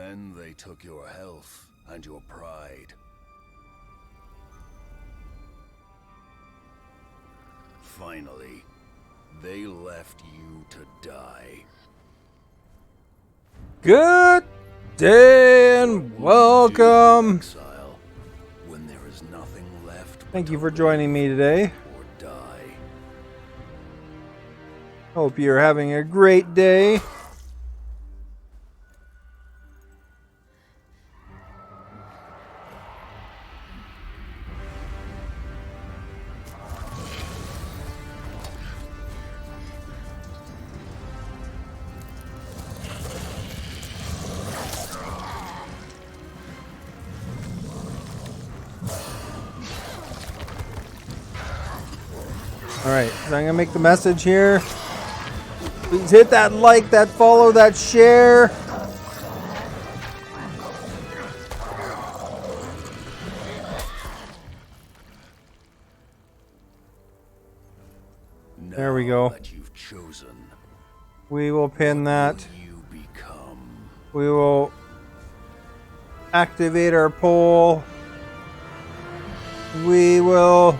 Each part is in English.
Then they took your health and your pride. Finally, they left you to die. Good day and welcome. Exile, when there is nothing left. Thank you for joining me today. Or die. Hope you're having a great day. Alright, so I'm going to make the message here. Please hit that like, that follow, that share. There we go. That you've chosen, We will pin that. you become. We will activate our poll. We will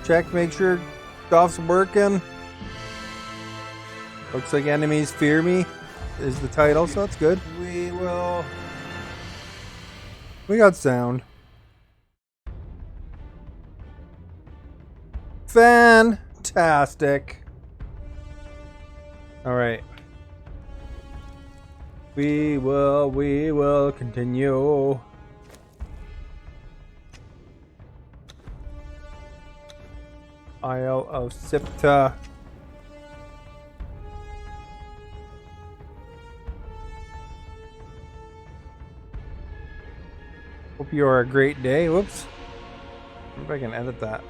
check, make sure stuff's working. Looks like enemies fear me is the title, so that's good. We got sound. Fantastic. All right. We will continue. Isle of Sipta. Hope you are a great day. Whoops. I wonder if I can edit that.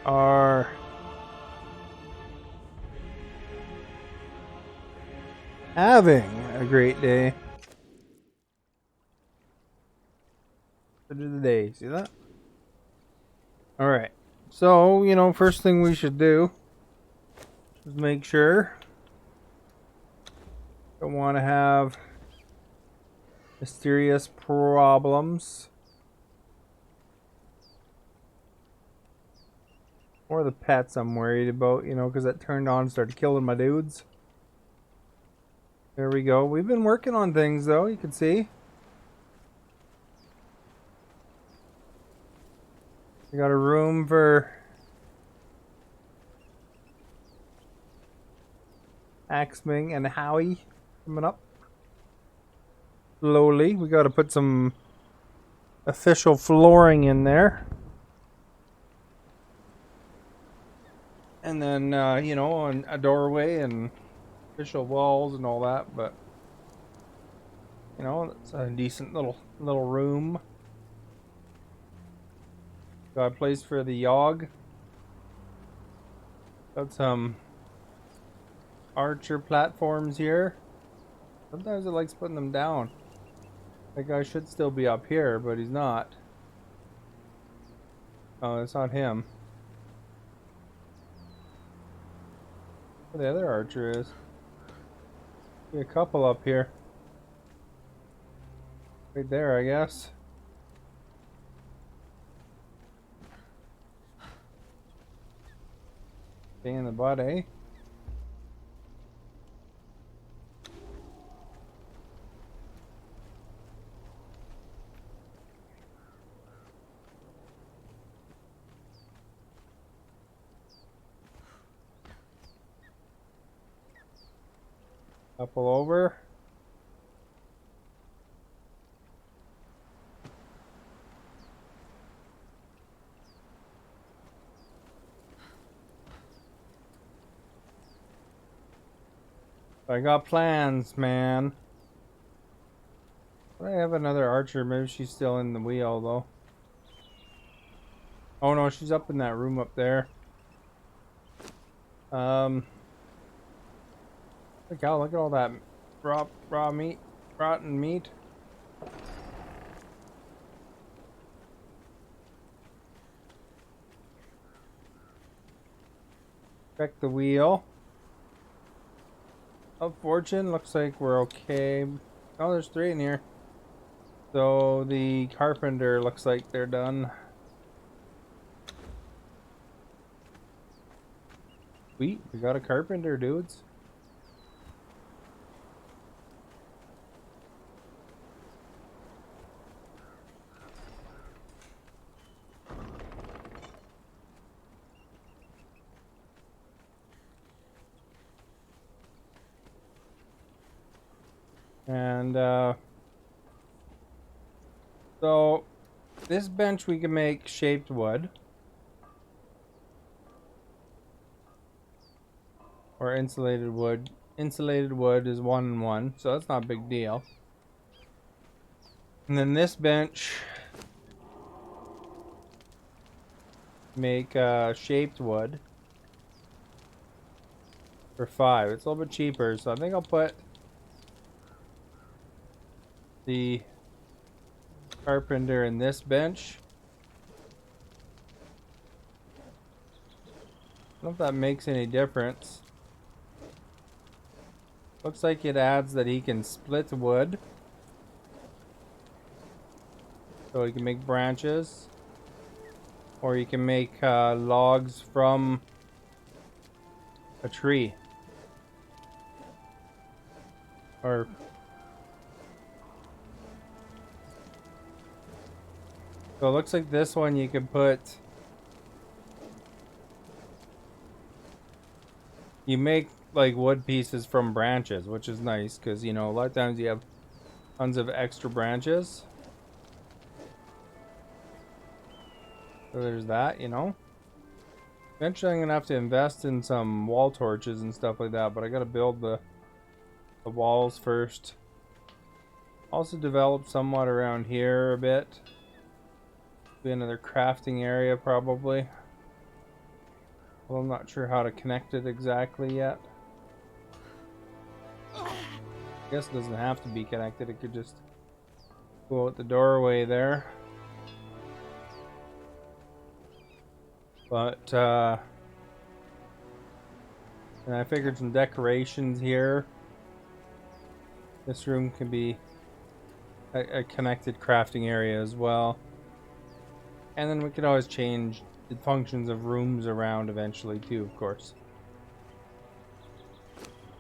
Are having a great day. Of the day. See that? Alright. So, first thing we should do is make sure. Don't want to have mysterious problems. Or the pets I'm worried about, because that turned on and started killing my dudes. There we go. We've been working on things, though, you can see. We got a room for Axming and Howie coming up. Slowly. We got to put some official flooring in there. And then, on a doorway and official walls and all that, but it's a decent little room. Got a place for the Yogg. Got some archer platforms here. Sometimes it likes putting them down. That guy should still be up here, but he's not. Oh, it's not him. Where the other archer is. See a couple up here. Right there, I guess. Stay in the butt, eh? Couple over. I got plans, man. I have another archer. Maybe she's still in the wheel, though. Oh no, she's up in that room up there. Look at all that raw meat, rotten meat. Check the wheel. Of fortune, looks like we're okay. Oh, there's 3 in here. So the carpenter looks like they're done. Sweet, we got a carpenter, dudes. And so this bench we can make shaped wood. Or insulated wood. Insulated wood is 1 and 1, so that's not a big deal. And then this bench, make shaped wood for 5. It's a little bit cheaper, so I think I'll put the carpenter in this bench. I don't know if that makes any difference. Looks like it adds that he can split wood. So he can make branches. Or you can make logs from a tree. Or so it looks like this one you could put. You make like wood pieces from branches, which is nice because you know a lot of times you have tons of extra branches. So there's that, you know. Eventually I'm gonna have to invest in some wall torches and stuff like that, but I gotta build the walls first. Also develop somewhat around here a bit. Be another crafting area probably. Well, I'm not sure how to connect it exactly yet. I guess it doesn't have to be connected, it could just go out the doorway there. But, and I figured some decorations here. This room can be a connected crafting area as well. And then we could always change the functions of rooms around eventually too, of course.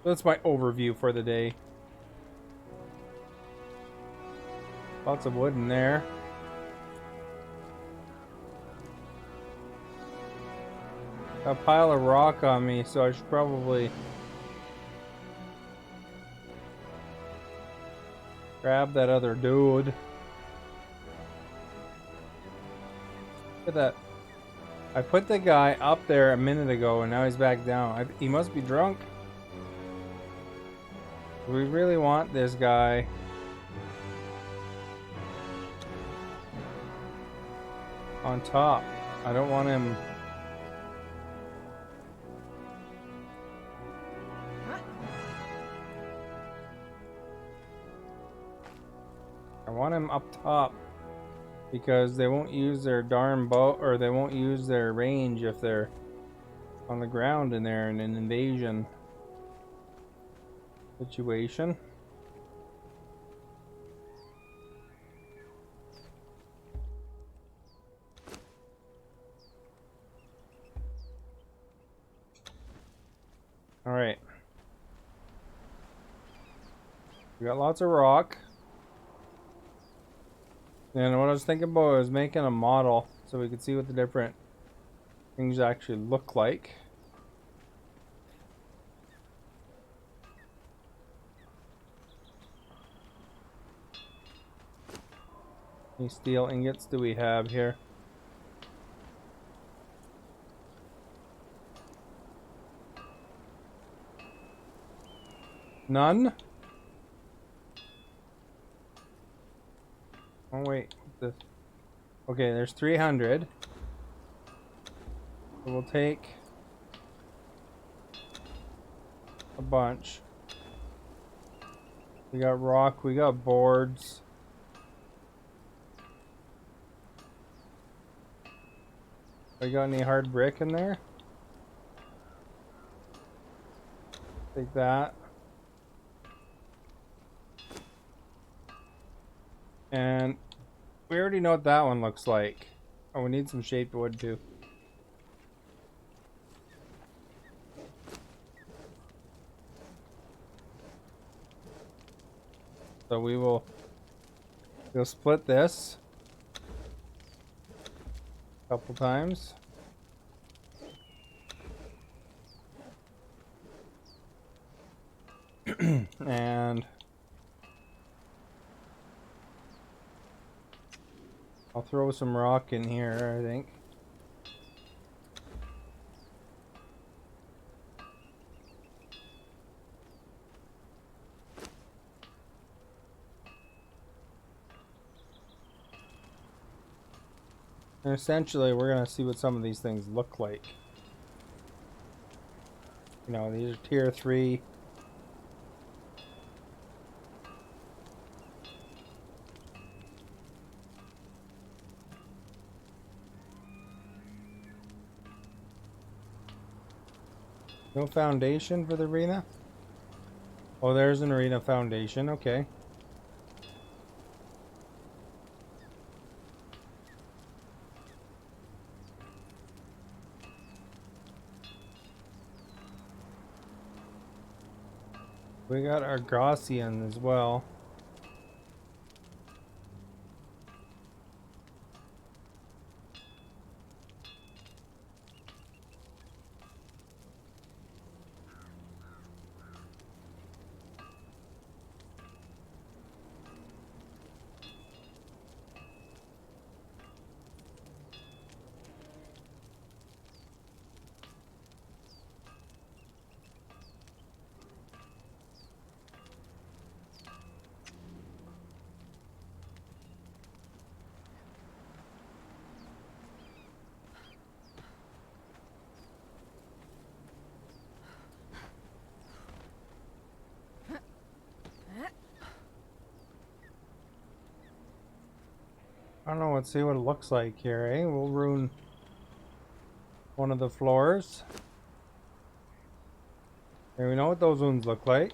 So that's my overview for the day. Lots of wood in there. A pile of rock on me, so I should probably grab that other dude. Look at that. I put the guy up there a minute ago and now he's back down. He must be drunk. We really want this guy. On top. I don't want him. I want him up top because they won't use their darn bow, or they won't use their range if they're on the ground in there in an invasion situation. All right. We got lots of rock. And what I was thinking about was making a model so we could see what the different things actually look like. How many steel ingots do we have here? None? Oh wait, this. Okay, there's 300. So we'll take a bunch. We got rock, we got boards. I got any hard brick in there? Take that. And we already know what that one looks like. Oh, we need some shaped wood too. So we'll split this a couple times. And I'll throw some rock in here, I think. And essentially, we're going to see what some of these things look like. You know, these are tier 3. No foundation for the arena? Oh, there's an arena foundation. Okay. We got our Gaussian as well. I don't know, let's see what it looks like here, eh? We'll ruin one of the floors. And we know what those ones look like.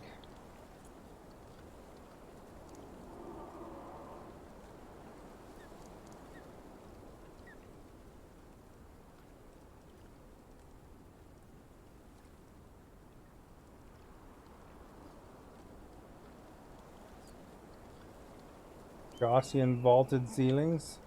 Gaussian vaulted ceilings.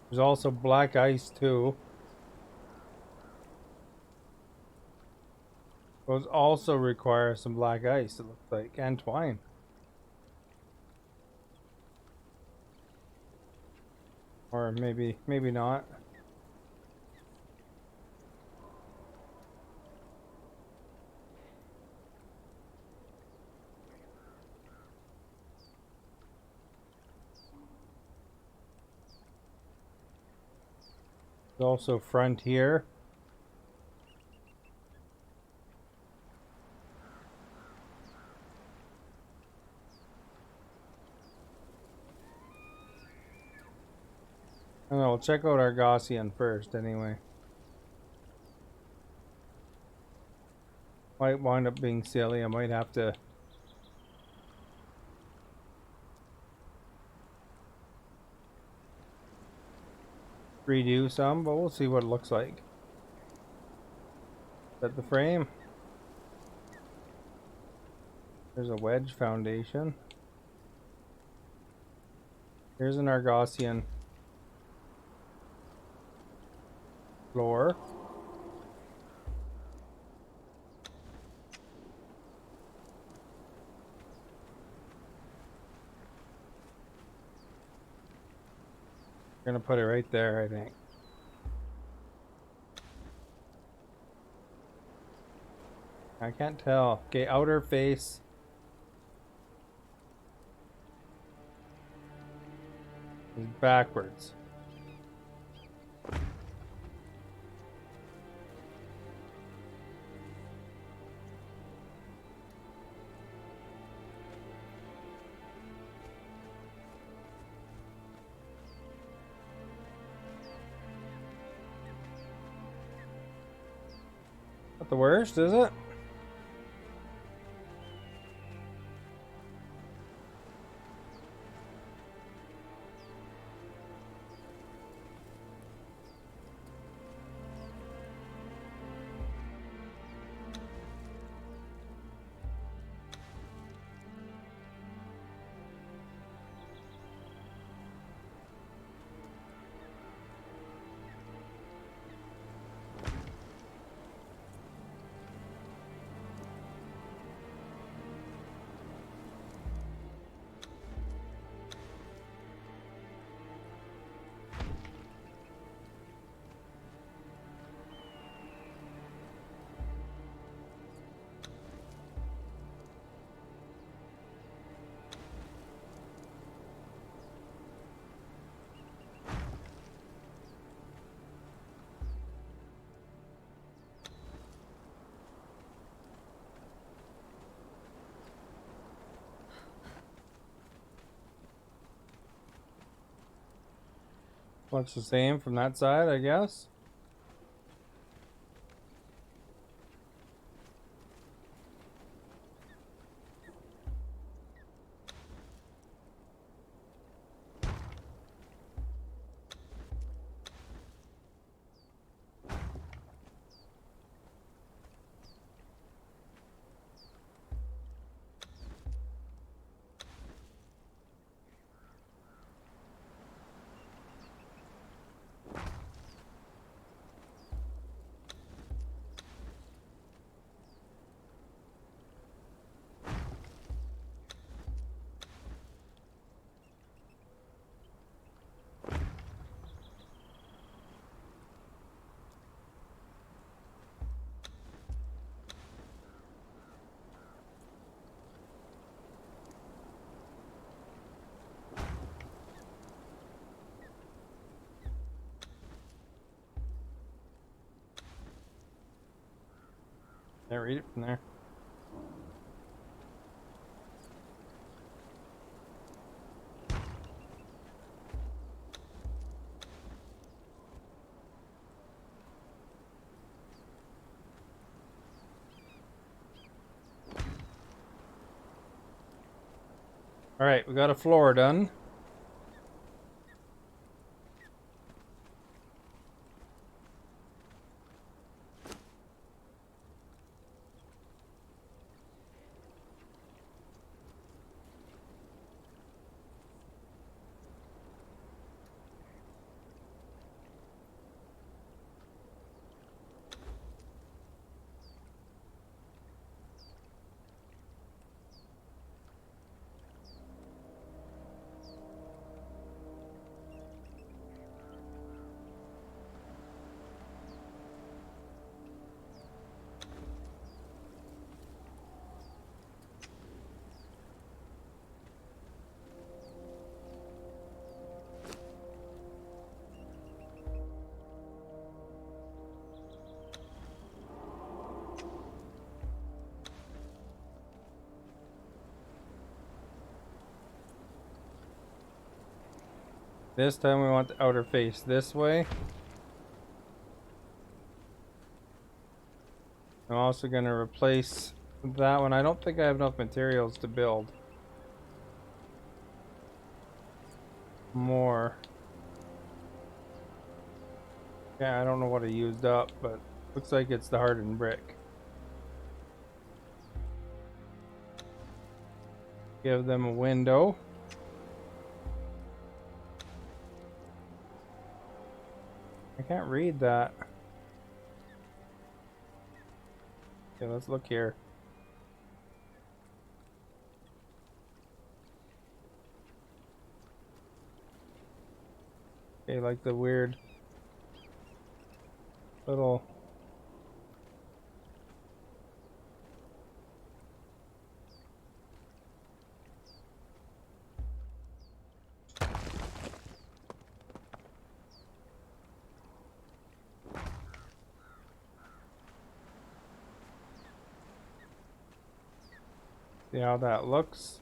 There's also black ice too. Those also require some black ice, it looks like, and twine. Or maybe not. There's also frontier. I don't know, we'll check out our Gaussian first anyway. Might wind up being silly, I might have to redo some, but we'll see what it looks like. Set the frame. There's a wedge foundation. Here's an Argosian floor. We're gonna put it right there, I think. I can't tell. Okay, outer face. Is backwards. the worst, is it? Looks the same from that side, I guess. Can't read it from there. Alright, we got a floor done. This time we want the outer face this way. I'm also going to replace that one. I don't think I have enough materials to build more. Yeah, I don't know what I used up, but looks like it's the hardened brick. Give them a window. I can't read that. Okay, let's look here. Okay, like the weird little see how that looks.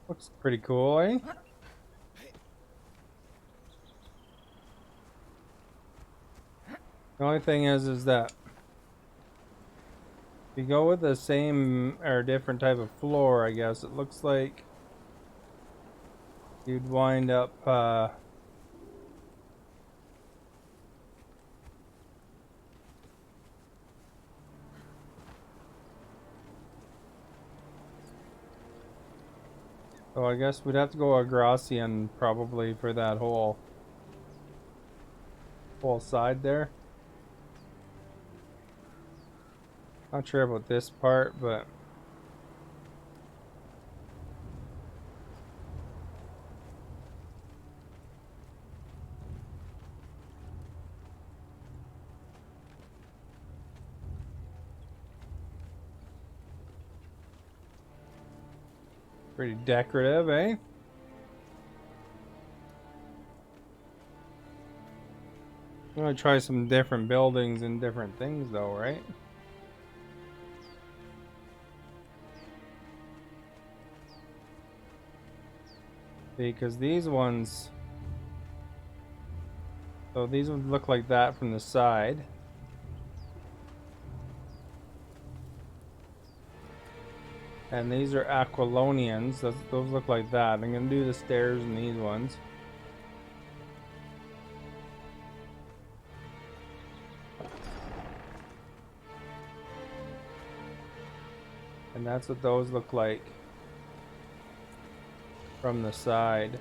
Looks pretty cool, eh? The only thing is that if you go with the same or different type of floor, I guess it looks like you'd wind up so I guess we'd have to go Agracian probably for that whole side there. Not sure about this part, but pretty decorative, eh? I'm gonna try some different buildings and different things though, right? Because these ones, so these would look like that from the side. And these are Aquilonians. Those look like that. I'm gonna do the stairs in these ones. And that's what those look like from the side.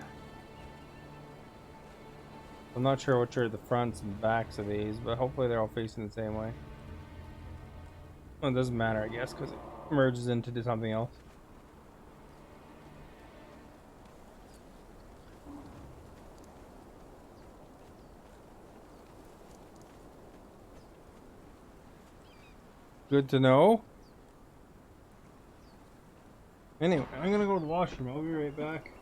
I'm not sure which are the fronts and backs of these, but hopefully they're all facing the same way. Well, it doesn't matter, I guess, because it merges into something else. Good to know. Anyway, I'm gonna go to the washroom. I'll be right back.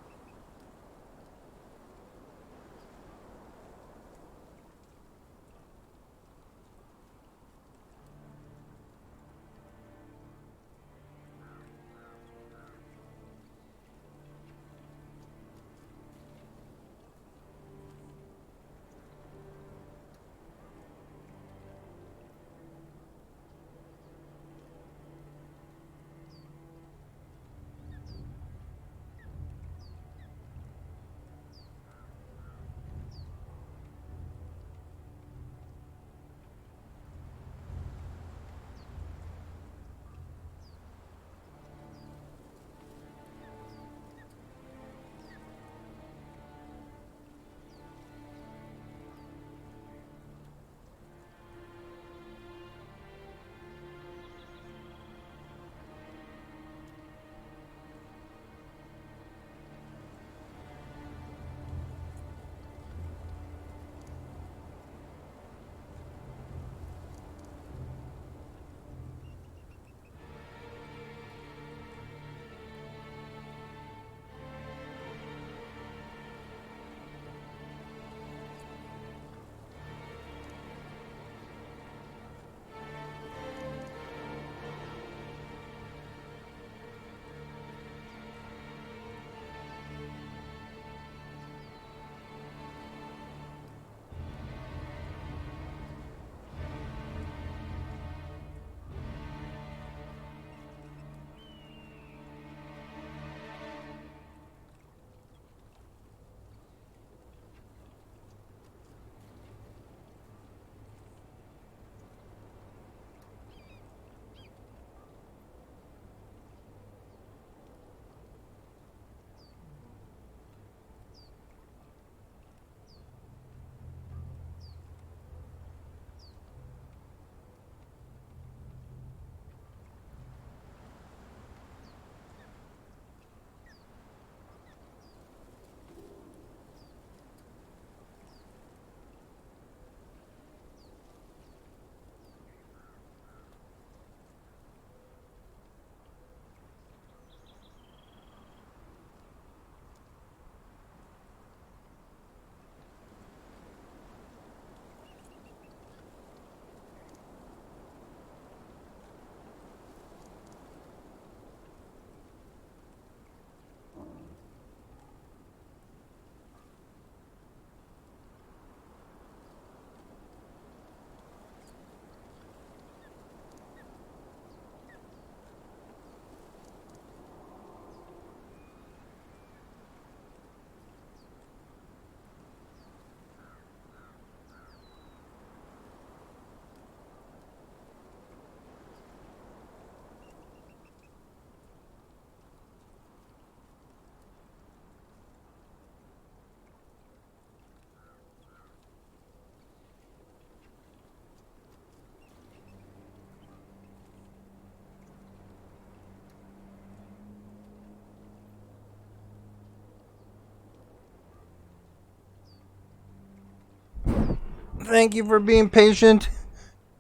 Thank you for being patient.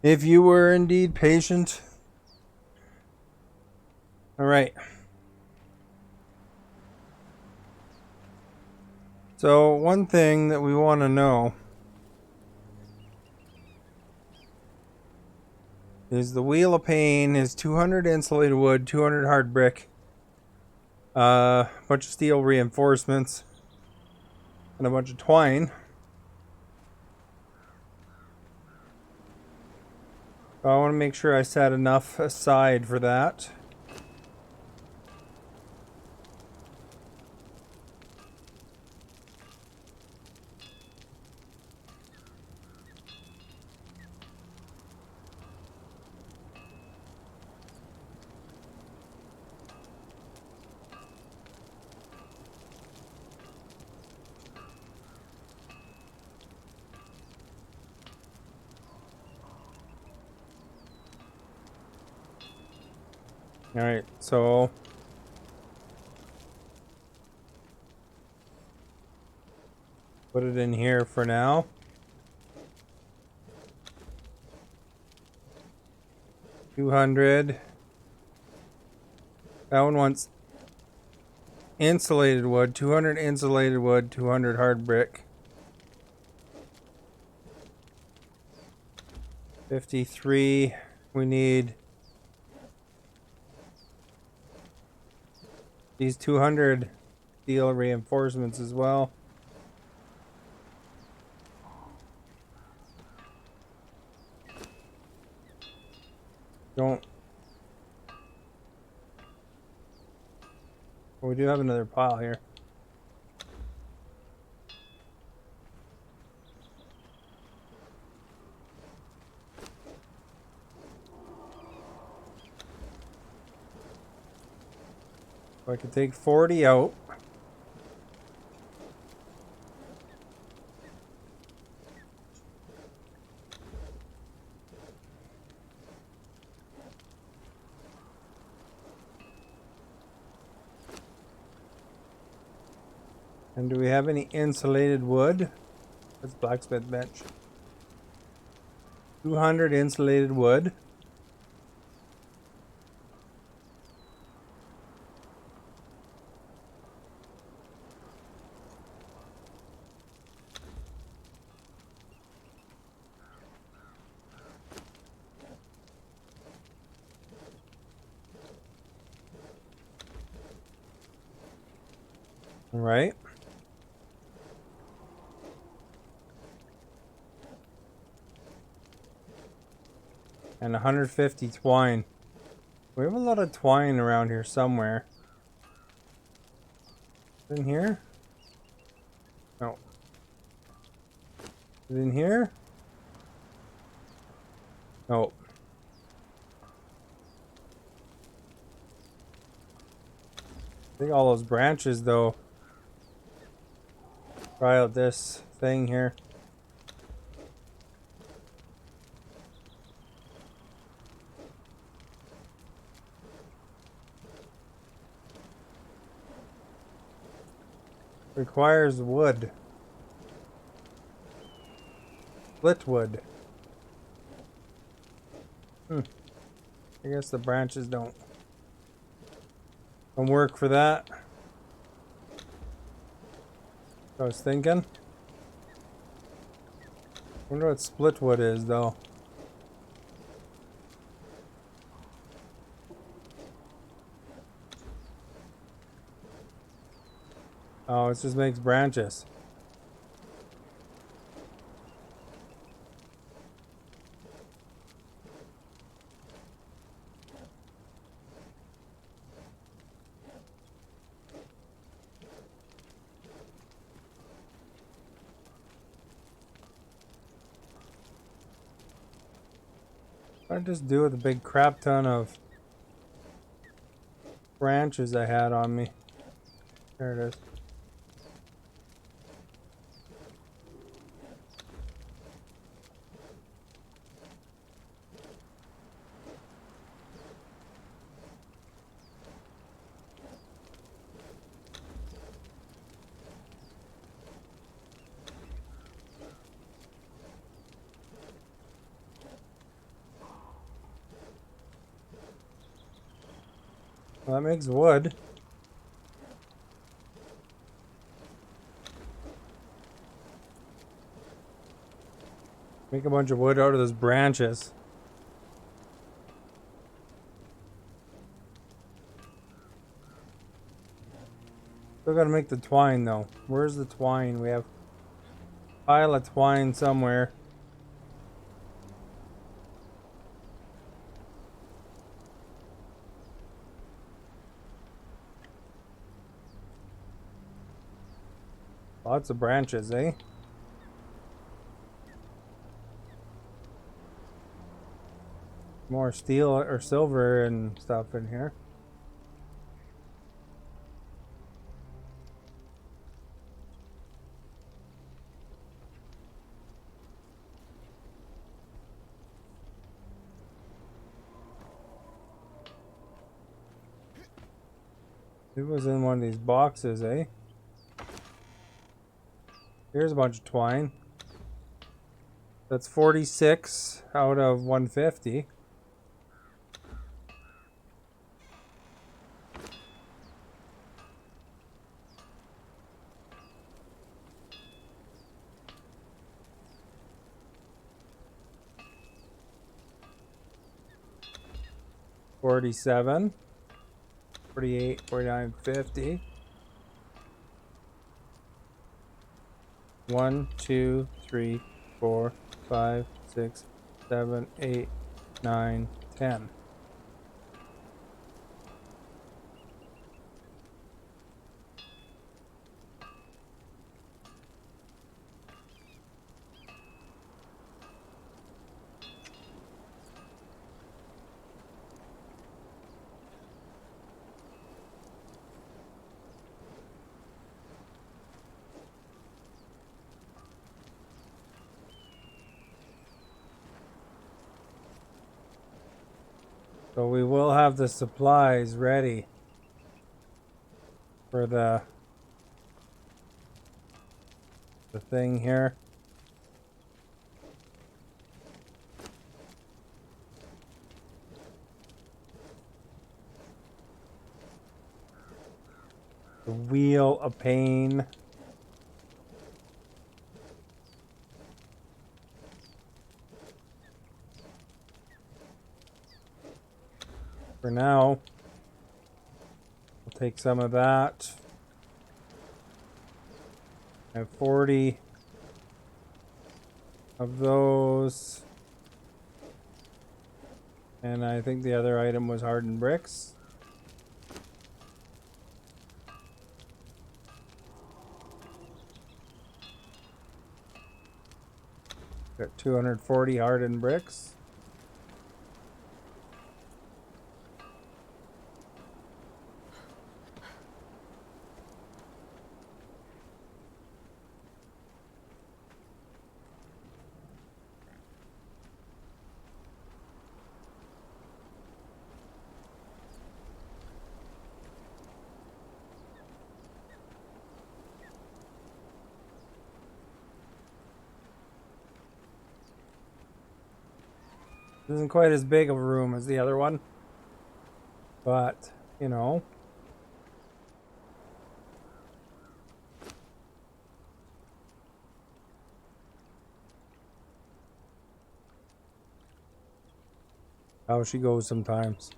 If you were indeed patient. All right. So one thing that we want to know is the Wheel of Pain is 200 insulated wood, 200 hard brick, a bunch of steel reinforcements, and a bunch of twine. So I want to make sure I set enough aside for that. All right, so put it in here for now. $200. That one wants insulated wood. 200 insulated wood, 200 hard brick. 53. We need these 200 steel reinforcements as well. Don't. Well, we do have another pile here. So I could take 40 out. And do we have any insulated wood? That's blacksmith bench. 200 insulated wood. All right. And 150 twine. We have a lot of twine around here somewhere. In here? No. Is it in here? No. I think all those branches though. Try out this thing here. Requires wood. Split wood. I guess the branches don't work for that. I was thinking. Wonder what split wood is though. Oh, it just makes branches. I just do with a big crap ton of branches I had on me. There it is. Well, that makes wood. Make a bunch of wood out of those branches. Still gotta make the twine though. Where's the twine? We have a pile of twine somewhere. Lots of branches, eh? More steel or silver and stuff in here. It was in one of these boxes, eh? Here's a bunch of twine. That's 46 out of 150. $47, 48, 49, 50. 1, 2, 3, 4, 5, 6, 7, 8, 9, 10. So we will have the supplies ready for the thing here. The wheel of pain. For now, we'll take some of that. I have 40 of those. And I think the other item was hardened bricks. Got 240 hardened bricks. This isn't quite as big of a room as the other one, but you know. How she goes sometimes.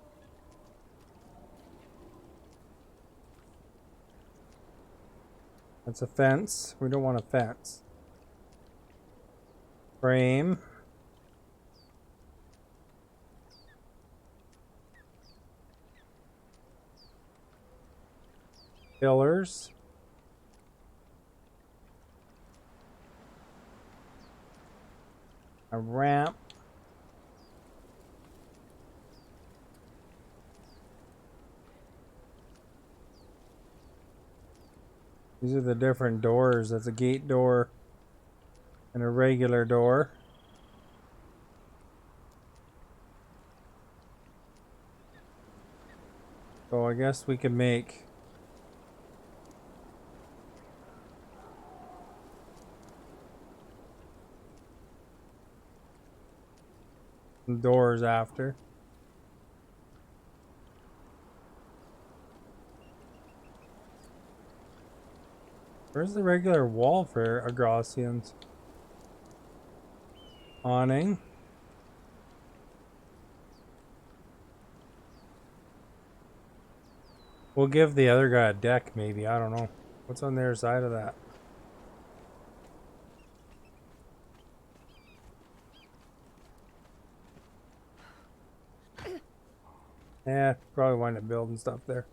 That's a fence. We don't want a fence. Frame. Pillars. A ramp. These are the different doors. That's a gate door and a regular door. So I guess we can make some doors after. Where's the regular wall for Agracians? Awning. We'll give the other guy a deck, maybe. I don't know. What's on their side of that? Yeah, probably wind up building stuff there.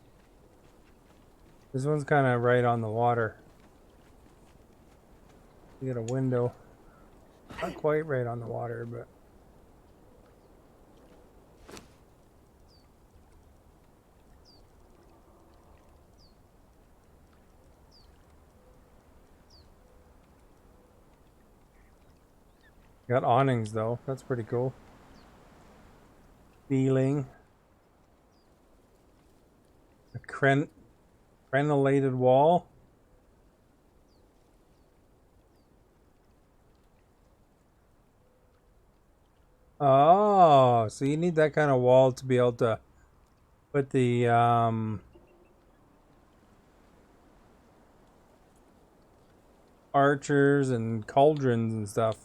This one's kind of right on the water. You get a window. Not quite right on the water, but... Got awnings, though. That's pretty cool. Ceiling. A crenellated wall. Oh, so you need that kind of wall to be able to put the archers and cauldrons and stuff.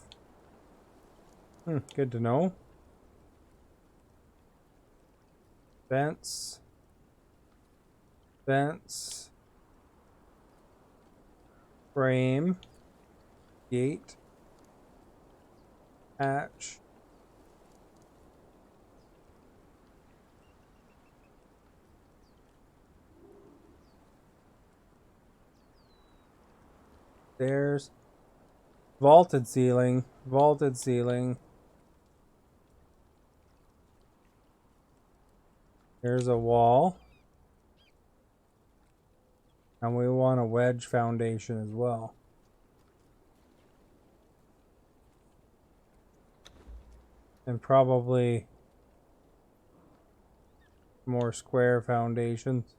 Good to know. Fence. Fence. Frame. Gate. Hatch. Stairs. Vaulted ceiling. Vaulted ceiling. Here's a wall. And we want a wedge foundation as well. And probably more square foundations.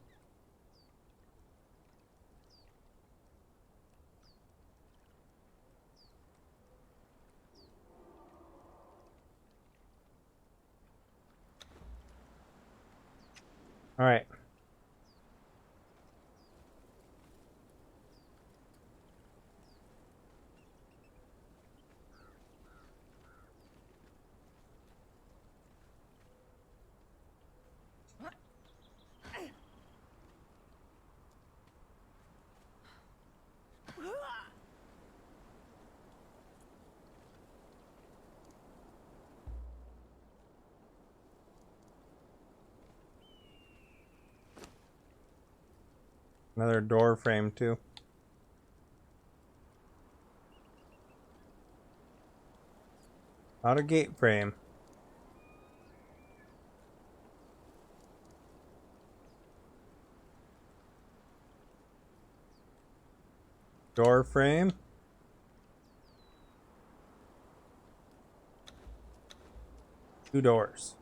All right. Another door frame too. Not a gate frame. Door frame. Two doors.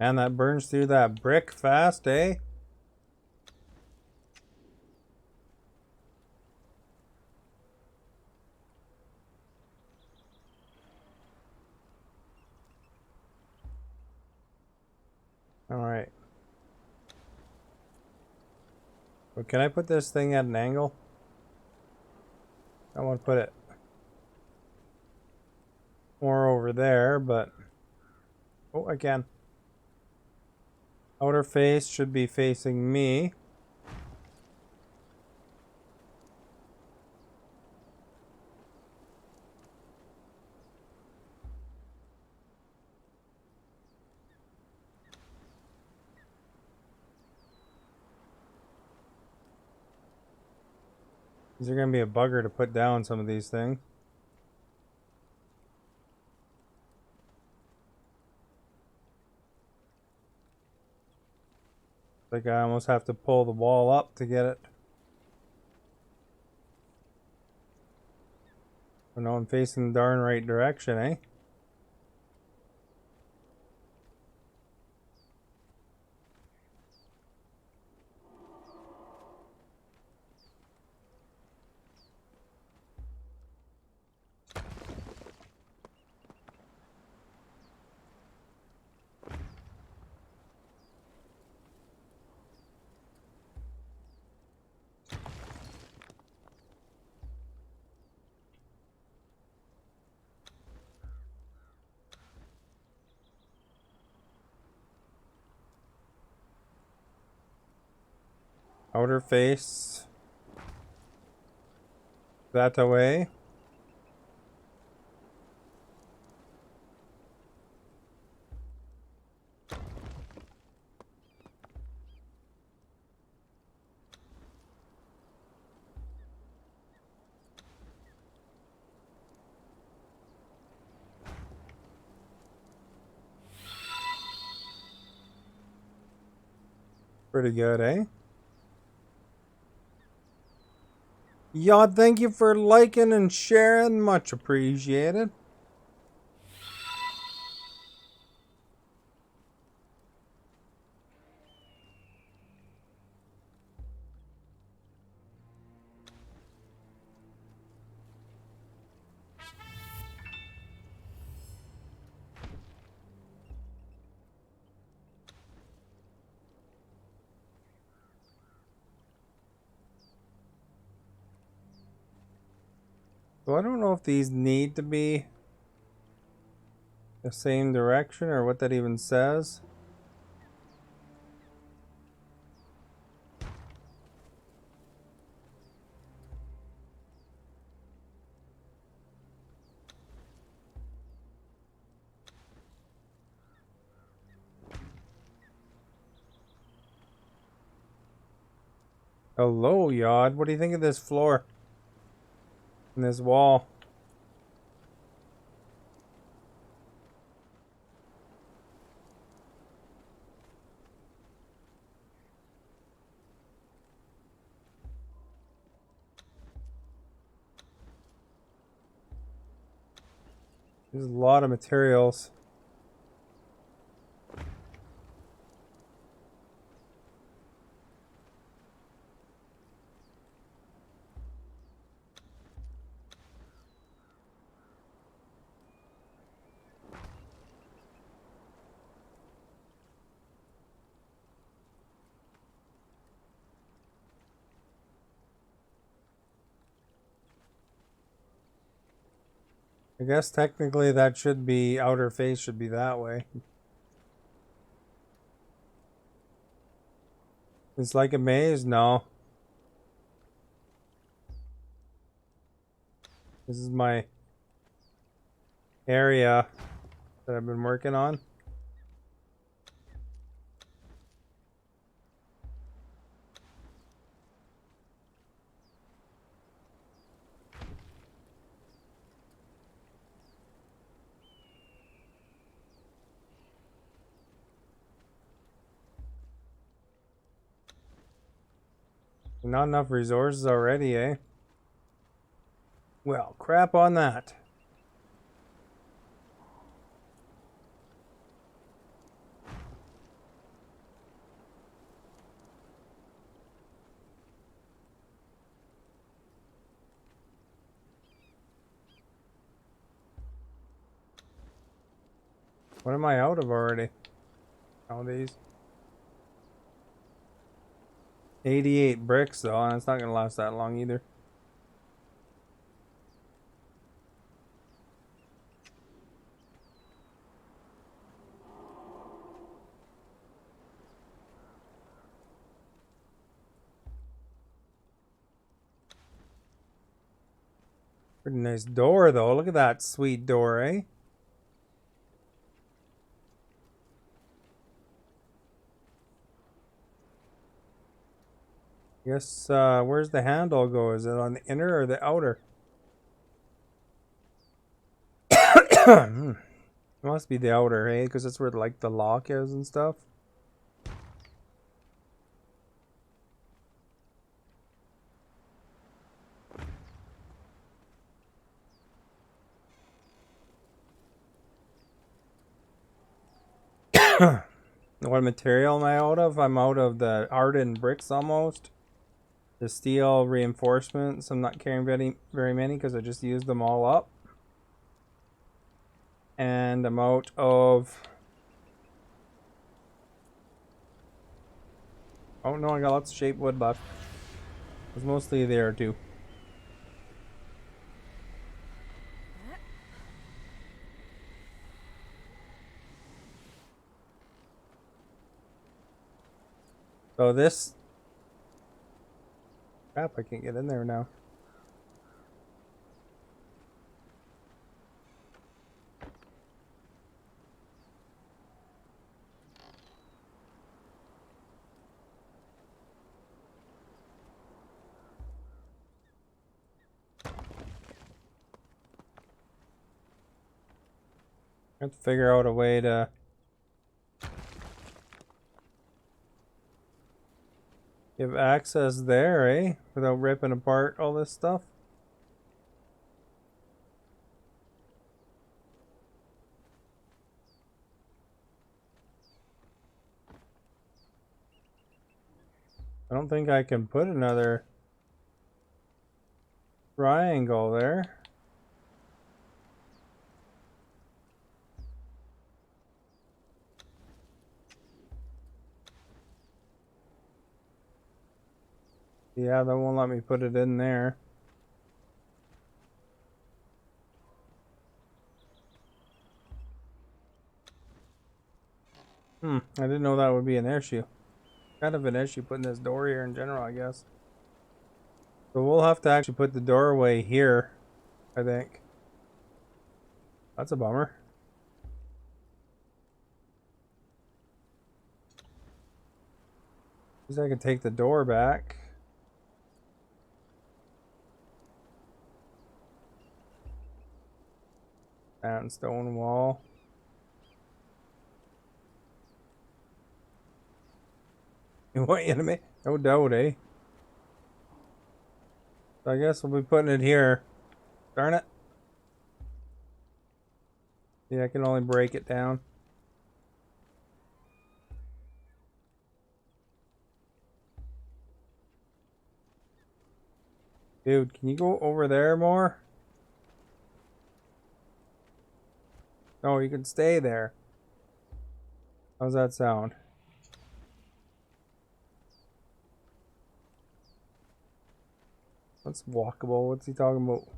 And that burns through that brick fast, eh? All right. But can I put this thing at an angle? I want to put it more over there, but... Oh, I can. Outer face should be facing me. These are going to be a bugger to put down some of these things. Like I almost have to pull the wall up to get it. I know I'm facing the darn right direction, eh? Outer face. That away. Pretty good, eh? Y'all, thank you for liking and sharing. Much appreciated. So I don't know if these need to be the same direction or what that even says. Hello, Yod. What do you think of this floor? And this wall? There's a lot of materials. I guess technically that should be, outer face should be that way. It's like a maze? No. This is my area that I've been working on. Not enough resources already, eh? Well, crap on that. What am I out of already? Nowadays. 88 bricks though, and it's not gonna last that long either. Pretty nice door though. Look at that sweet door, eh? Guess where's the handle go? Is it on the inner or the outer? It must be the outer, eh? Because that's where like the lock is and stuff. What material am I out of? I'm out of the hardened bricks almost. The steel reinforcements, I'm not carrying very many because I just used them all up. And I'm out of... Oh no, I got lots of shaped wood left. It was mostly there too. So this... Crap, I can't get in there now. I have to figure out a way to... give access there, eh? Without ripping apart all this stuff. I don't think I can put another triangle there. Yeah, that won't let me put it in there. I didn't know that would be an issue. Kind of an issue putting this door here in general, I guess. So we'll have to actually put the doorway here, I think. That's a bummer. At least I can take the door back. Sandstone wall. You want enemy? No doubt, eh? So I guess we'll be putting it here. Darn it. Yeah, I can only break it down. Dude, can you go over there more? No, you can stay there. How's that sound? That's walkable. What's he talking about?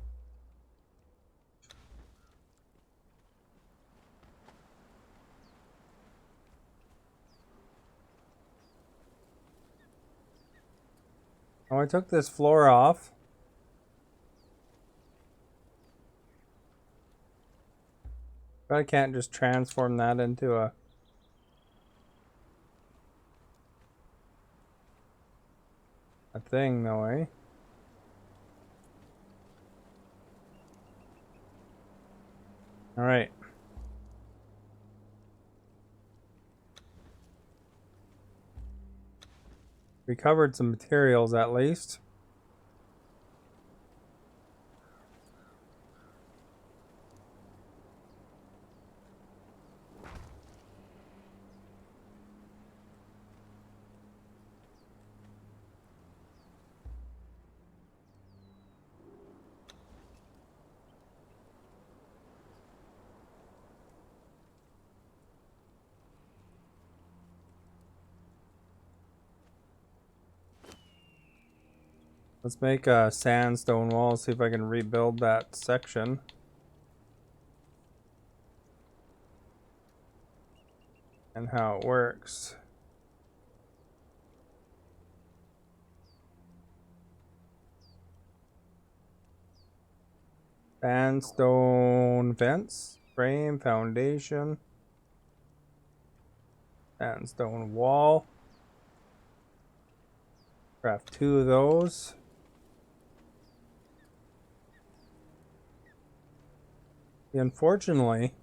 Oh, I took this floor off. But I can't just transform that into a thing though, eh? Alright. Recovered some materials at least. Let's make a sandstone wall, see if I can rebuild that section. And how it works. Sandstone fence, frame, foundation. Sandstone wall. Craft 2 of those. Unfortunately,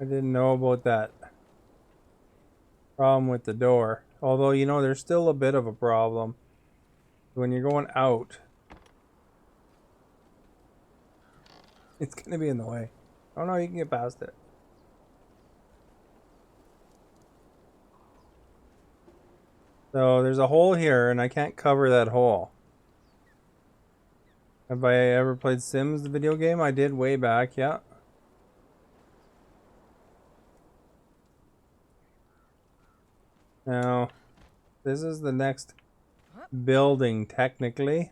I didn't know about that problem with the door. Although, you know, there's still a bit of a problem. When you're going out, it's going to be in the way. Oh no, you can get past it. So there's a hole here and I can't cover that hole. Have I ever played Sims, the video game? I did way back, yeah. Now, this is the next building, technically.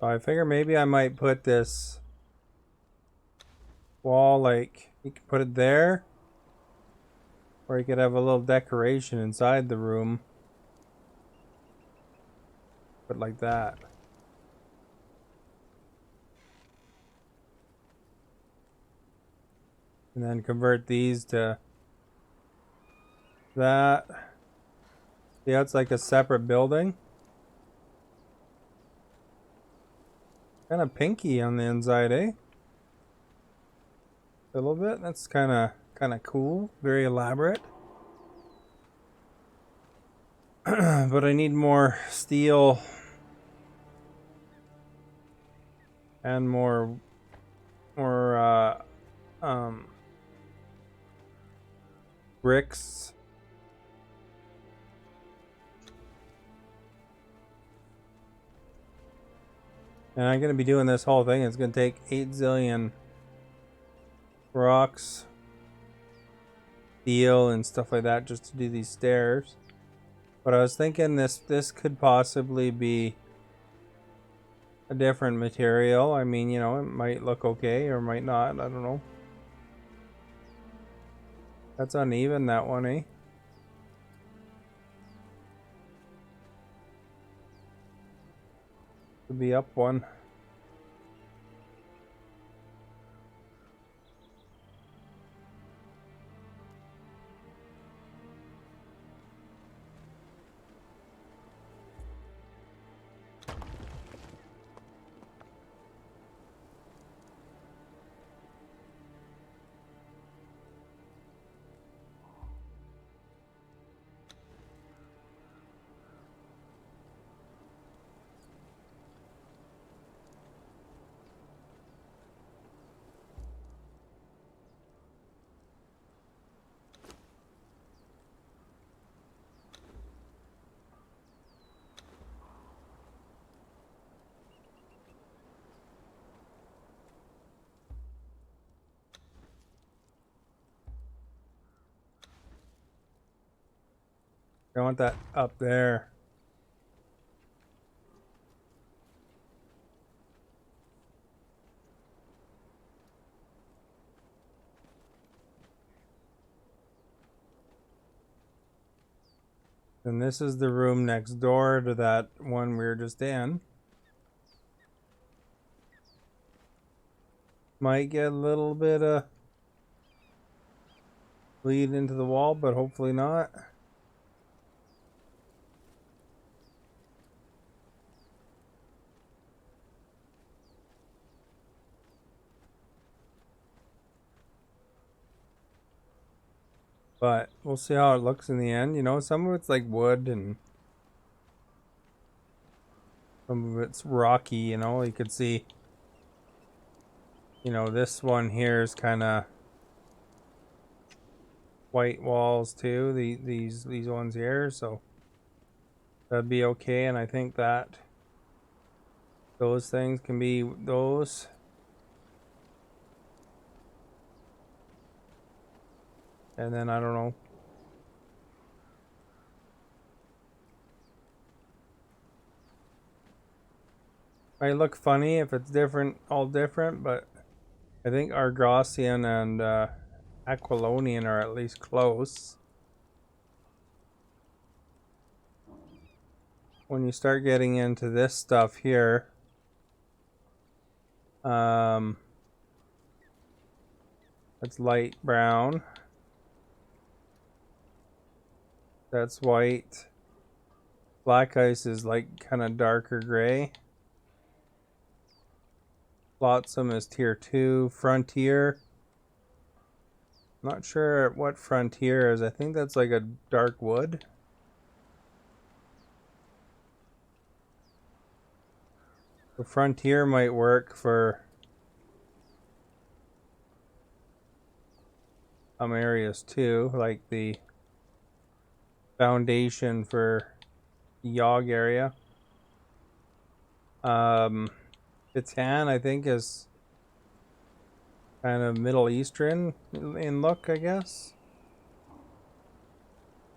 So I figure maybe I might put this wall, like, you can put it there. Or you could have a little decoration inside the room. But like that. And then convert these to that. Yeah, it's like a separate building. Kind of pinky on the inside, eh? A little bit. That's kind of cool. Very elaborate. But I need more steel and more bricks. And I'm gonna be doing this whole thing. It's gonna take 8 zillion rocks, steel, and stuff like that just to do these stairs. But I was thinking this could possibly be a different material. I mean, you know, it might look okay or might not. I don't know. That's uneven, that one, eh? Could be up one. I want that up there. And this is the room next door to that one we were just in. Might get a little bit of bleed into the wall, but hopefully not. But we'll see how it looks in the end. You know, some of it's like wood and some of it's rocky, you know. You could see, you know, this one here is kind of white walls too. These ones here, so that'd be okay. And I think that those things can be those. And then I don't know. Might look funny if it's different, all different, but I think Argosian and Aquilonian are at least close. When you start getting into this stuff here, it's light brown. That's white. Black ice is like kind of darker gray. Flotsam is tier 2. Frontier. Not sure what Frontier is. I think that's like a dark wood. The Frontier might work for some areas too, like the foundation for the Yogg area. Titan, I think, is kind of Middle Eastern in look, I guess.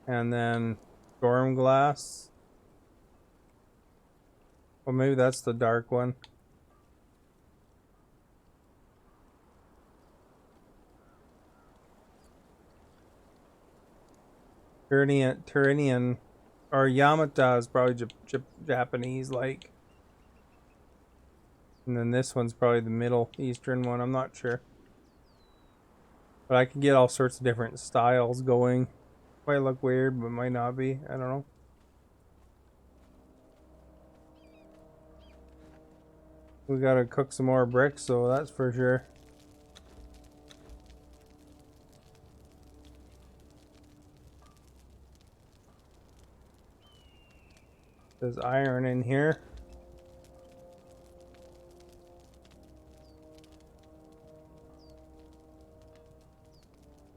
And then Stormglass. Well, maybe that's the dark one. Tyranian, or Yamata is probably Japanese, like. And then this one's probably the Middle Eastern one. I'm not sure. But I can get all sorts of different styles going. Might look weird, but might not be. I don't know. We gotta cook some more bricks, so that's for sure. There's iron in here.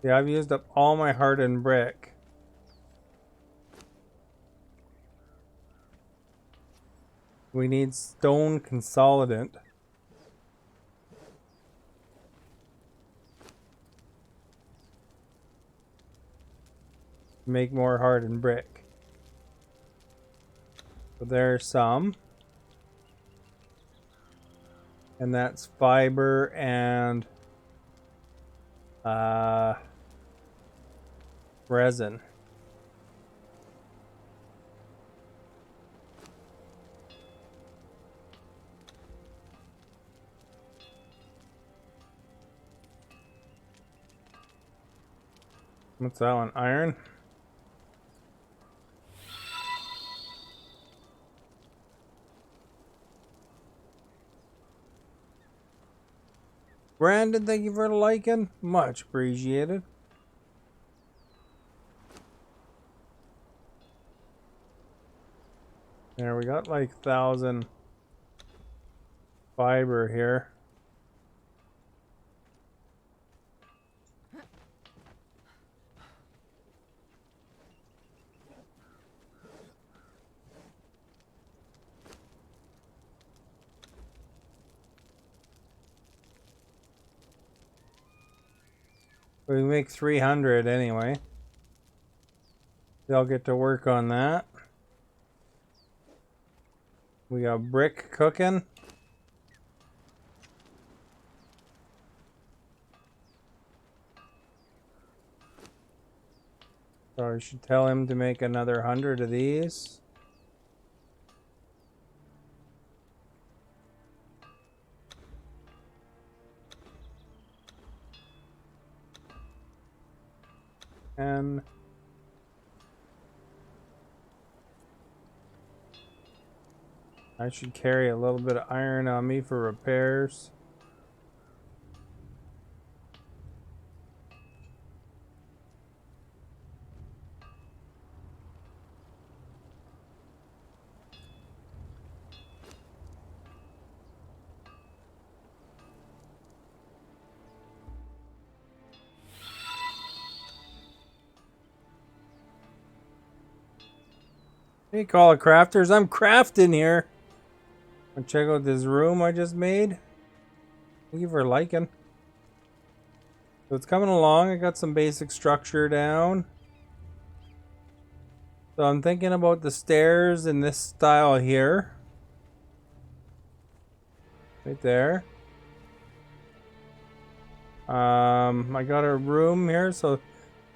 Yeah, I've used up all my hardened brick. We need stone consolidant. Make more hardened brick. So there's some. And that's fiber and resin. What's that one? Iron? Brandon, thank you for the liking. Much appreciated. There, we got like 1,000 fiber here. We make 300 anyway. They'll get to work on that. We got brick cooking. So I should tell him to make another 100 of these. And I should carry a little bit of iron on me for repairs. Hey, Call of Crafters, I'm crafting here. I'll check out this room I just made. Thank you for liking. So it's coming along. I got some basic structure down. So I'm thinking about the stairs in this style here. right there. I got a room here, so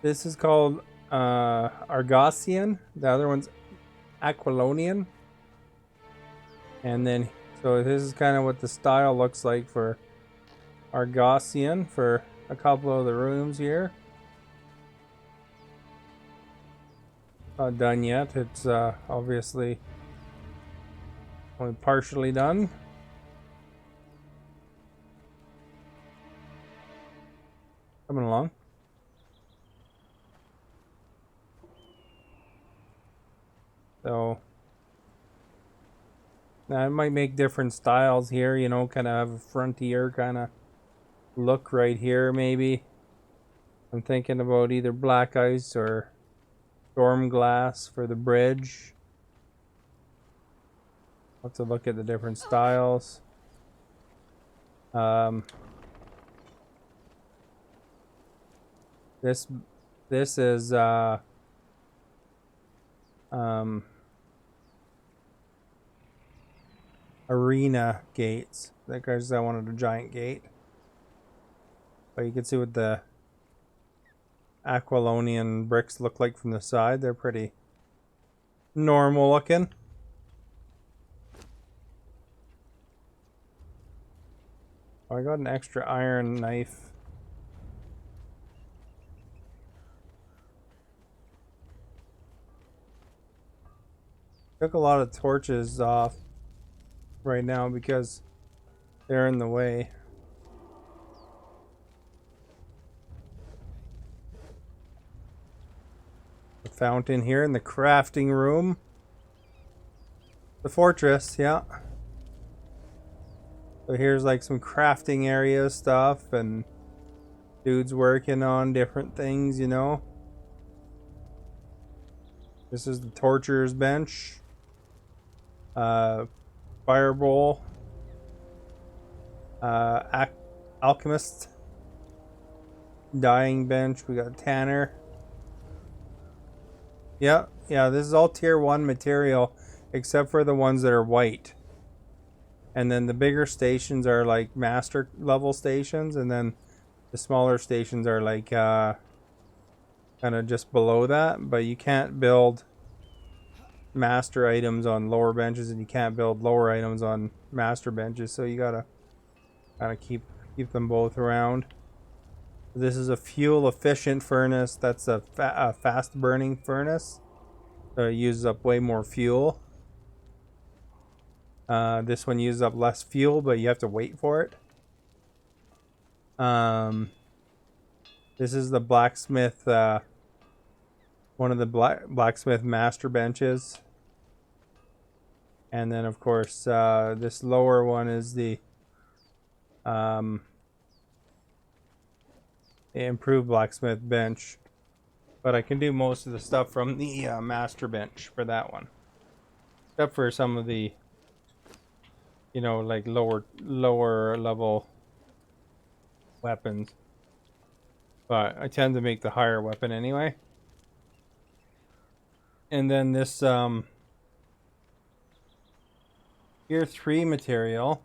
this is called Argosian. The other one's Aquilonian. And then, so this is kind of what the style looks like for Argosian for a couple of the rooms here. Not done yet. It's obviously only partially done. Coming along. So now I might make different styles here, you know, kind of have a frontier kind of look right here maybe. I'm thinking about either black ice or storm glass for the bridge. I'll have to look at the different styles. This is arena gates. Because I wanted a giant gate. But you can see what the Aquilonian bricks look like from the side. They're pretty normal looking. Oh, I got an extra iron knife. Took a lot of torches off right now because they're in the way. The fountain here in the crafting room. The fortress, yeah. So here's like some crafting area stuff and dudes working on different things, you know. This is the torturer's bench. Firebowl. Alchemist. Dyeing bench. We got Tanner. Yeah, this is all tier 1 material except for the ones that are white. And then the bigger stations are like master level stations, and then the smaller stations are like kind of just below that. But you can't build master items on lower benches, and you can't build lower items on master benches. So you gotta kind of keep them both around. This is a fuel efficient furnace. That's a fast burning furnace. So it uses up way more fuel. This one uses up less fuel, but you have to wait for it. This is the blacksmith, one of the blacksmith master benches. And then, of course, this lower one is the improved blacksmith bench. But I can do most of the stuff from the master bench for that one. Except for some of the, you know, like lower level weapons. But I tend to make the higher weapon anyway. And then this tier 3 material.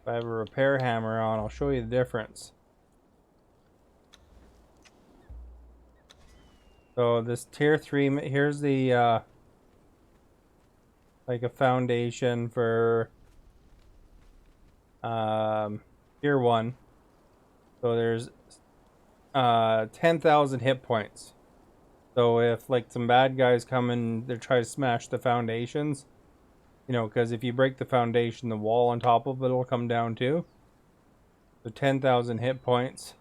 If I have a repair hammer on, I'll show you the difference. So this tier 3, here's the like a foundation for tier 1. So there's 10,000 hit points. So if like some bad guys come and they try to smash the foundations, you know, because if you break the foundation, the wall on top of it will come down too. So 10,000 hit points.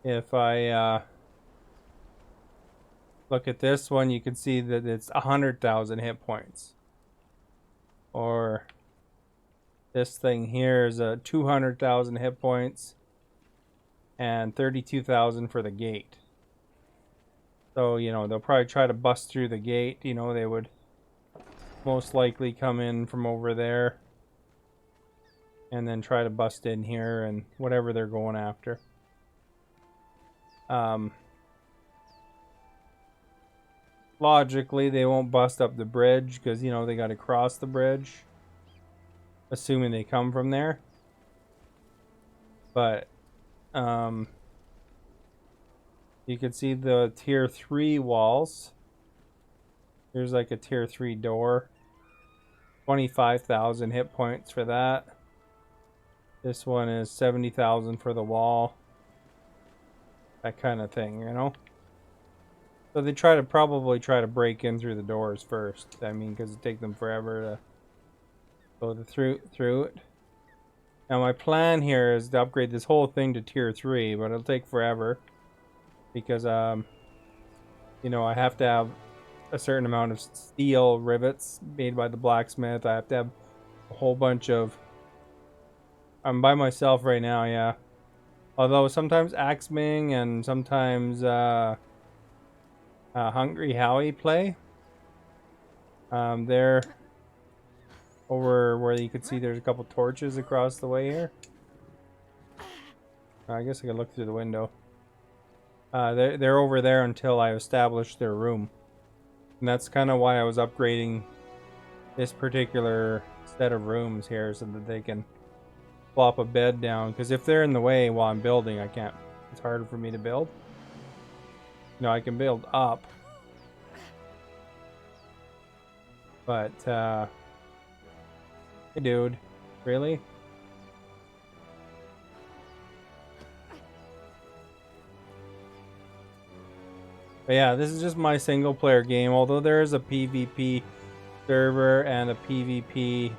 If I look at this one, you can see that it's 100,000 hit points. Or this thing here is a 200,000 hit points and 32,000 for the gate. So, you know, they'll probably try to bust through the gate. You know, they would most likely come in from over there and then try to bust in here and whatever they're going after. Logically, they won't bust up the bridge because, you know, they got to cross the bridge. assuming they come from there. But you can see the tier 3 walls. Here's like a tier 3 door. 25,000 hit points for that. This one is 70,000 for the wall. That kind of thing, you know? So they probably try to break in through the doors first. I mean, because it takes them forever to go through it. Now my plan here is to upgrade this whole thing to tier 3, but it'll take forever. Because, you know, I have to have a certain amount of steel rivets made by the blacksmith. I have to have a whole bunch of... I'm by myself right now, yeah. Although sometimes Axming and sometimes Hungry Howie play. They're over where you can see there's a couple torches across the way here. I guess I can look through the window. They're over there until I establish their room. And that's kind of why I was upgrading this particular set of rooms here, so that they can plop a bed down. Because if they're in the way while I'm building, I can't. It's harder for me to build. No, I can build up. But, hey dude, really? But yeah, this is just my single player game, although there is a PvP server and a PvP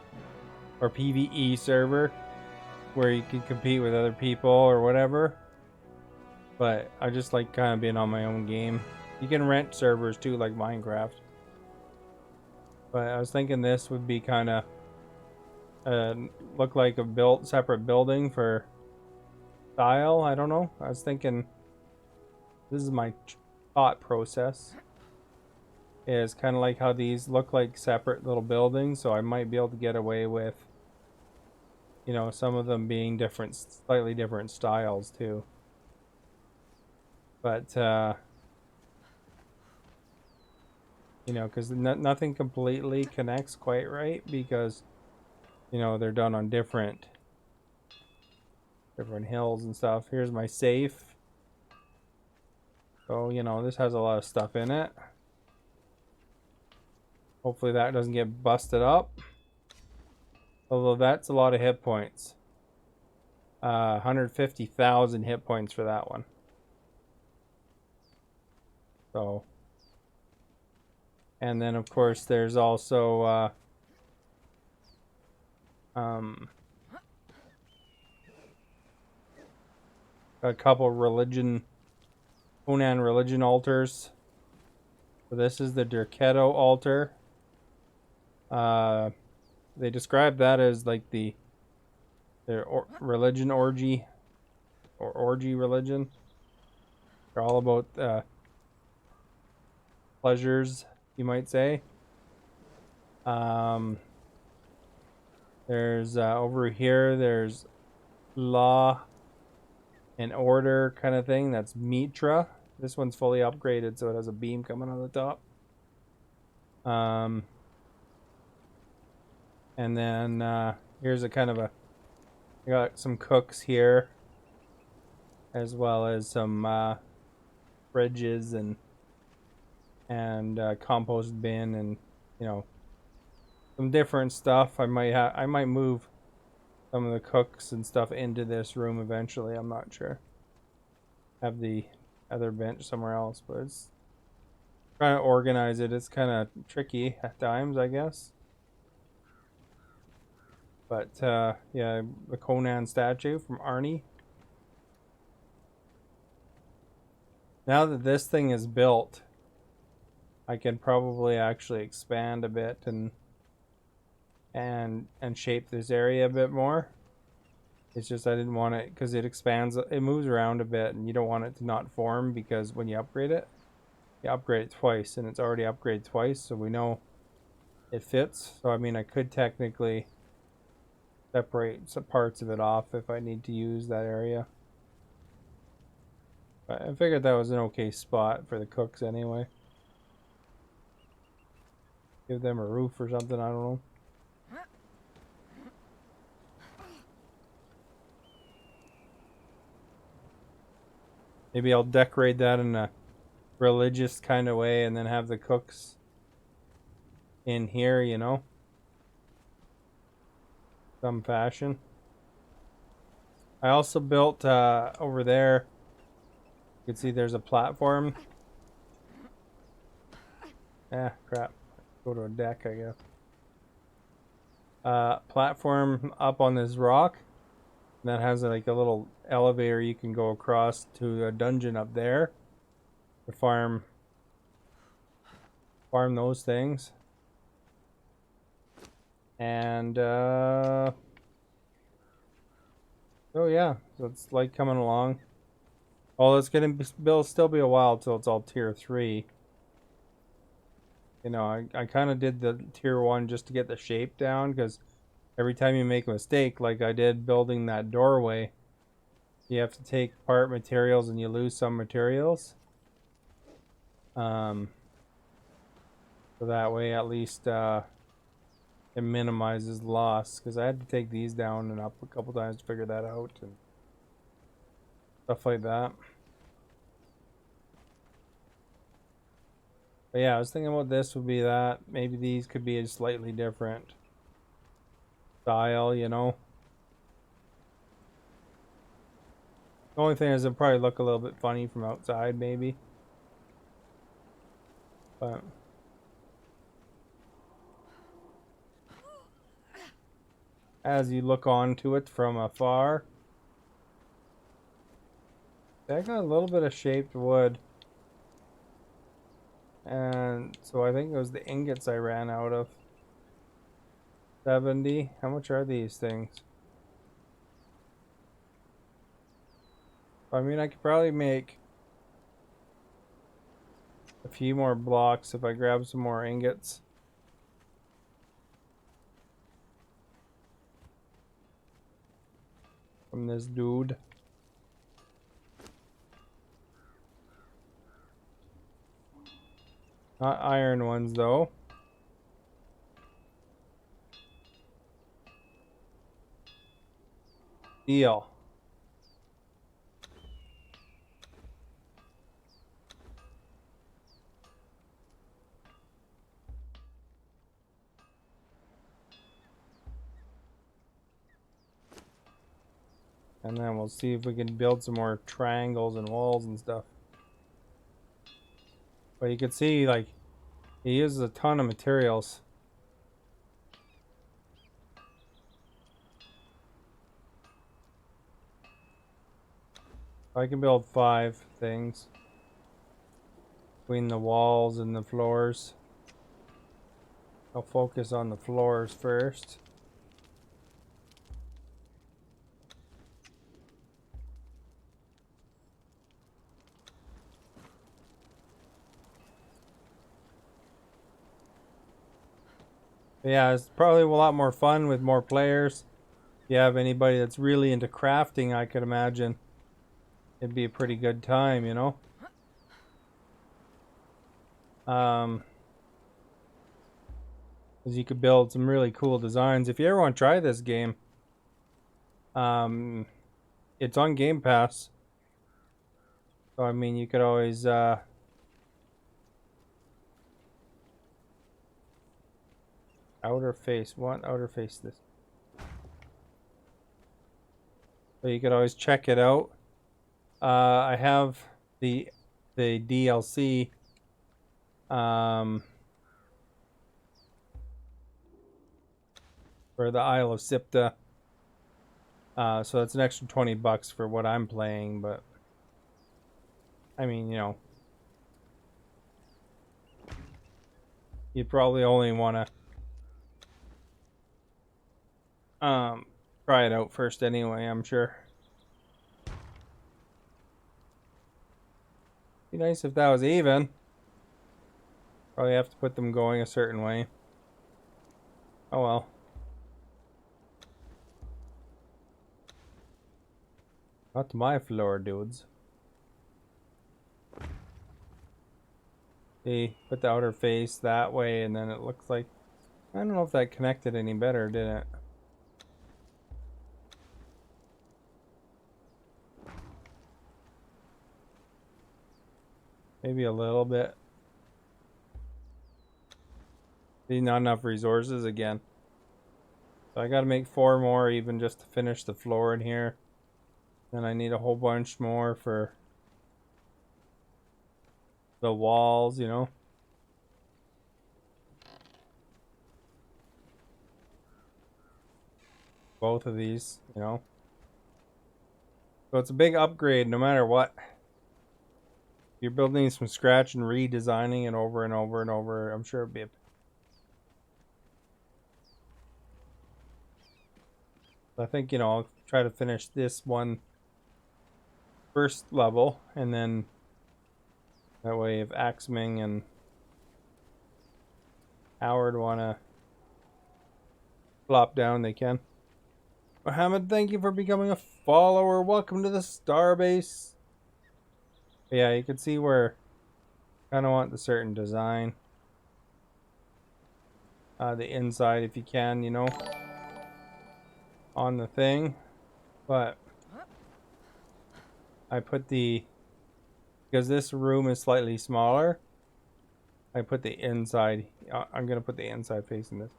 or PvE server where you can compete with other people or whatever. But I just like kind of being on my own game. You can rent servers too, like Minecraft. But I was thinking this would be kind of look like a separate building for style. I don't know. I was thinking this is my thought process. Is kind of like how these look like separate little buildings, so I might be able to get away with, you know, some of them being different, slightly different styles too. But you know, because nothing completely connects quite right, because you know they're done on different hills and stuff. Here's my safe. So, you know, this has a lot of stuff in it. Hopefully that doesn't get busted up. Although that's a lot of hit points. 150,000 hit points for that one. So. And then, of course, there's also... a couple Conan religion altars. So this is the Derketo altar. They describe that as like their religion orgy, or orgy religion. They're all about pleasures, you might say. There's over here, there's law and order kind of thing. That's Mitra. This one's fully upgraded, so it has a beam coming on the top. And then here's a kind of I got some cooks here, as well as some fridges and compost bin, and you know, some different stuff. I might move some of the cooks and stuff into this room eventually. I'm not sure. Have the other bench somewhere else, but it's trying to organize it. It's kind of tricky at times, I guess. But yeah, the Conan statue from Arnie. Now that this thing is built, I can probably actually expand a bit and shape this area a bit more. It's just I didn't want it, because it expands, it moves around a bit, and you don't want it to not form, because when you upgrade it twice, and it's already upgraded twice, so we know it fits. So I mean, I could technically separate some parts of it off if I need to use that area. But I figured that was an okay spot for the cooks anyway. Give them a roof or something, I don't know. Maybe I'll decorate that in a religious kind of way and then have the cooks in here, you know, some fashion. I also built over there, you can see there's a platform. Crap. Go to a deck, I guess. Platform up on this rock that has like a little elevator you can go across to a dungeon up there to farm those things. And oh yeah, so it's like coming along. Oh, it's gonna still be a while till it's all tier 3. You know, I kind of did the tier 1 just to get the shape down, because every time you make a mistake, like I did building that doorway, you have to take part materials and you lose some materials. So that way at least it minimizes loss, because I had to take these down and up a couple times to figure that out and stuff like that. But yeah, I was thinking about this would be that. Maybe these could be a slightly different style, you know. The only thing is it'll probably look a little bit funny from outside, maybe. But as you look onto it from afar, I got a little bit of shaped wood. And so I think it was the ingots I ran out of. 70. How much are these things? I mean, I could probably make a few more blocks if I grab some more ingots. From this dude. Not iron ones, though. Deal. And then we'll see if we can build some more triangles and walls and stuff. But you can see, like, he uses a ton of materials. I can build 5 things between the walls and the floors. I'll focus on the floors first. But yeah, it's probably a lot more fun with more players. If you have anybody that's really into crafting, I could imagine it'd be a pretty good time, you know? Because you could build some really cool designs. If you ever want to try this game, it's on Game Pass. So, I mean, you could always, outer face, what? Outer face this. So you could always check it out. I have the DLC, for the Isle of Sipta. So that's an extra $20 for what I'm playing, but I mean, you know, you'd probably only want to try it out first anyway, I'm sure. Be nice if that was even. Probably have to put them going a certain way. Oh well. Not my floor, dudes. See, put the outer face that way, and then it looks like... I don't know if that connected any better, did it? Maybe a little bit. See, not enough resources again. So I gotta make 4 more even just to finish the floor in here. Then I need a whole bunch more for the walls, you know. Both of these, you know. So it's a big upgrade no matter what. You're building these from scratch and redesigning it over and over and over. I'm sure it'd be a... I think, you know, I'll try to finish this one first level, and then that way if Axming and Howard want to flop down, they can. Mohammed, thank you for becoming a follower. Welcome to the Starbase. Yeah, you can see where I kind of want the certain design. The inside, if you can, you know, on the thing. But I put the... Because this room is slightly smaller, I put the inside... I'm going to put the inside facing this.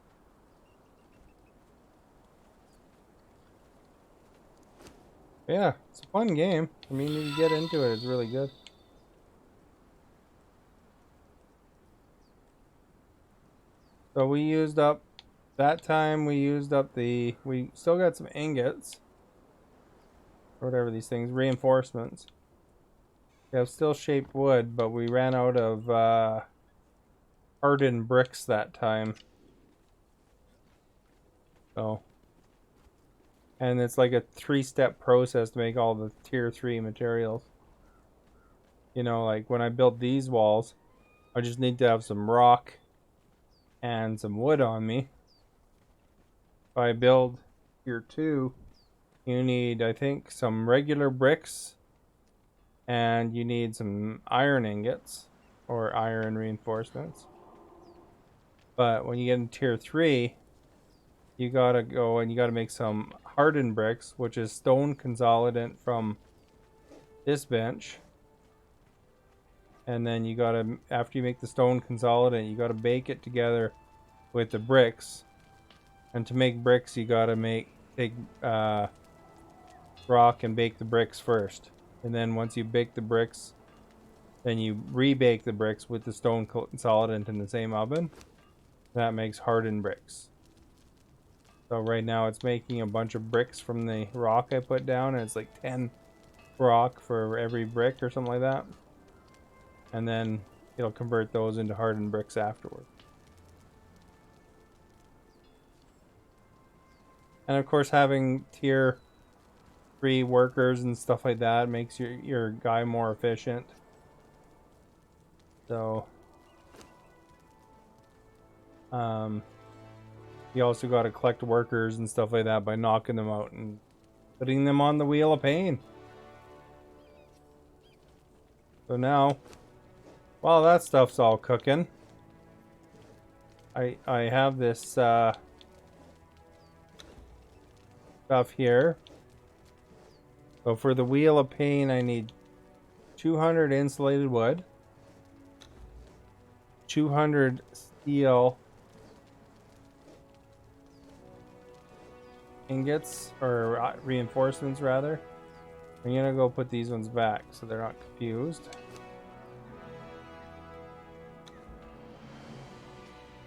Yeah, it's a fun game. I mean, you get into it, it's really good. So we used up... That time we used up the... We still got some ingots. Or whatever these things, reinforcements. We have still shaped wood, but we ran out of hardened bricks that time. So... And it's like a 3-step process to make all the tier 3 materials. You know, like when I build these walls, I just need to have some rock and some wood on me. If I build tier 2, you need, I think, some regular bricks, and you need some iron ingots or iron reinforcements. But when you get in tier 3, you gotta go and you gotta make some hardened bricks, which is stone consolidant from this bench. And then you gotta, after you make the stone consolidant, you gotta bake it together with the bricks. And to make bricks, you gotta take rock and bake the bricks first. And then once you bake the bricks, then you rebake the bricks with the stone consolidant in the same oven. That makes hardened bricks. So right now it's making a bunch of bricks from the rock I put down, and it's like 10 rock for every brick or something like that. And then it'll convert those into hardened bricks afterward. And of course, having tier 3 workers and stuff like that makes your guy more efficient. So you also got to collect workers and stuff like that by knocking them out and putting them on the wheel of pain. So now, while that stuff's all cooking, I have this stuff here. So for the wheel of pain, I need 200 insulated wood, 200 steel ingots, or reinforcements rather. I'm gonna go put these ones back so they're not confused.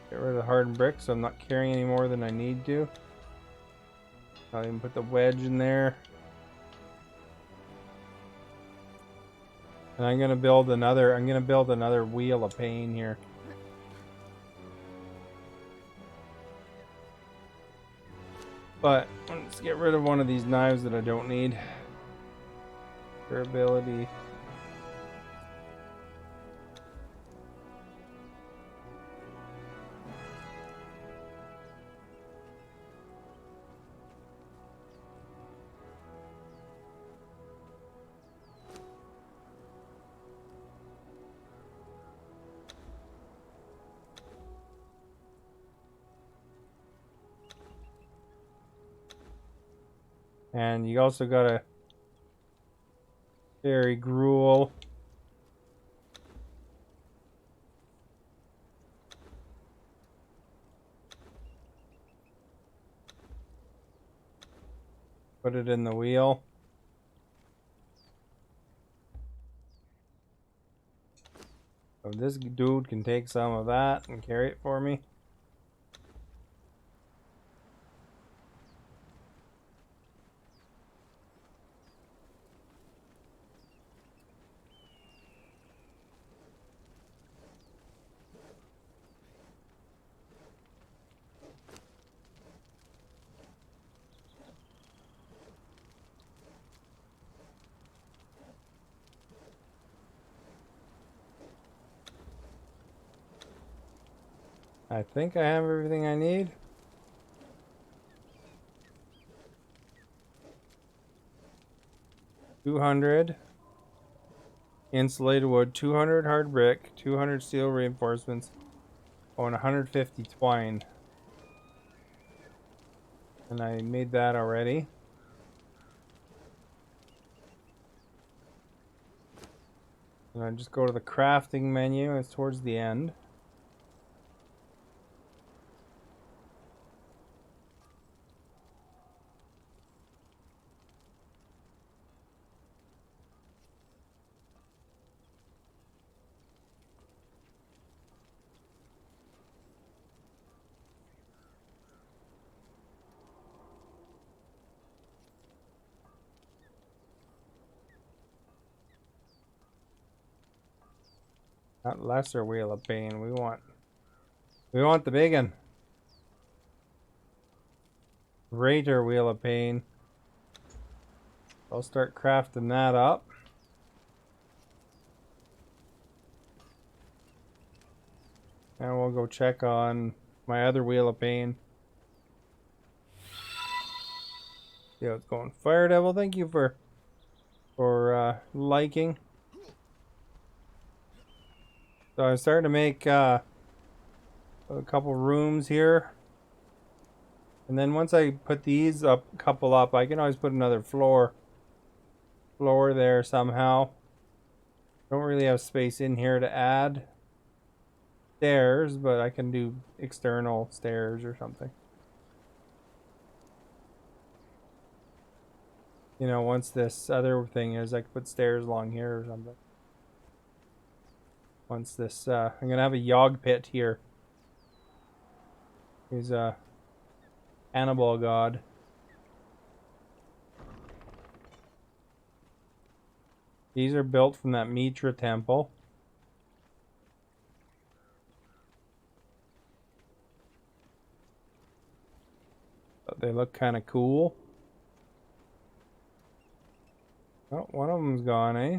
Get rid of the hardened bricks so I'm not carrying any more than I need to. I'll even put the wedge in there. And I'm gonna build another wheel of pain here. But let's get rid of one of these knives that I don't need. Durability. And you also got a fairy gruel. Put it in the wheel. So this dude can take some of that and carry it for me. I think I have everything I need. $200 insulated wood, 200 hard brick, 200 steel reinforcements, and 150 twine. And I made that already. And I just go to the crafting menu. It's towards the end. Not lesser wheel of pain. We want the big one. Greater wheel of pain. I'll start crafting that up. And we'll go check on my other wheel of pain. See how it's going. Fire Devil, thank you for liking. So I'm starting to make a couple rooms here. And then once I put these couple up, I can always put another floor there somehow. Don't really have space in here to add stairs, but I can do external stairs or something. You know, once this other thing is, I could put stairs along here or something. Once this, I'm gonna have a yog pit here. He's a cannibal god. These are built from that Mitra temple. But they look kind of cool. Oh, one of them's gone, eh?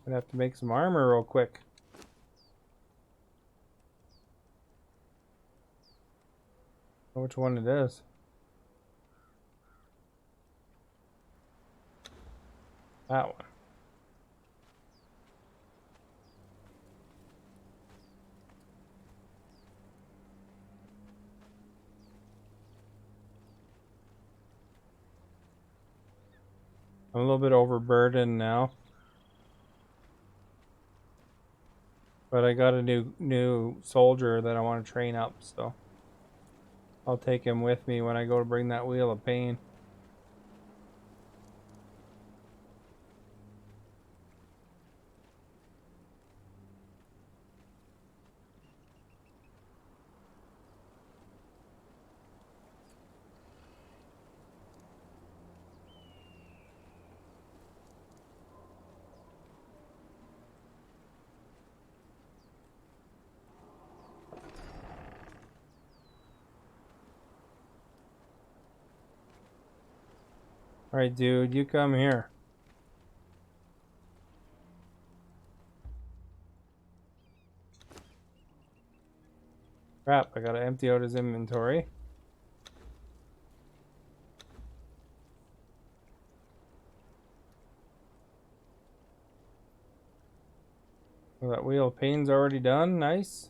I'd have to make some armor real quick. Which one it is? That one. I'm a little bit overburdened now. But I got a new soldier that I want to train up, so I'll take him with me when I go to bring that wheel of pain. Alright, dude, you come here. Crap, I gotta empty out his inventory. Well, that wheel of pain's already done. Nice.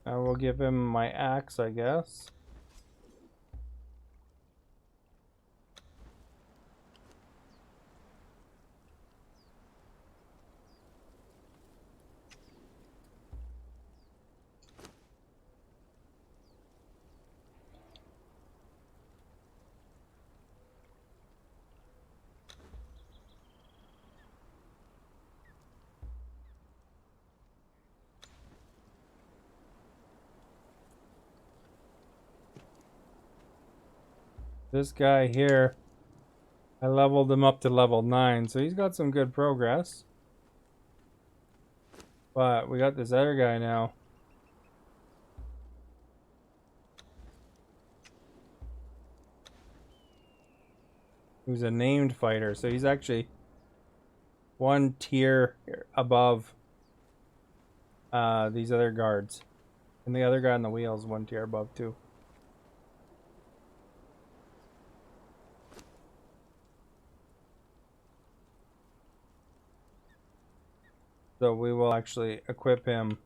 I will give him my axe, I guess. This guy here, I leveled him up to level 9, so he's got some good progress. But we got this other guy now. Who's a named fighter, so he's actually one tier above these other guards. And the other guy on the wheel is one tier above too. So we will actually equip him.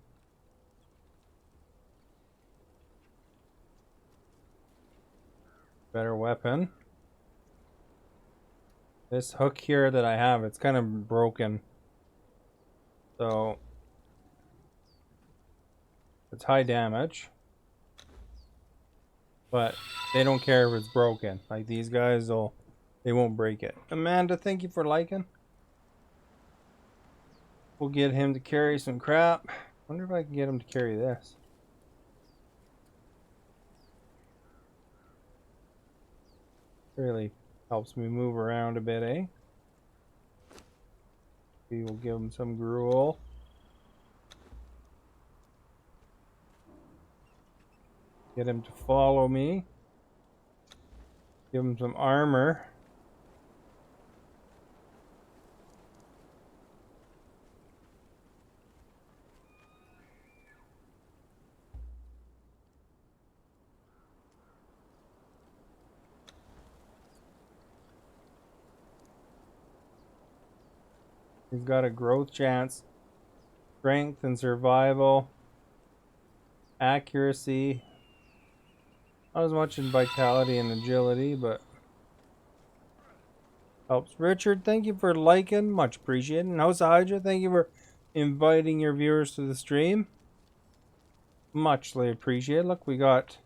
Better weapon. This hook here that I have, it's kind of broken. So it's high damage. But they don't care if it's broken. Like these guys they won't break it. Amanda, thank you for liking. We'll get him to carry some crap. Wonder if I can get him to carry this. Really helps me move around a bit, eh? We will give him some gruel. Get him to follow me. Give him some armor. He's got a growth chance, strength and survival, accuracy. Not as much in vitality and agility, but helps. Richard, thank you for liking. Much appreciated. And House of Hydra, thank you for inviting your viewers to the stream. Muchly appreciated. Look, we got...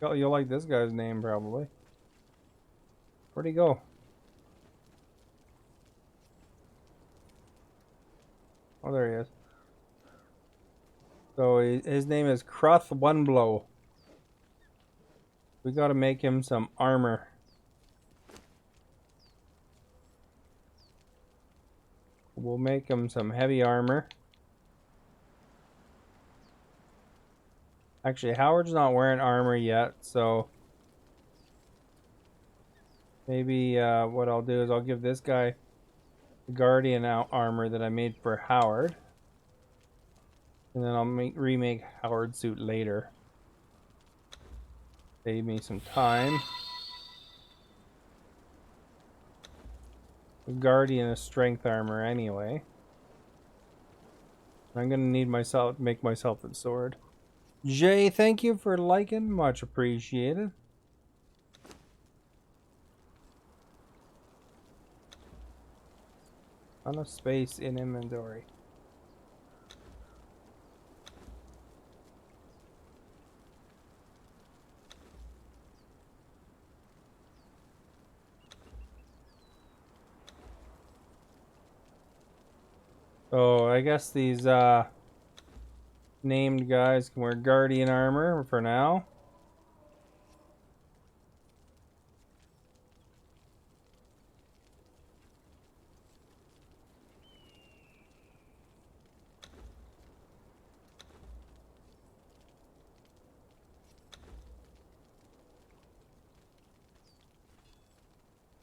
You'll like this guy's name, probably. Where'd he go? Oh, there he is. So his name is Cruth Oneblow. We gotta make him some armor. We'll make him some heavy armor. Actually, Howard's not wearing armor yet, so maybe what I'll do is I'll give this guy the Guardian armor that I made for Howard. And then I'll remake Howard's suit later. Save me some time. The Guardian is strength armor anyway. I'm gonna need make myself a sword. Jay, thank you for liking. Much appreciated. Ton of space in inventory. So I guess these named guys can wear Guardian armor for now.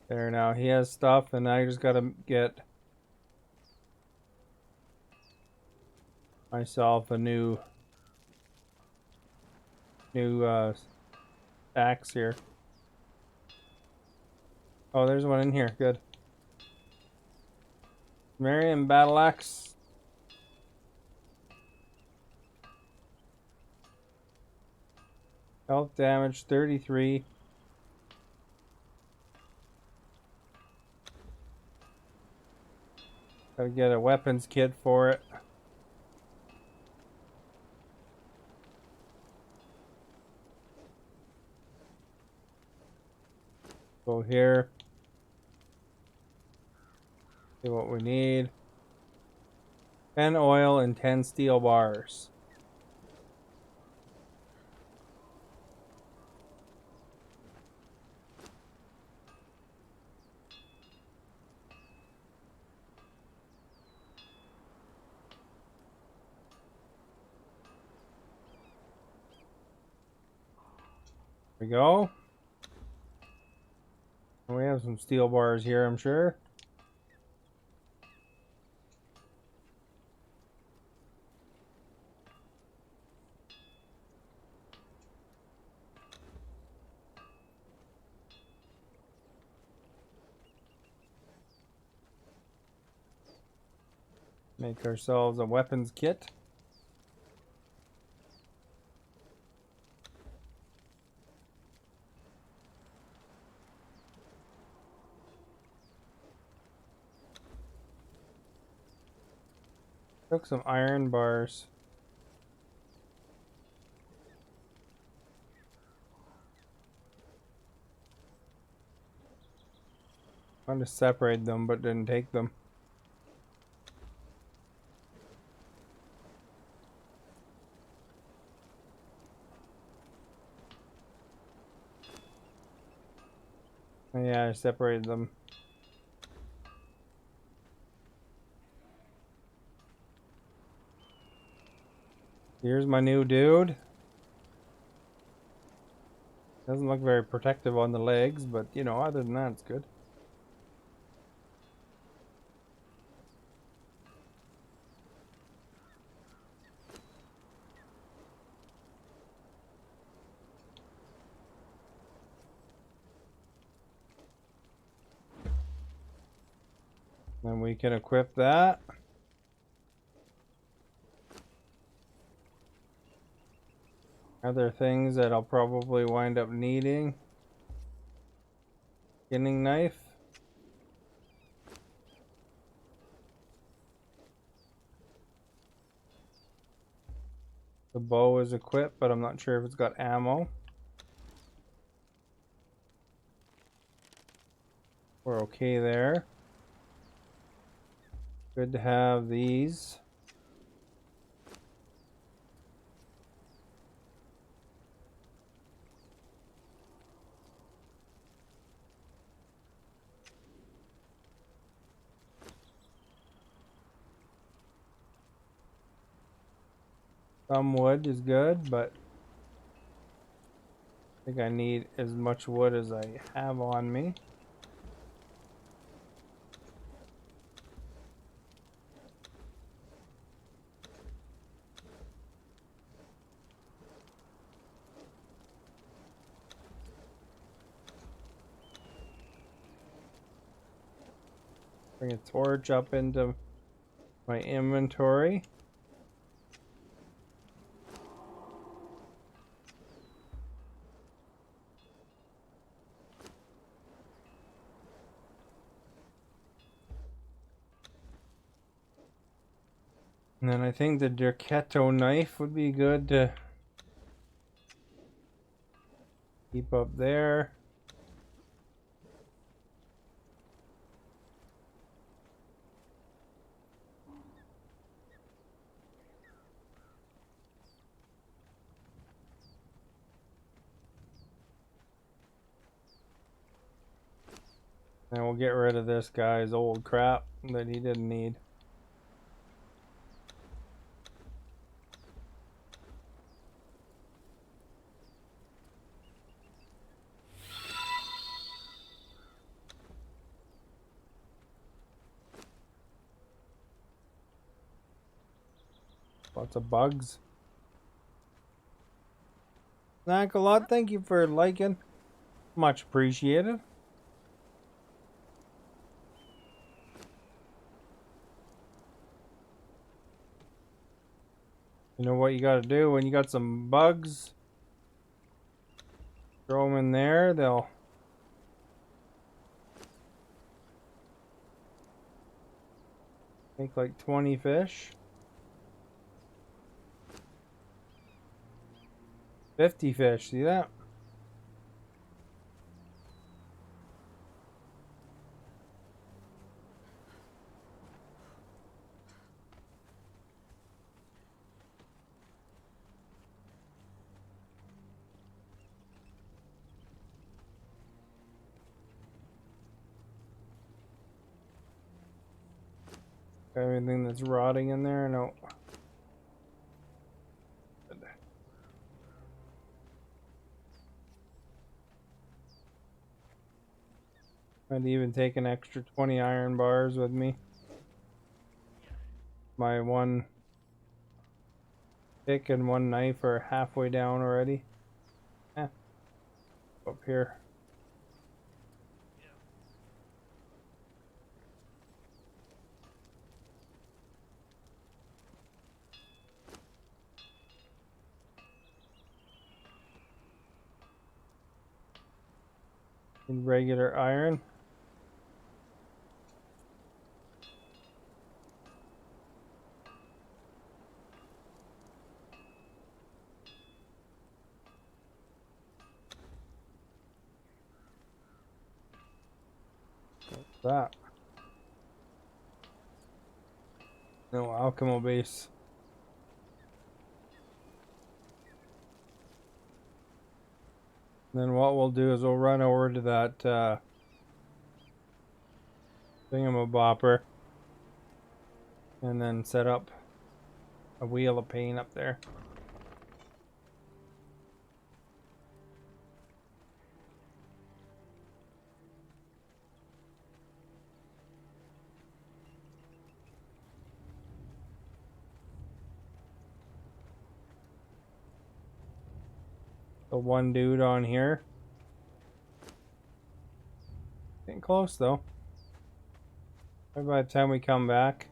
There now, he has stuff, and I just gotta get myself a new axe here. Oh, there's one in here. Good. Marion battle axe. Health damage 33. Gotta get a weapons kit for it. Go here. See what we need. 10 oil and 10 steel bars. we go. And we have some steel bars here, I'm sure. Make ourselves a weapons kit. Took some iron bars. Wanted to separate them, but didn't take them. Yeah, I separated them. Here's my new dude. Doesn't look very protective on the legs, but you know, other than that, it's good. Then we can equip that. Other things that I'll probably wind up needing. Skinning knife. The bow is equipped, but I'm not sure if it's got ammo. We're okay there. Good to have these. Some wood is good, but I think I need as much wood as I have on me. Bring a torch up into my inventory. And then I think the Derketo knife would be good to keep up there. And we'll get rid of this guy's old crap that he didn't need. Lots of bugs. Snack a lot. Thank you for liking. Much appreciated. You know what you gotta do when you got some bugs? Throw them in there. They'll make like 20 fish. 50 fish. See that? Got anything that's rotting in there? No. I'd even take an extra 20 iron bars with me. My one pick and one knife are halfway down already. Eh, up here. In regular iron. What's that? No alchemy base. Then what we'll do is we'll run over to that thingamabopper and then set up a wheel of pain up there. The one dude on here. Getting close though. Maybe by the time we come back.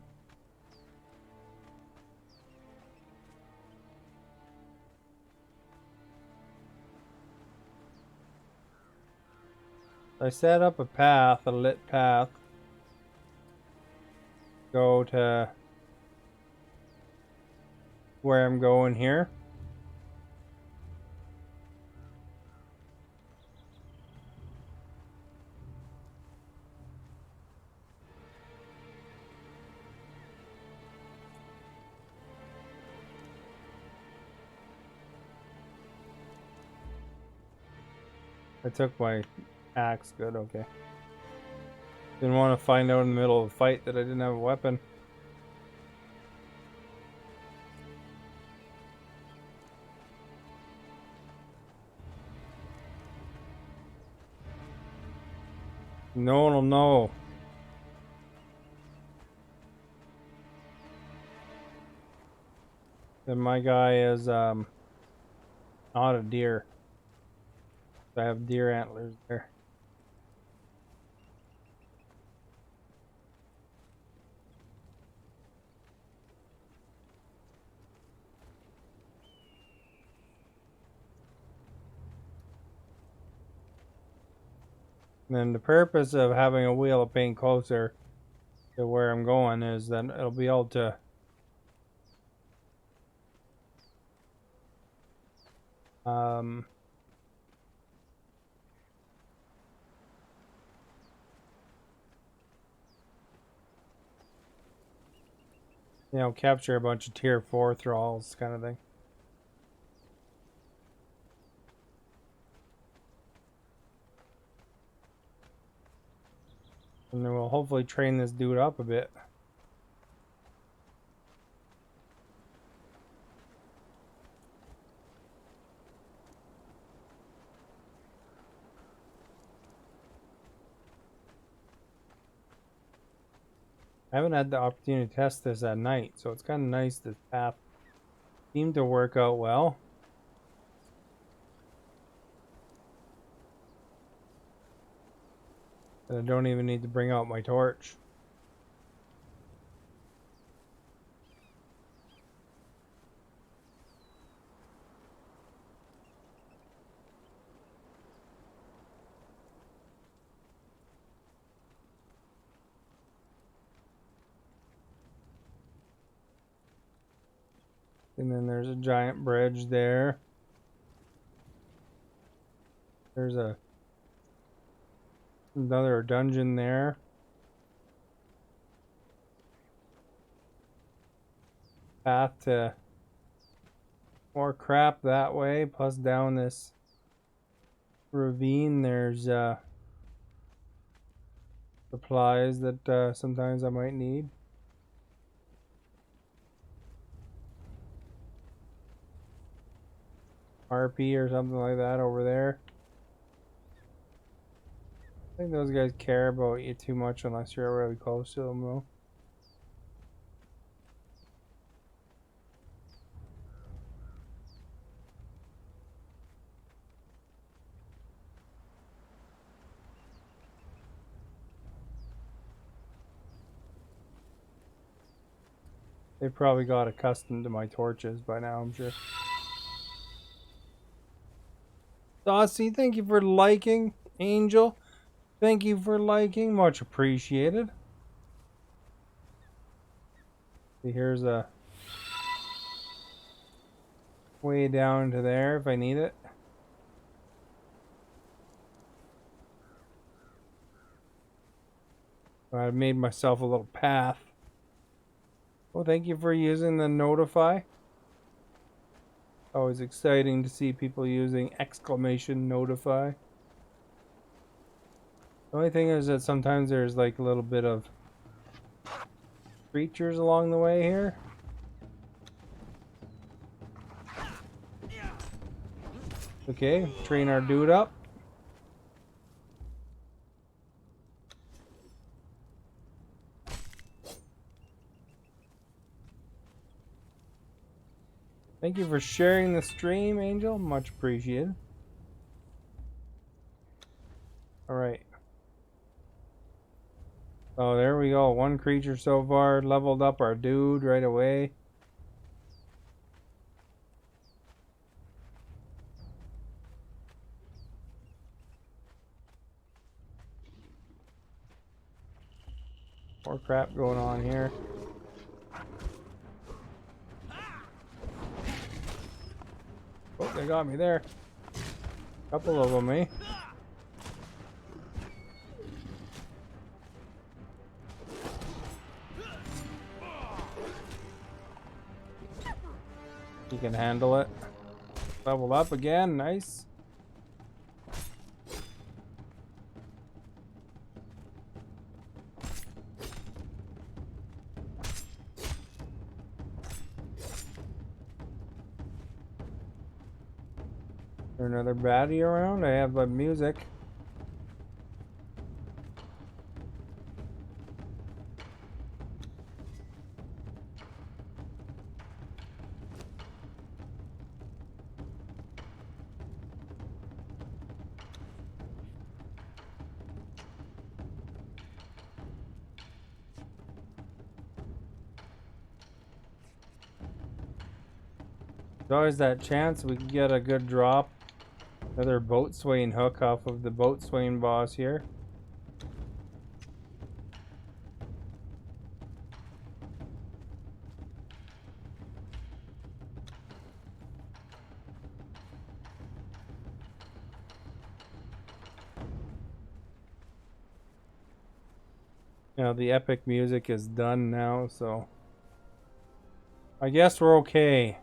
I set up a path, a lit path. Go to where I'm going here. I took my axe, good, okay. Didn't want to find out in the middle of the fight that I didn't have a weapon. No one will know. That my guy is not a deer. I have deer antlers there. And then the purpose of having a wheel of paint closer to where I'm going is that it'll be able to you know, capture a bunch of tier 4 thralls kind of thing. And then we'll hopefully train this dude up a bit. I haven't had the opportunity to test this at night, so it's kind of nice. This path seemed to work out well. And I don't even need to bring out my torch. And then there's a giant bridge there. There's another dungeon there. Path to more crap that way. Plus down this ravine there's supplies that sometimes I might need. RP or something like that over there. think those guys care about you too much unless you're really close to them, though. They probably got accustomed to my torches by now, I'm sure. Saucy, thank you for liking. Angel, thank you for liking. Much appreciated. See, here's a way down to there if I need it. I've made myself a little path. Well, thank you for using the notify. Always exciting to see people using exclamation notify. The only thing is that sometimes there's like a little bit of creatures along the way here. Okay, train our dude up. Thank you for sharing the stream, Angel. Much appreciated. Alright. Oh, there we go. One creature so far. Leveled up our dude right away. More crap going on here. Oh, they got me there. Couple of them, eh? You can handle it. Level up again, nice. Is there another baddie around? I have music. There's always that chance we can get a good drop. Another boat swaying hook off of the boat swaying boss here. Now the epic music is done now, so I guess we're okay.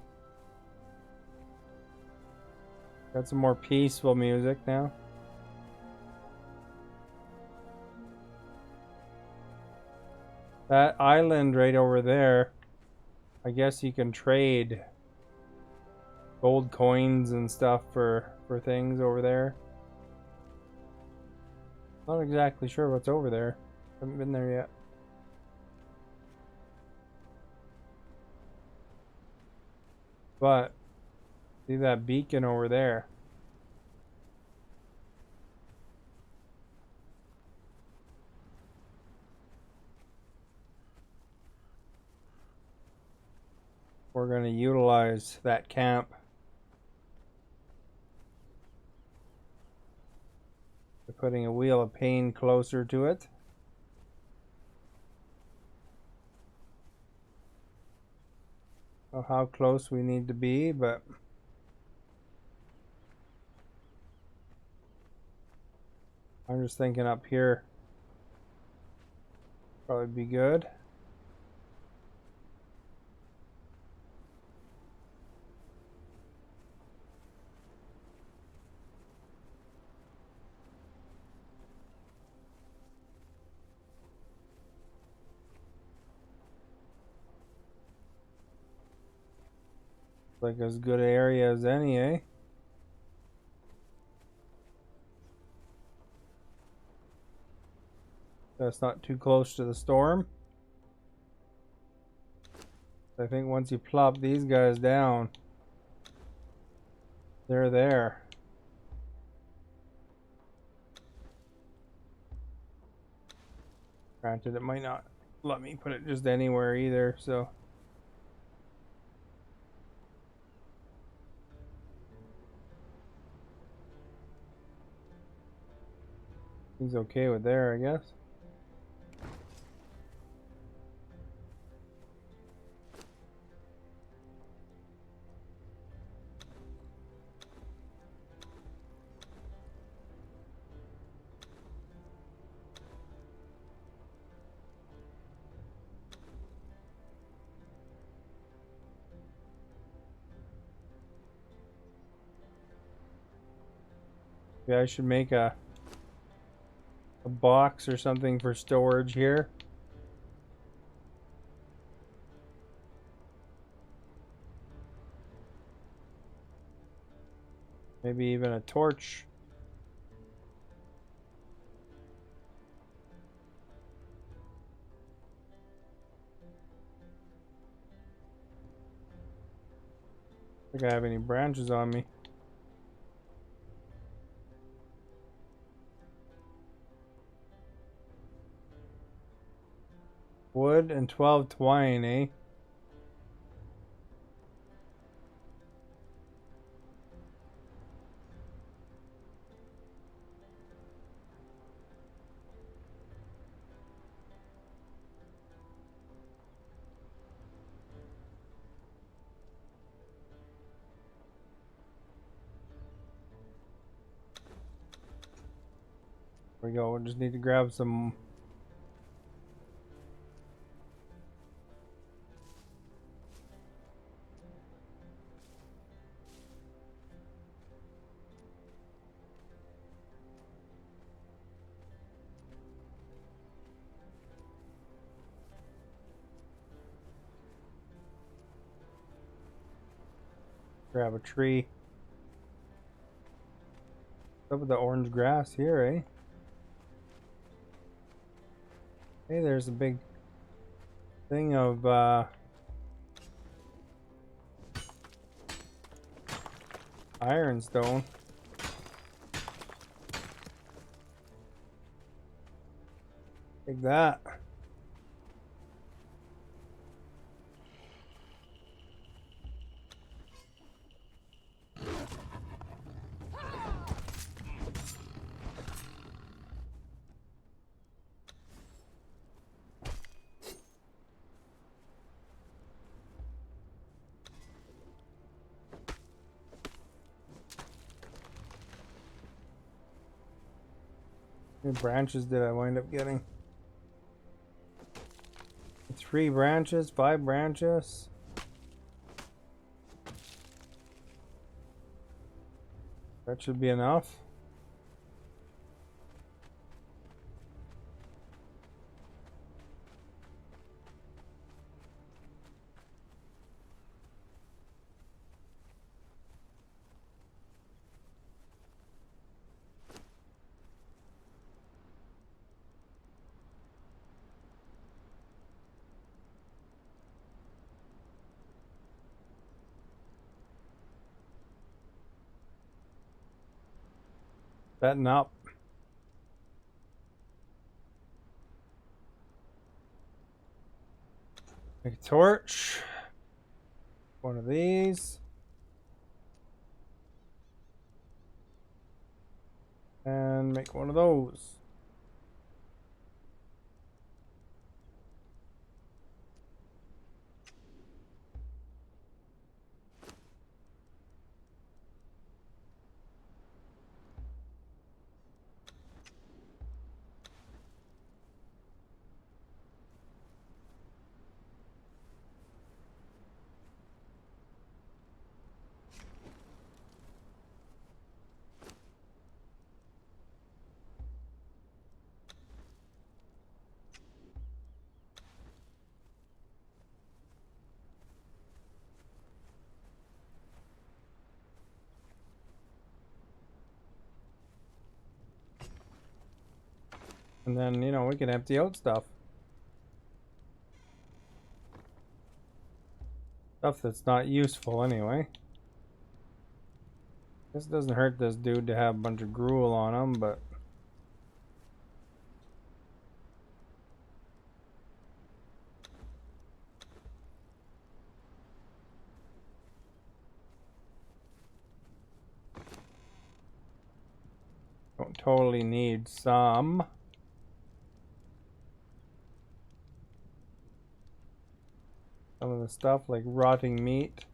Got some more peaceful music now. That island right over there, I guess you can trade gold coins and stuff for things over there. Not exactly sure what's over there. Haven't been there yet. But see that beacon over there. We're going to utilize that camp. By putting a wheel of pain closer to it. Know how close we need to be, but I'm just thinking up here probably be good. Like as good an area as any, eh? That's not too close to the storm. I think once you plop these guys down, they're there. Granted, it might not let me put it just anywhere either, so. He's okay with there, I guess. Yeah, I should make a box or something for storage here. Maybe even a torch. I don't think I have any branches on me. Wood and 12 twine, eh? There we go. We just need to grab some. Grab a tree. What's up with the orange grass here, eh? Hey, there's a big thing of ironstone. Take that. How many branches did I wind up getting? 3 branches, 5 branches. That should be enough. Setting up. Make a torch. One of these. And make one of those. And then, you know, we can empty out stuff. Stuff that's not useful anyway. This doesn't hurt this dude to have a bunch of gruel on him, but... don't totally need some. Some of the stuff like rotting meat.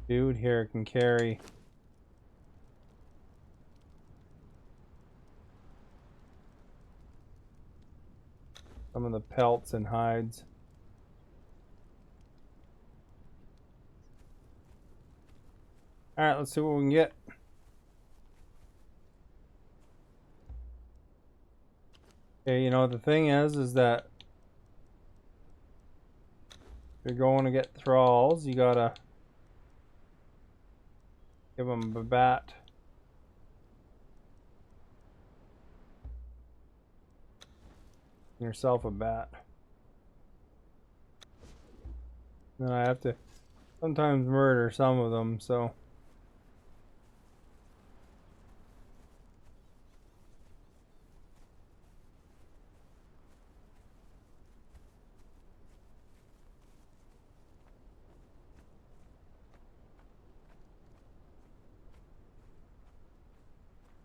Dude here can carry some of the pelts and hides. Alright, let's see what we can get. Okay, you know, the thing is that if you're going to get thralls, you gotta give them a bat. Yourself a bat. Then I have to sometimes murder some of them, so...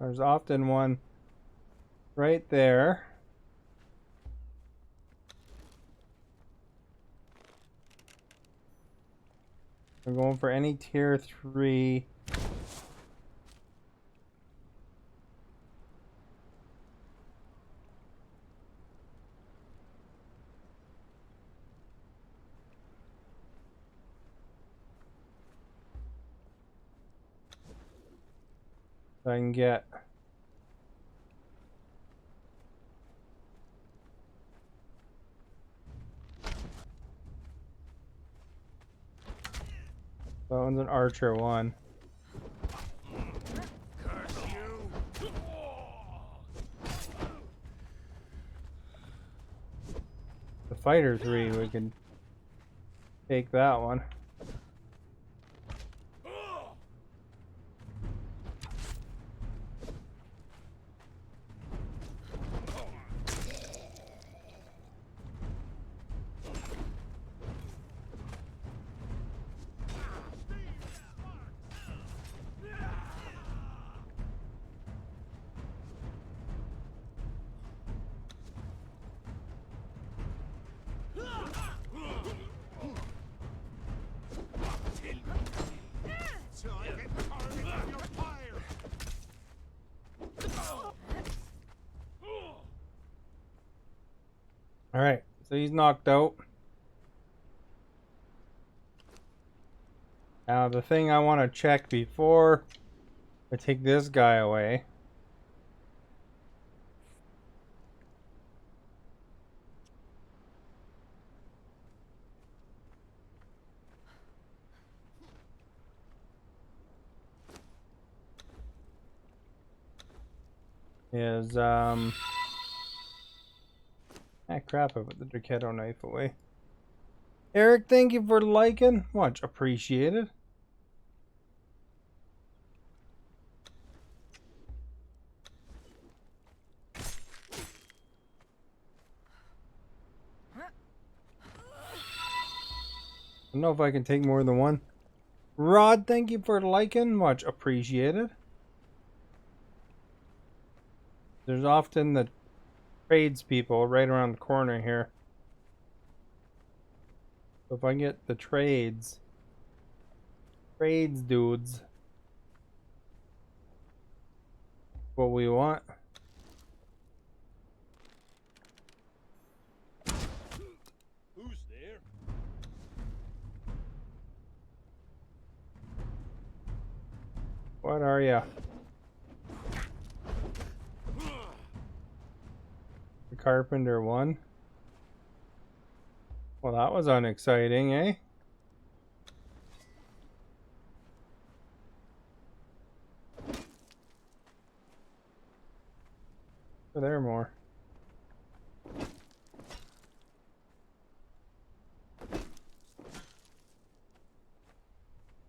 there's often one right there. I'm going for any tier 3. So I can get that one's an archer one. The fighter 3, we can take that one. Alright, so he's knocked out. Now the thing I want to check before I take this guy away is crap, I put the Draketo knife away. Eric, thank you for liking. Much appreciated. I don't know if I can take more than one. Rod, thank you for liking. Much appreciated. There's often the tradespeople right around the corner here. So if I get the trades dudes, what we want. Who's there? What are ya? The carpenter one. Well, that was unexciting, eh? Are there more?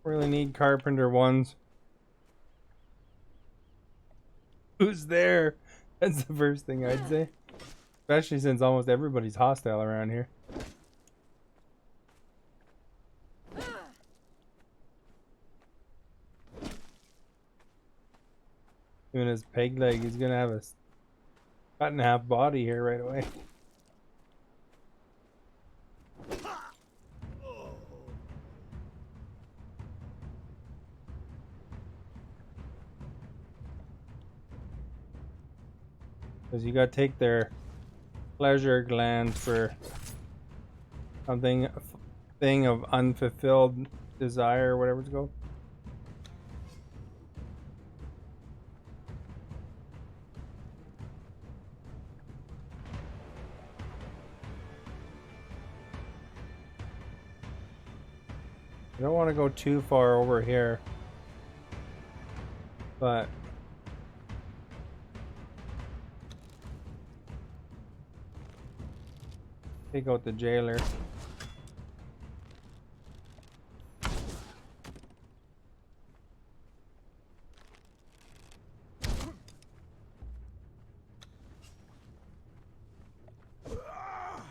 Really need carpenter ones. Who's there? That's the first thing I'd say. Especially since almost everybody's hostile around here. Even his peg leg, he's gonna have a cut in half body here right away. Because you gotta take their pleasure glands for something, a thing of unfulfilled desire, or whatever it's called. I don't want to go too far over here, but take out the jailer.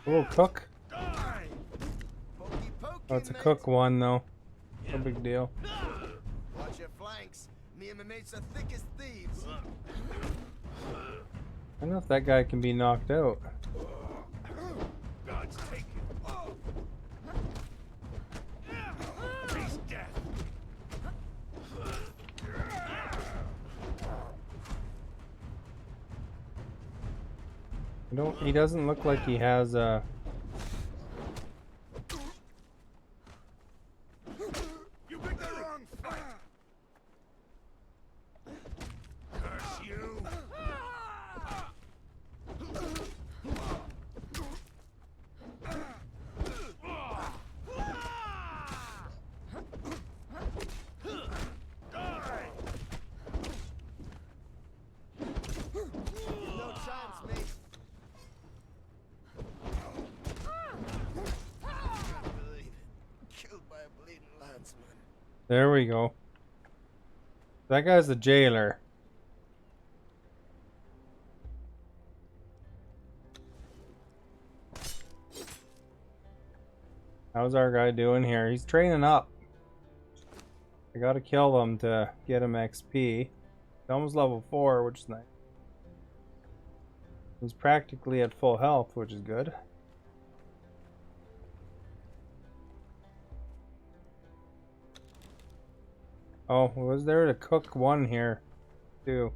Oh, cook. Oh, it's a cook one though. No big deal. Watch your flanks. Me and my mates are thick as thieves. I don't know if that guy can be knocked out. God's taken. Face death. He doesn't look like he has a... You picked the wrong fight. Curse you. No chance, mate. Can't believe it. Killed by a bleeding landsman. There we go. That guy's the jailer. How's our guy doing here? He's training up. I gotta kill him to get him XP. He's almost level 4, which is nice. He's practically at full health, which is good. Oh, was there a cook one here too?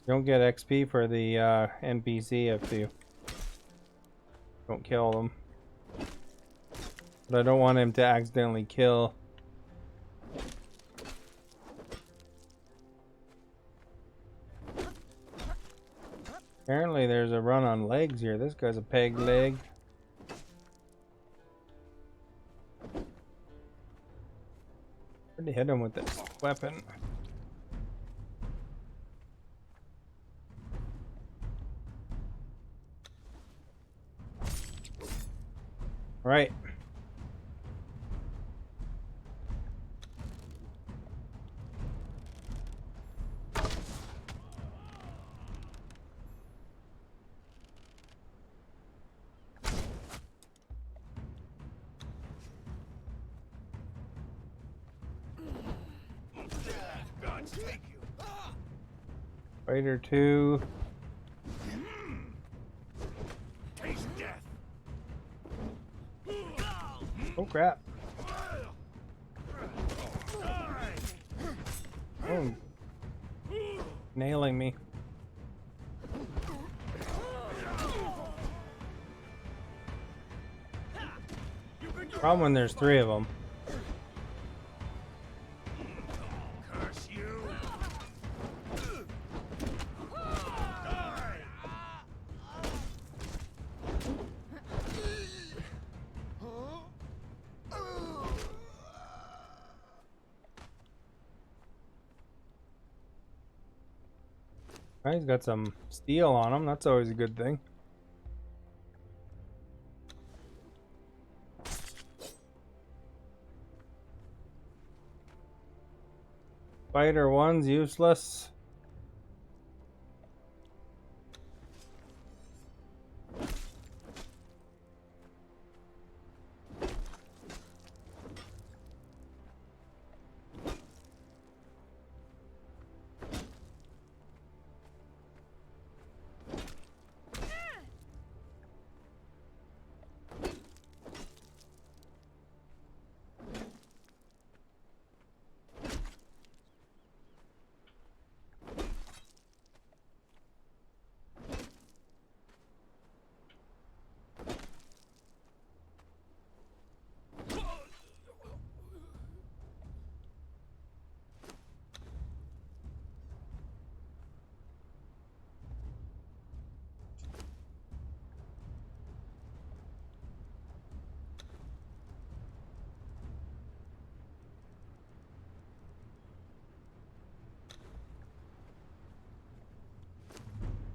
You don't get XP for the NPC if you don't kill them. But I don't want him to accidentally kill. Apparently there's a run on legs here. This guy's a peg leg. Hard to hit him with this weapon. Right. God's take you. Fighter 2. Taste death. Oh crap. Oh. Nailing me. Problem when there's 3 of them. Curse you! Right, he's got some steel on him. That's always a good thing. Fighter 1's useless.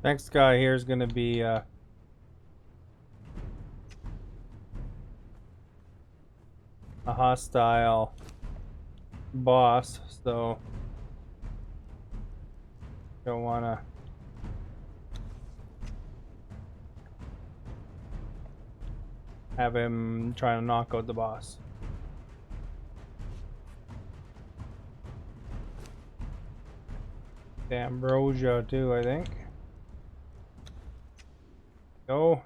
Next guy here is going to be a hostile boss, so don't want to have him trying to knock out the boss. Ambrosia too, I think. Go.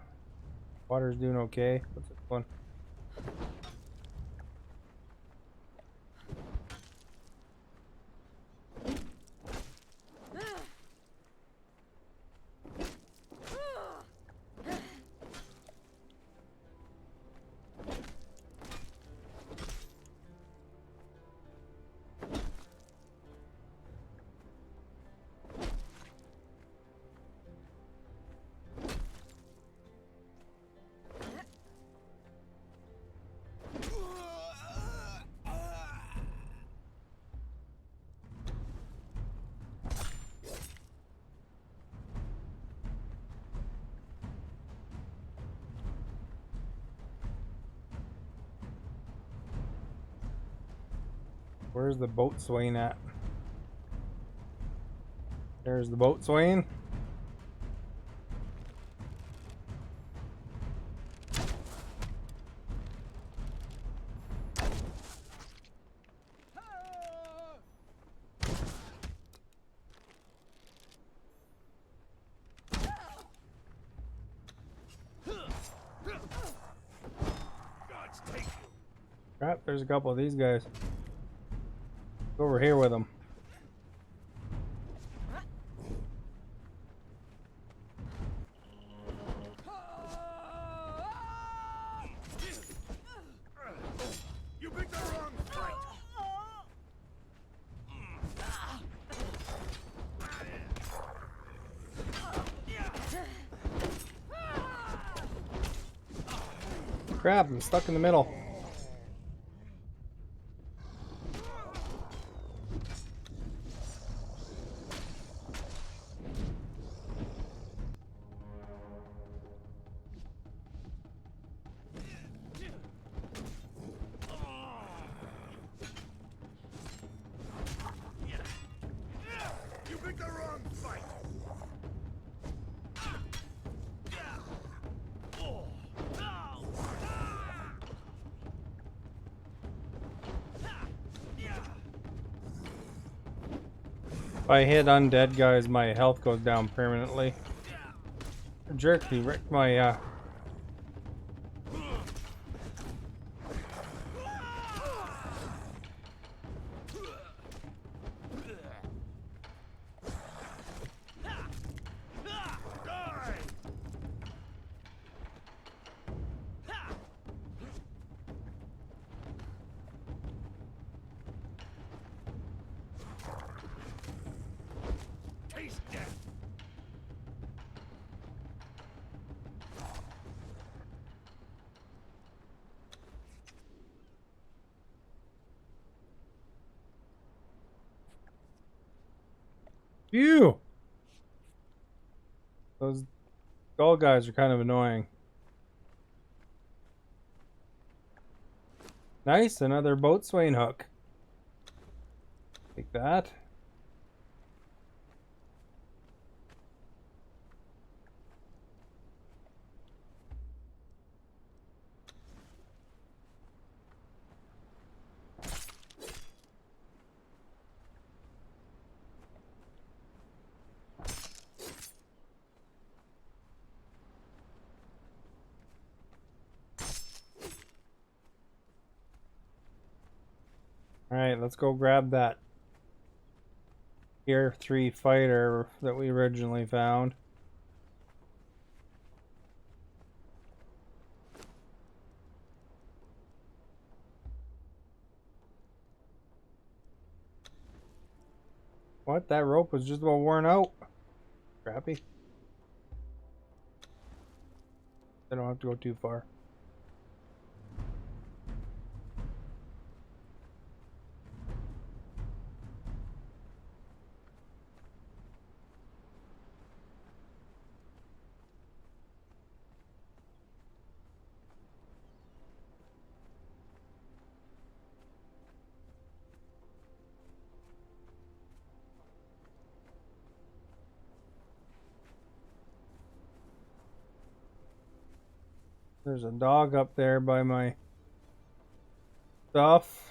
Water's doing okay. What's this one? Where's the boatswain at? There's the boatswain. Gods take you! Crap, there's a couple of these guys. Go over here with them. You picked the wrong fight! Crap, I'm stuck in the middle. You picked the wrong fight! If I hit undead guys, my health goes down permanently. Jerk, he wrecked my Phew! Those skull guys are kind of annoying. Nice, another boatswain hook. Take that. Alright, let's go grab that Tier 3 fighter that we originally found. What? That rope was just about worn out. Crappy. I don't have to go too far. There's a dog up there by my stuff.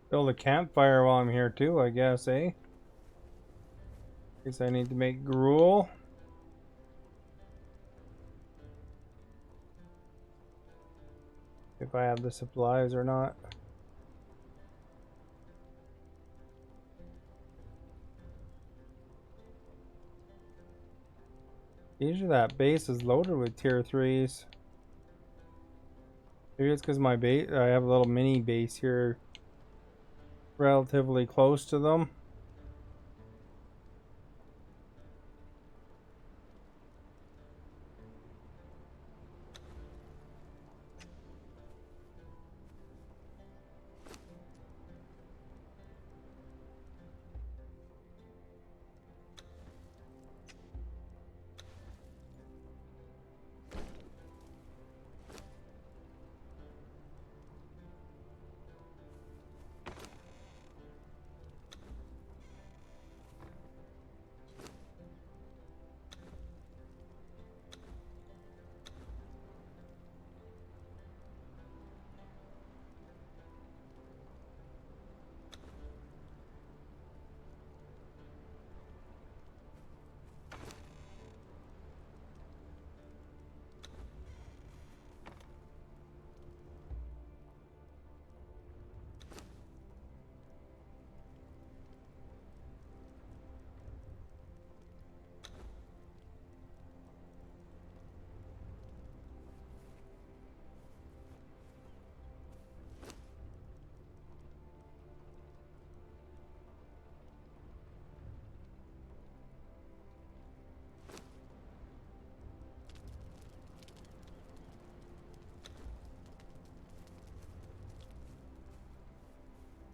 Build a campfire while I'm here too, I guess, eh? Guess I need to make gruel. If I have the supplies or not. Usually that base is loaded with tier 3s. Maybe it's because my base, I have a little mini base here relatively close to them.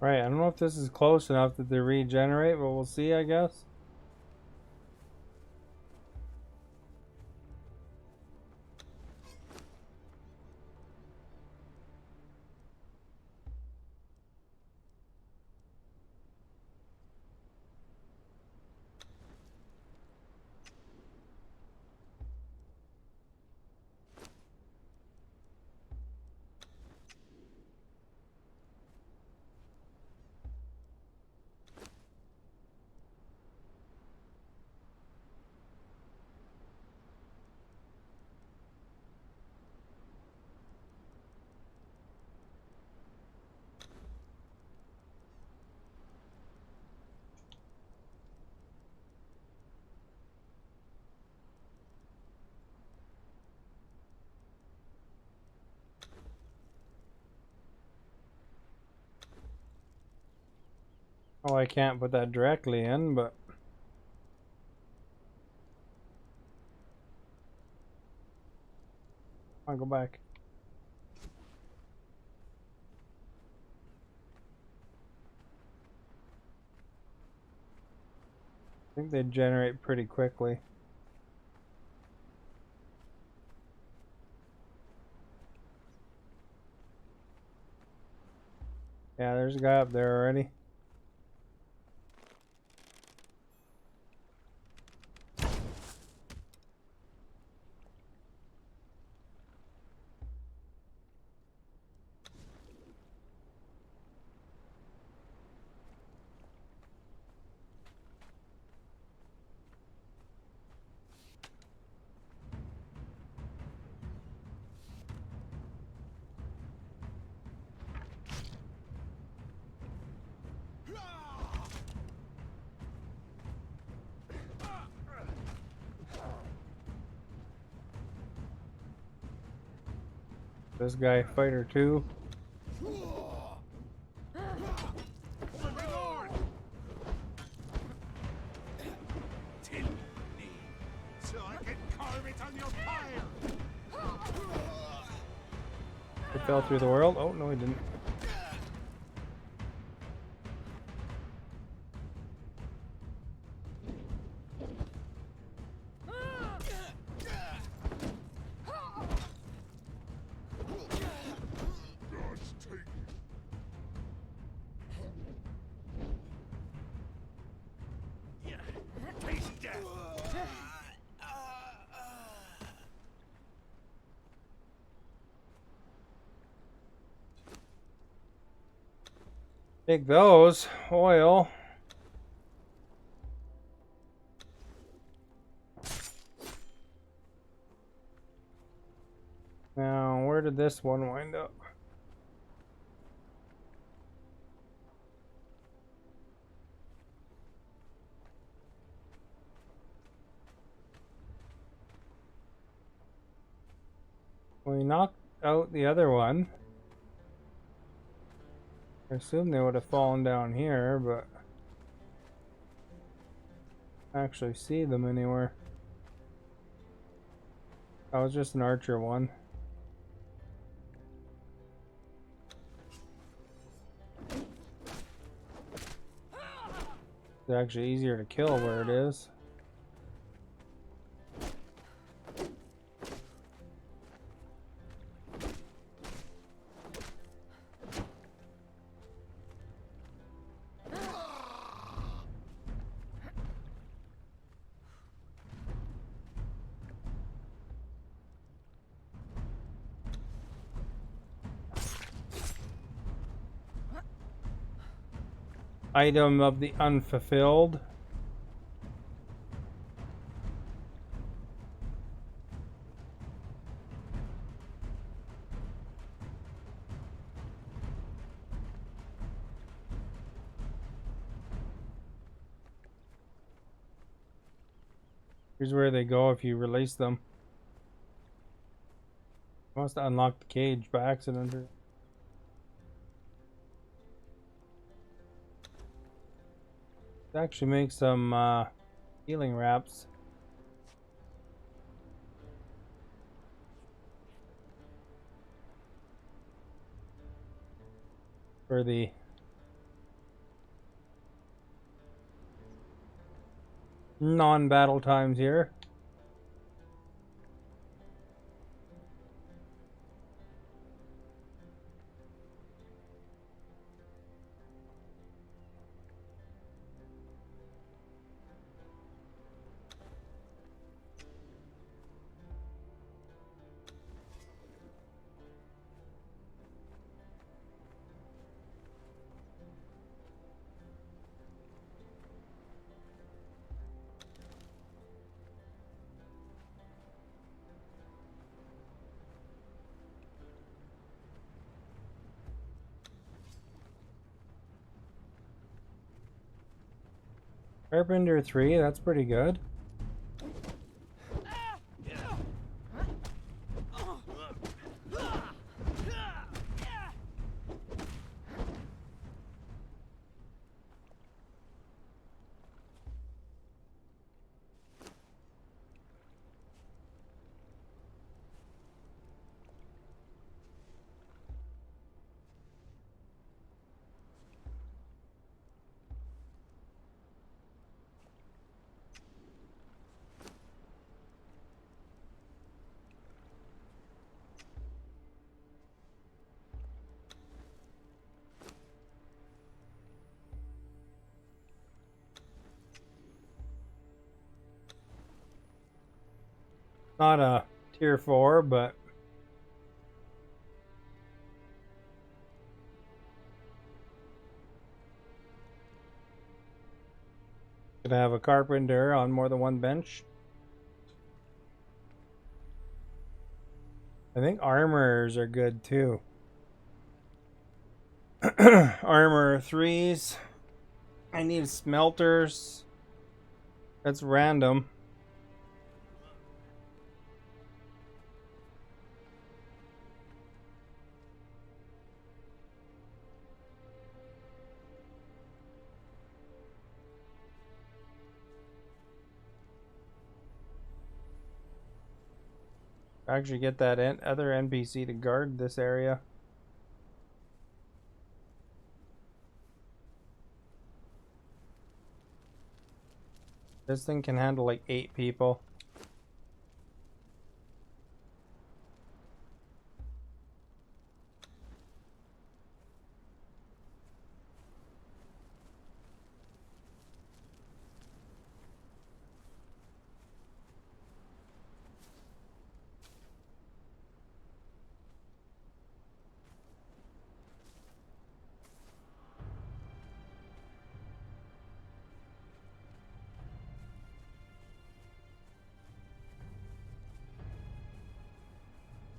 Right, I don't know if this is close enough that they regenerate, but we'll see, I guess. Oh, I can't put that directly in, but I'll go back. I think they generate pretty quickly. Yeah, there's a guy up there already. This guy, fighter 2. So I can carve it on your fire. He fell through the world. Oh, no, he didn't. God's take it. Yeah. Taste death. Take those. Oil. Now, where did this one wind up? We knocked out the other one. I assume they would have fallen down here, but I don't actually see them anywhere. That was just an archer one. It's actually easier to kill where it is. Item of the unfulfilled. Here's where they go if you release them. Must have unlocked the cage by accident. Actually make some healing wraps. For the non-battle times here. Carpenter 3, that's pretty good. Not a tier 4, but gonna have a carpenter on more than one bench. I think armors are good too. Armor 3s. I need smelters. That's random. Actually get that other NPC to guard this area. This thing can handle like 8 people.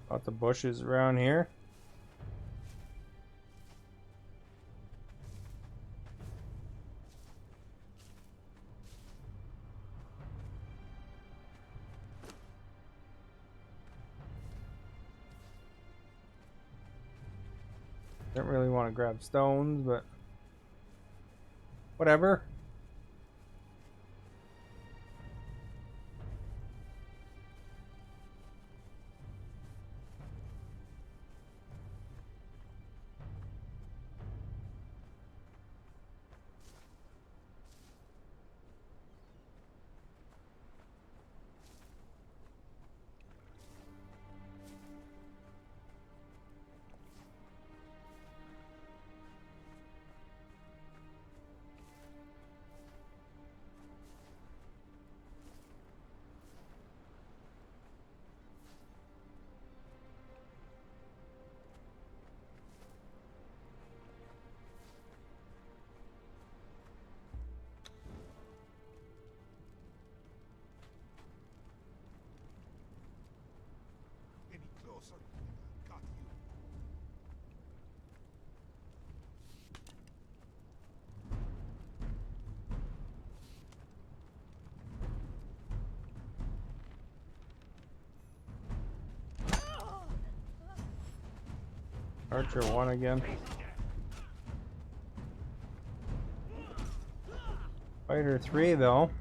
Lots of bushes around here. Don't really want to grab stones, but whatever. Any closer? Got you. Archer 1 again. Fighter 3 though.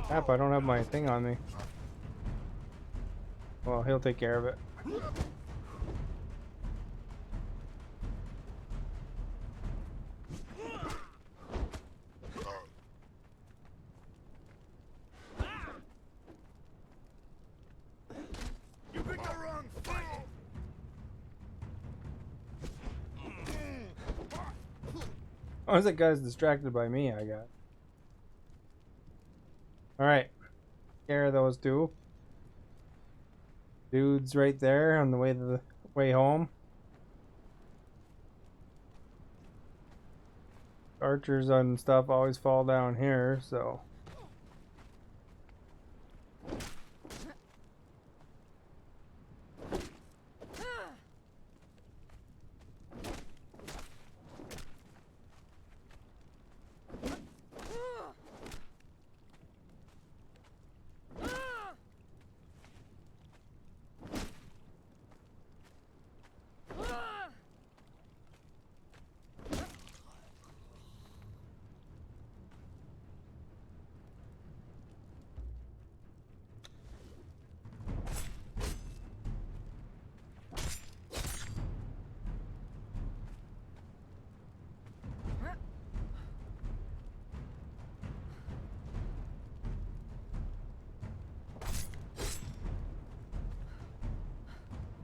Crap, I don't have my thing on me. Well, he'll take care of it. You picked the wrong fight. Oh, that guy's distracted by me, I got. Alright. Care of those two. Dude's right there on the way home. Archers and stuff always fall down here, so.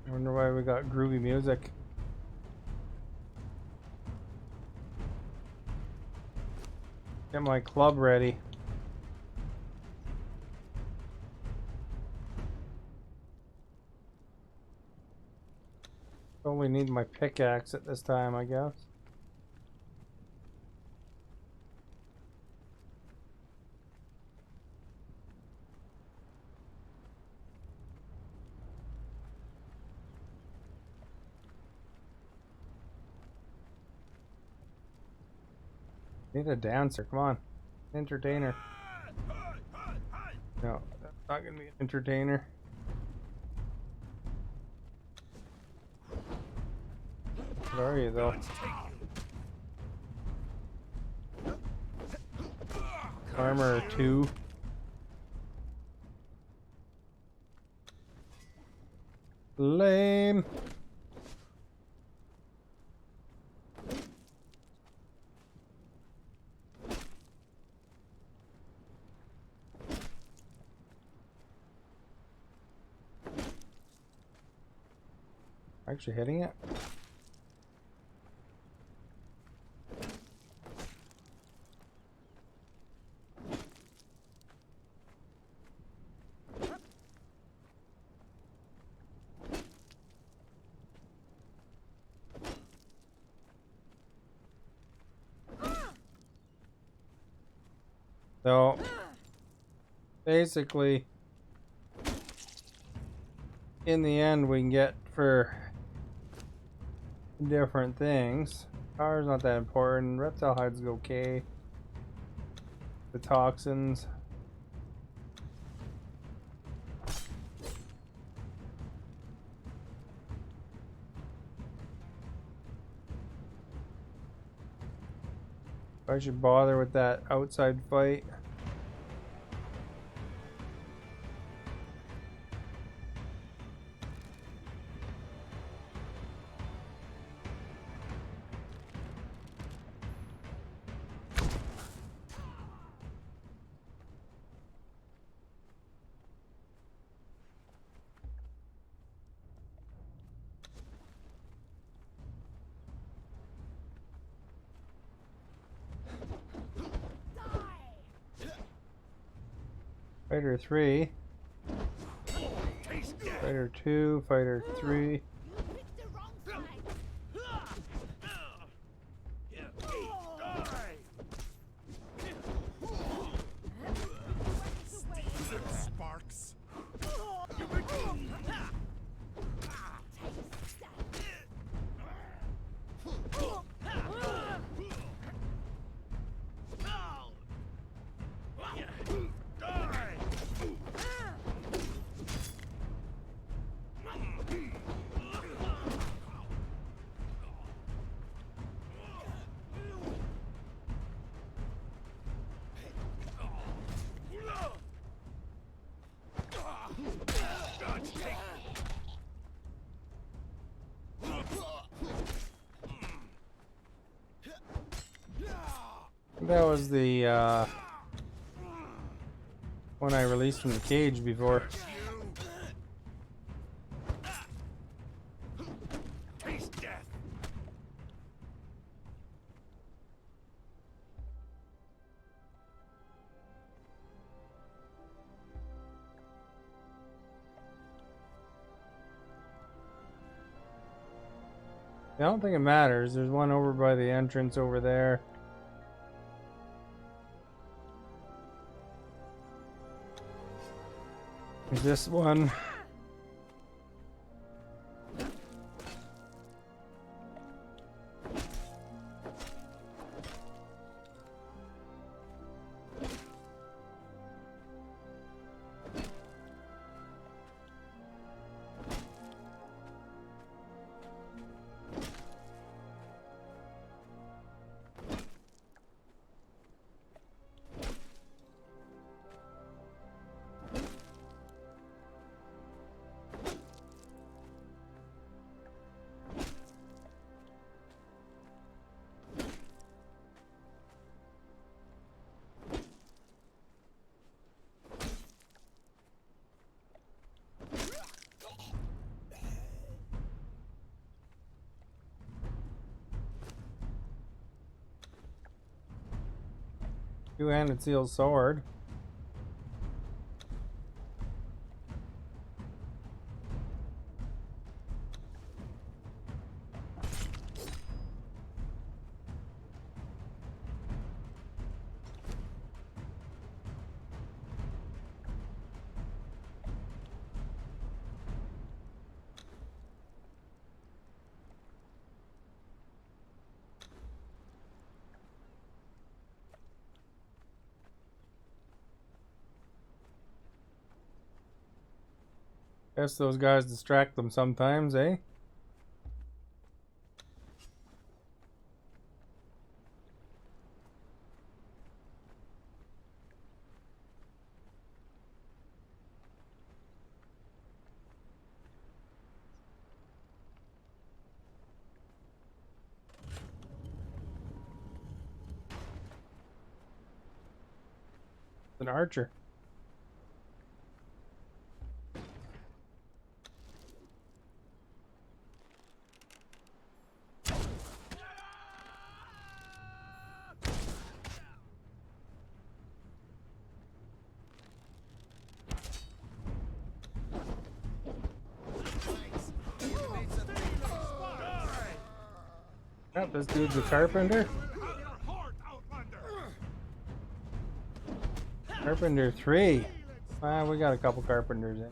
I wonder why we got groovy music. Get my club ready. Probably need my pickaxe at this time, I guess. Need a dancer, come on. Entertainer. No, that's not gonna be an entertainer. What are you though? Armor 2. Lame. Actually hitting it? So, basically, in the end, we can get for different things. Power's not that important. Reptile hides is okay. The toxins. I should bother with that outside fight. Fighter 3. Fighter 2, Fighter 3. Sparks. That was the one I released from the cage before. Taste death. I don't think it matters. There's one over by the entrance over there. There's this one. Two-handed steel sword. Guess those guys distract them sometimes, eh? An archer. Flanks. Me and my mates are thick as Yep, this dude's a carpenter. Will have your heart, Outlander. Carpenter 3. We got a couple carpenters in.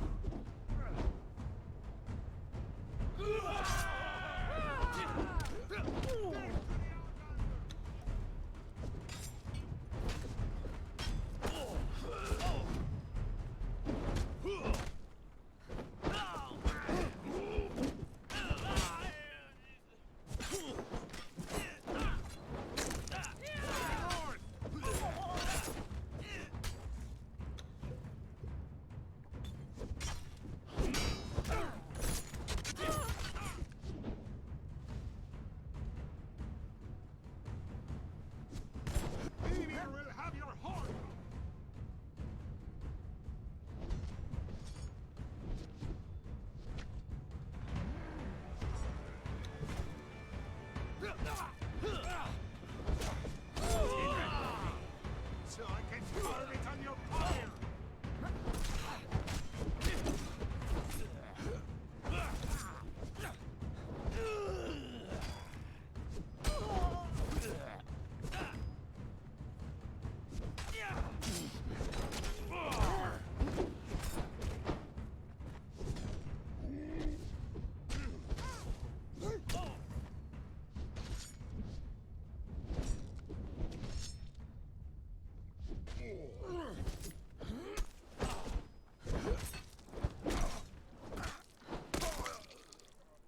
Mimir will have your heart. So I can carve it on your pyre.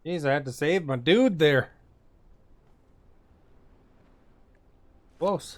Jeez, I had to save my dude there. Close.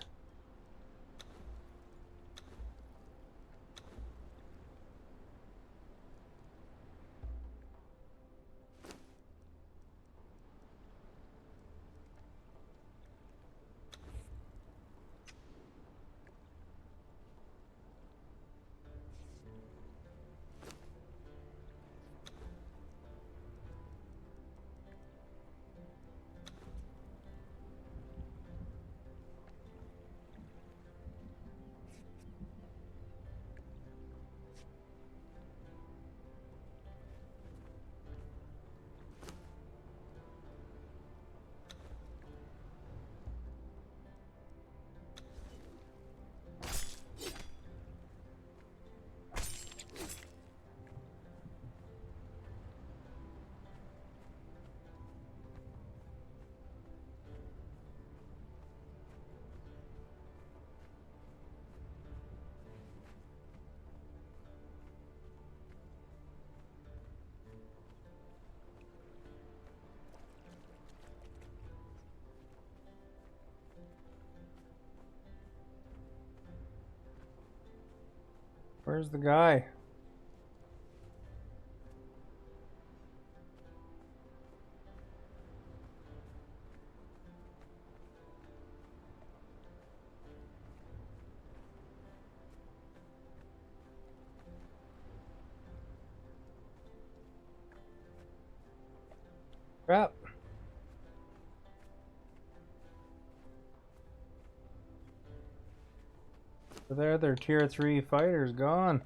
Where's the guy? Crap. Their other tier 3 fighters gone.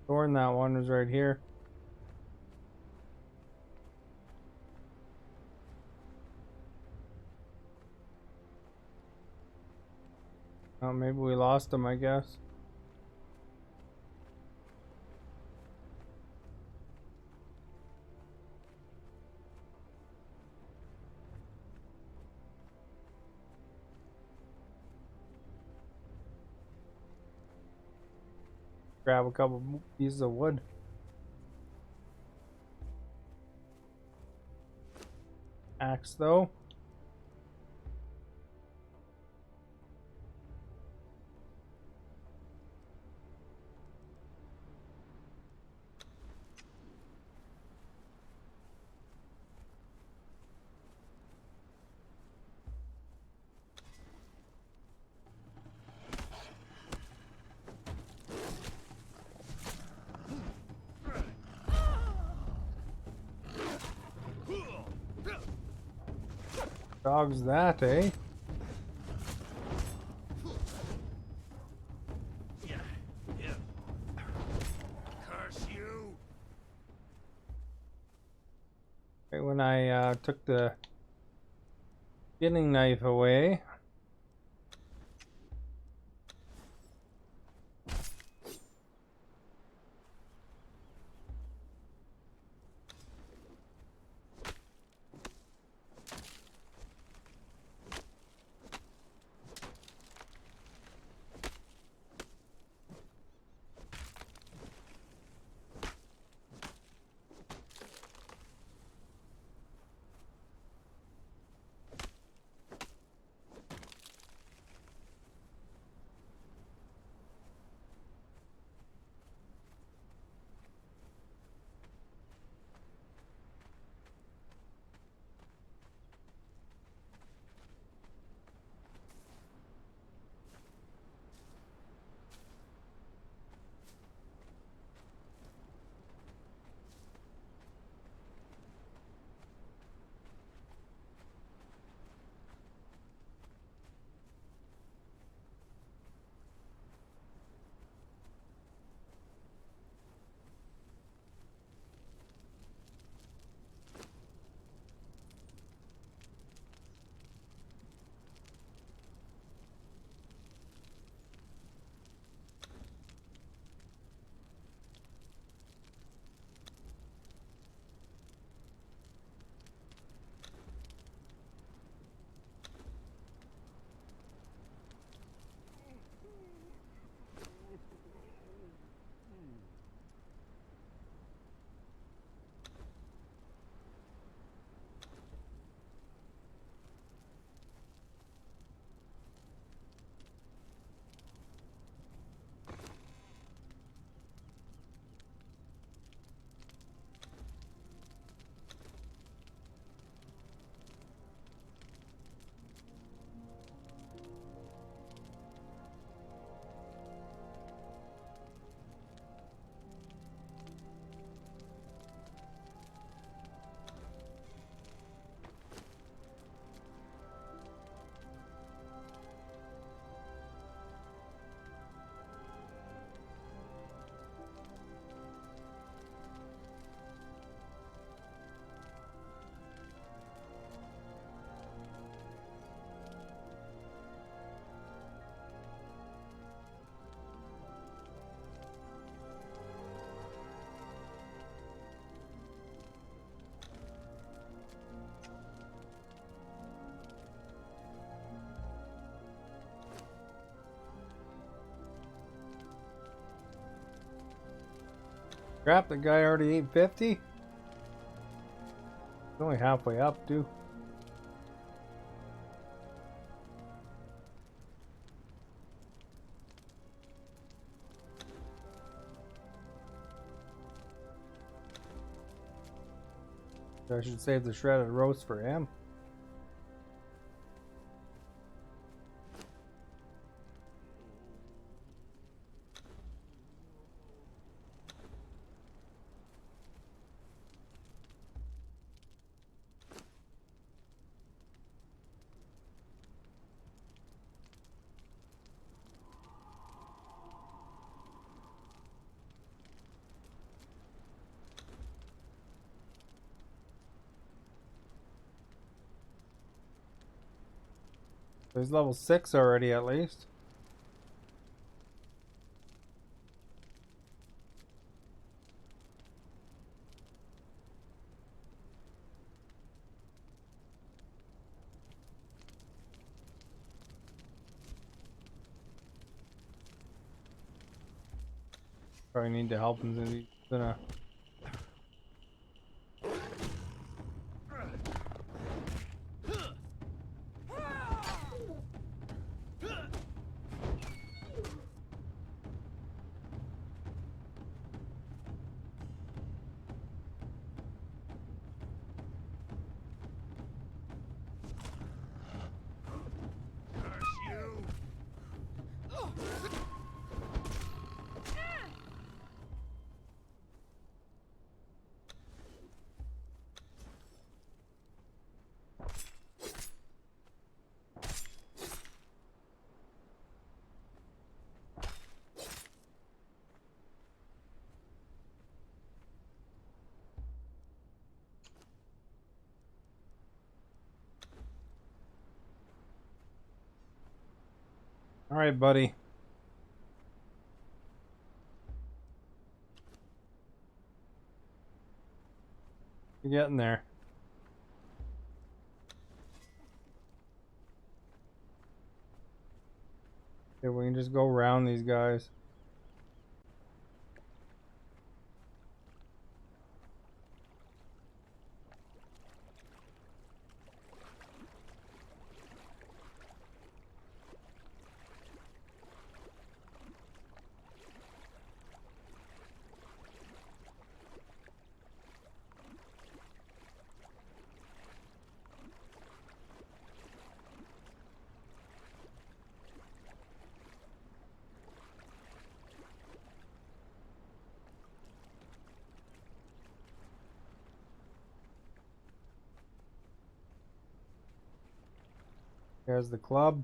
Thorn, that one was right here. Oh, maybe we lost him, I guess. Grab a couple pieces of wood. Axe, though. Dog's that, eh? Curse you! Right when I took the skinning knife away. Crap, the guy already ate 50? He's only halfway up, too. I should save the shredded roast for him. There's level 6 already at least. Probably need to help him since he's gonna. Curse you! All right, buddy. You're getting there. Okay, we can just go around these guys. There's the club.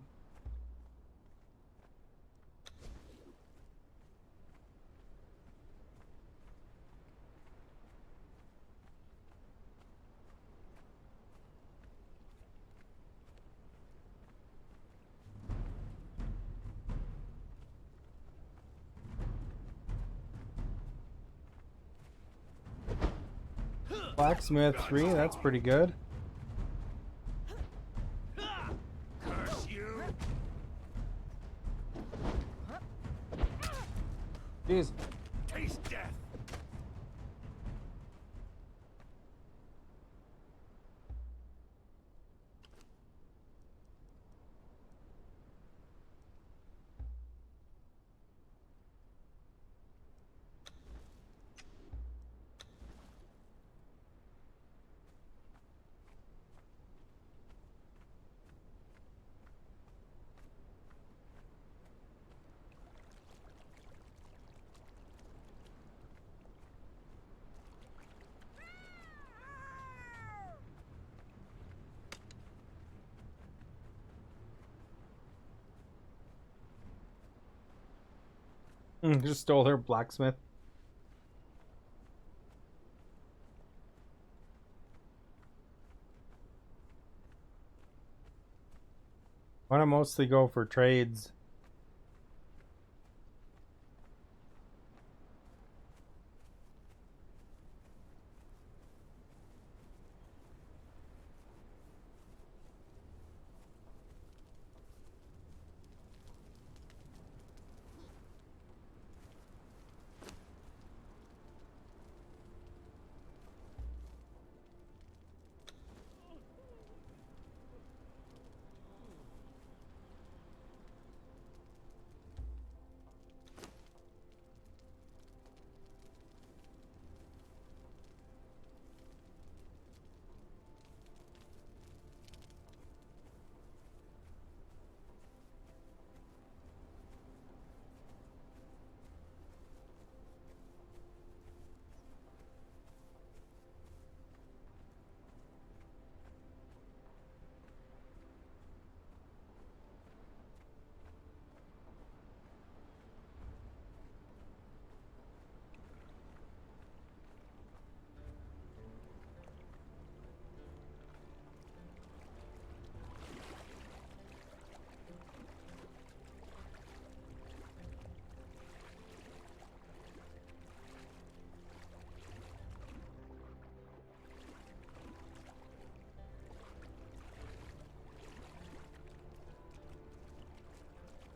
Blacksmith 3, that's pretty good. Curse you! Jeez. Taste death! Just stole her blacksmith. Why don't I mostly go for trades?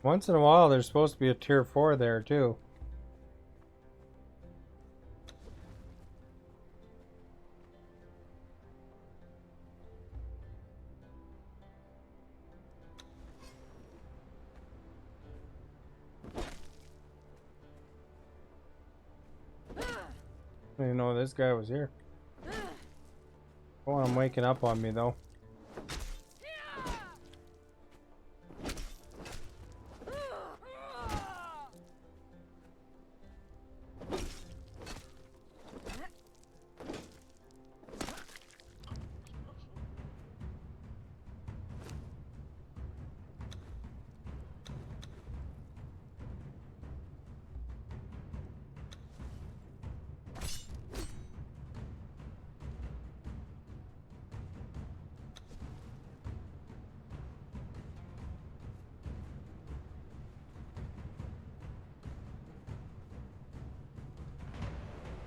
Once in a while, there's supposed to be a tier 4 there too. I didn't know this guy was here. Oh, I'm waking up on me though.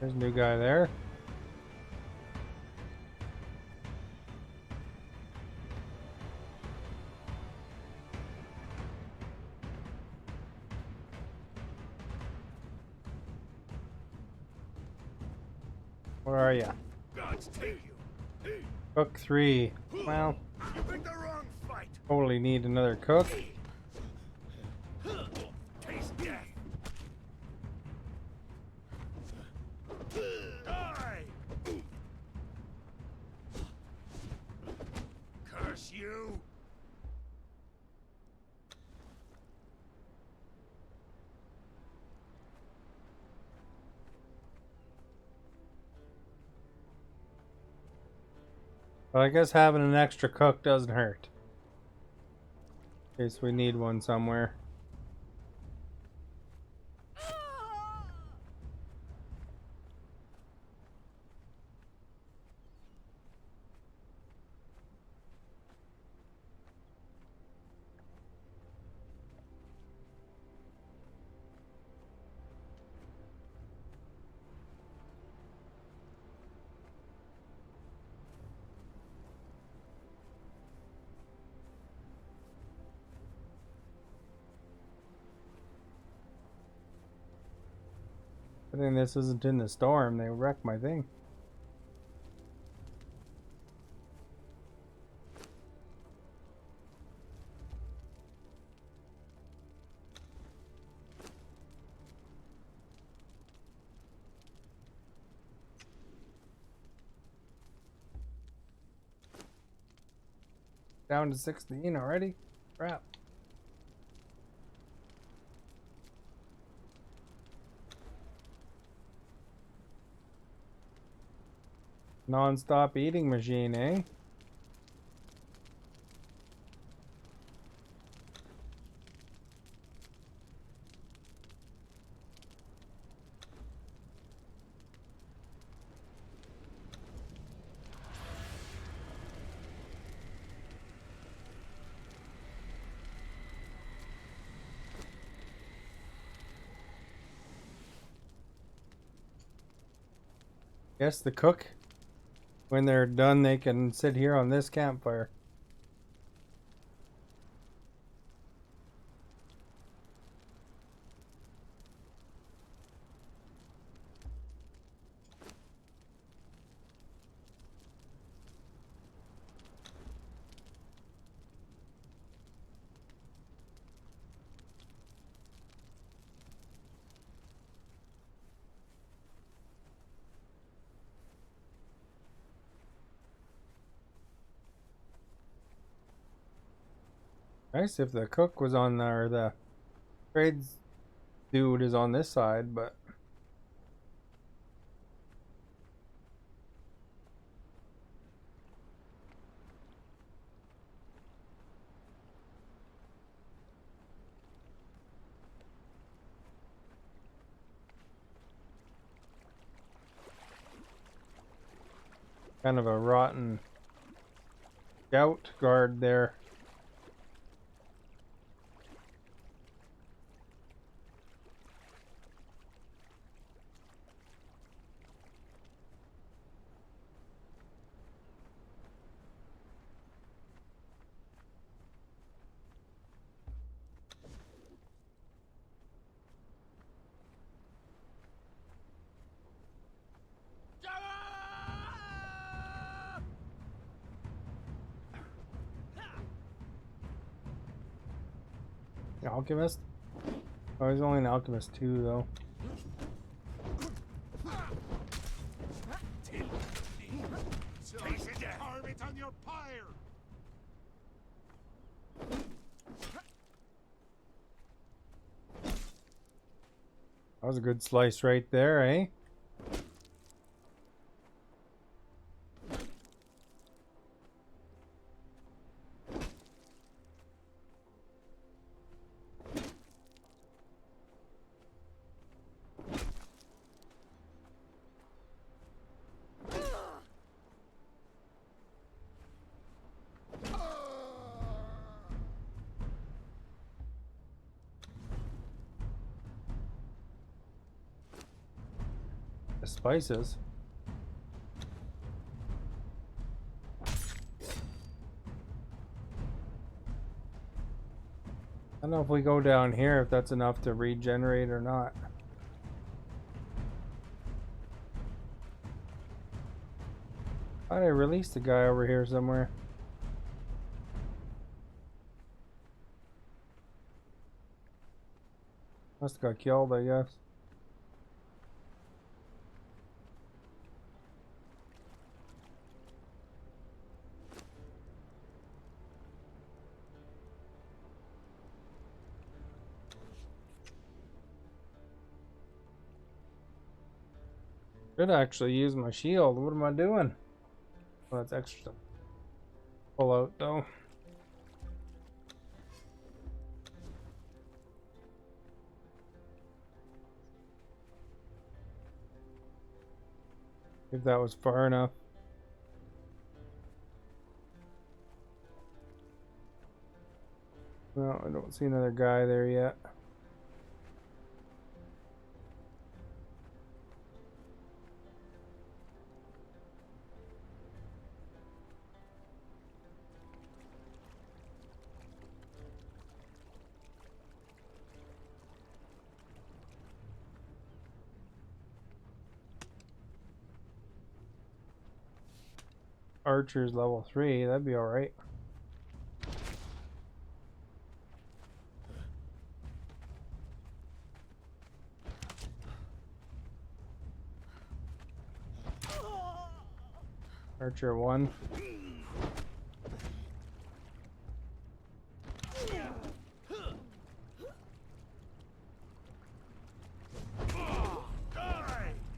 There's a new guy there. Where are you? Gods take you. Cook 3. Well, You picked the wrong fight. totally need another cook. Taste death. Die. Curse you. But I guess having an extra cook doesn't hurt. In case we need one somewhere. I think this isn't in the storm. They wrecked my thing. Down to 16 already? Crap. Non-stop eating machine, eh? Guess the cook, when they're done, they can sit here on this campfire. Nice if the cook was on there, or the trades dude is on this side, but kind of a rotten scout guard there. Alchemist? Oh, he's only an alchemist too, though. So I can carve it on your pyre. That was a good slice right there, eh? The spices. I don't know if we go down here if that's enough to regenerate or not. I thought I released a guy over here somewhere. Must have got killed, I guess. Should actually use my shield. What am I doing? Well, that's extra. Pull out though. If that was far enough. No, I don't see another guy there yet. Archer's level 3, that'd be alright. Archer 1.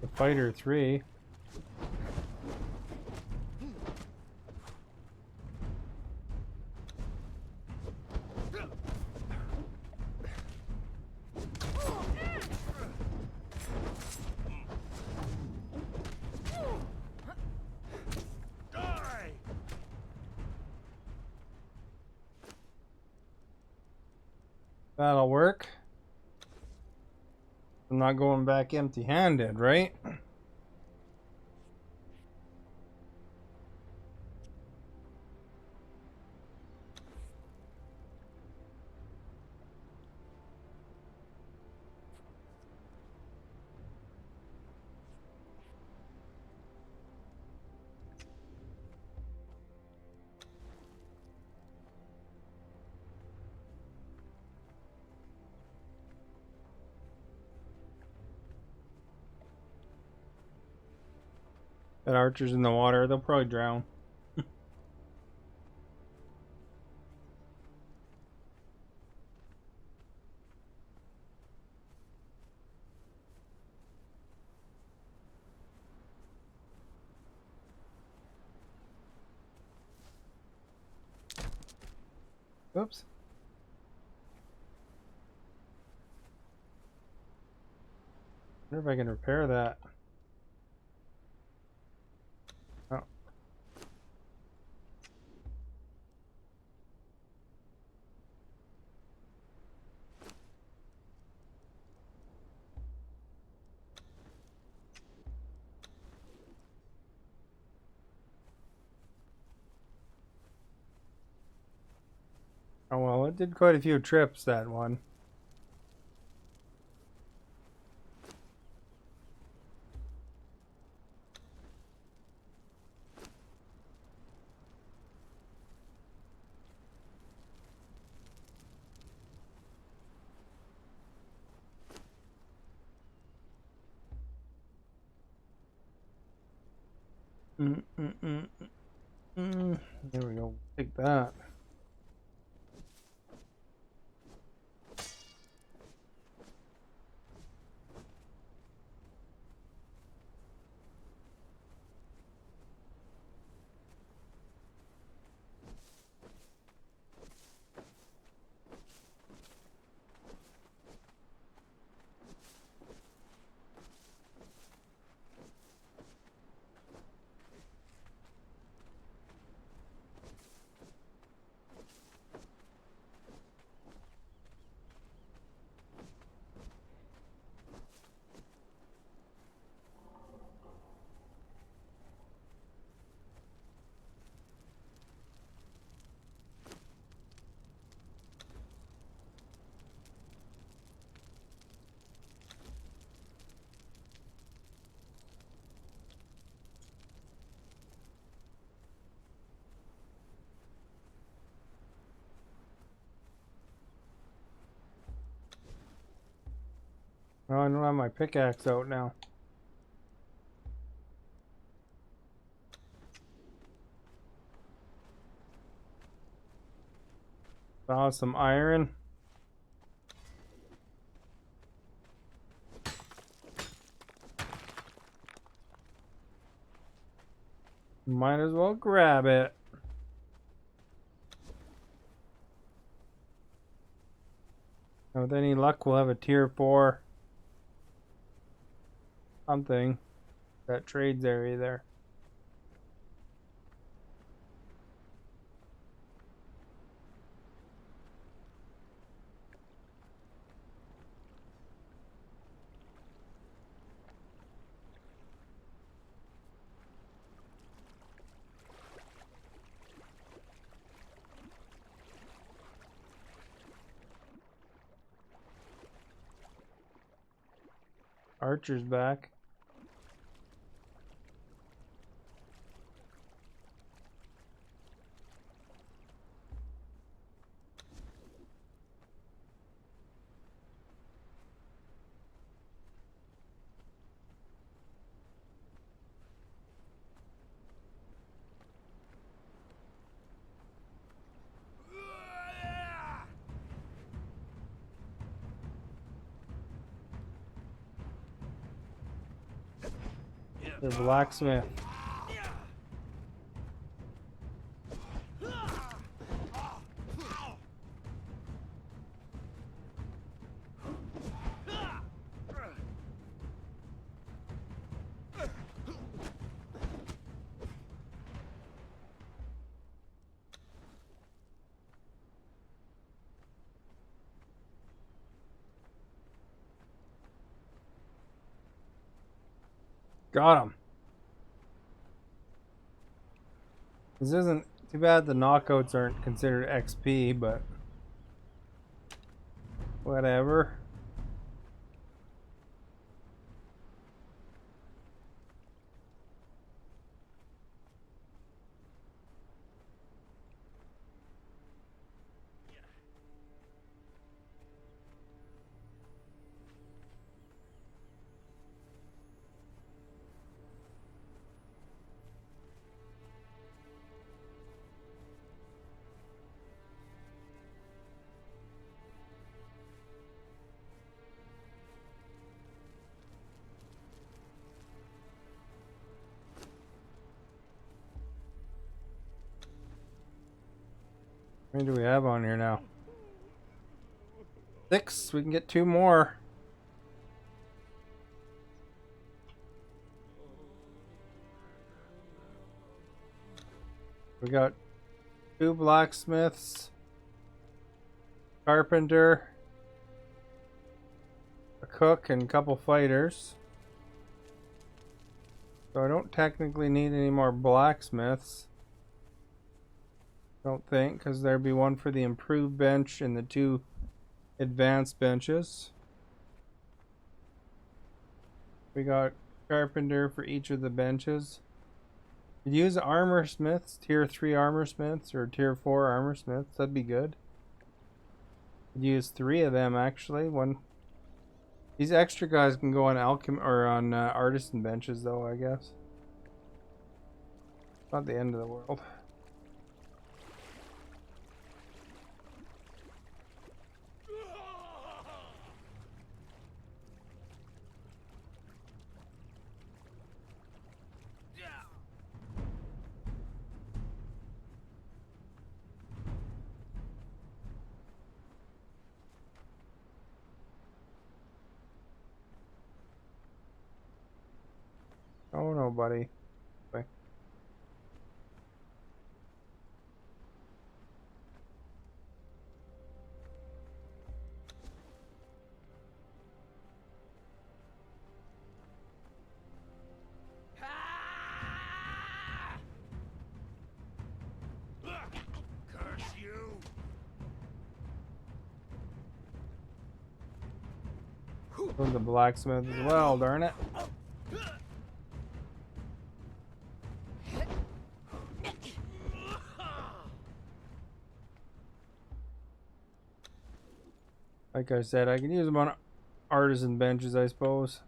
The fighter 3. That'll work. I'm not going back empty-handed, right? That archer's in the water, they'll probably drown. Oops. Wonder if I can repair that. Oh. Oh well, it did quite a few trips, that one. There we go. Take that. Oh, I don't have my pickaxe out now. Found some iron. Might as well grab it. And with any luck, we'll have a tier 4 something that trades area there. Archer's back. The blacksmith. Got him. This isn't too bad. The knockouts aren't considered XP, but whatever. How many do we have on here now? 6. We can get 2 more. We got 2 blacksmiths, carpenter, a cook, and a couple fighters. So I don't technically need any more blacksmiths. Don't think, because there'd be one for the improved bench and the 2 advanced benches. We got carpenter for each of the benches. You'd use armor smiths, tier 3 armor smiths or tier 4 armor smiths. That'd be good. You'd use 3 of them actually. These extra guys can go on alchem or on artisan benches though, I guess. Not the end of the world. Oh no, buddy. Okay. Curse you! From the blacksmith as well, darn it. Like I said, I can use them on artisan benches, I suppose.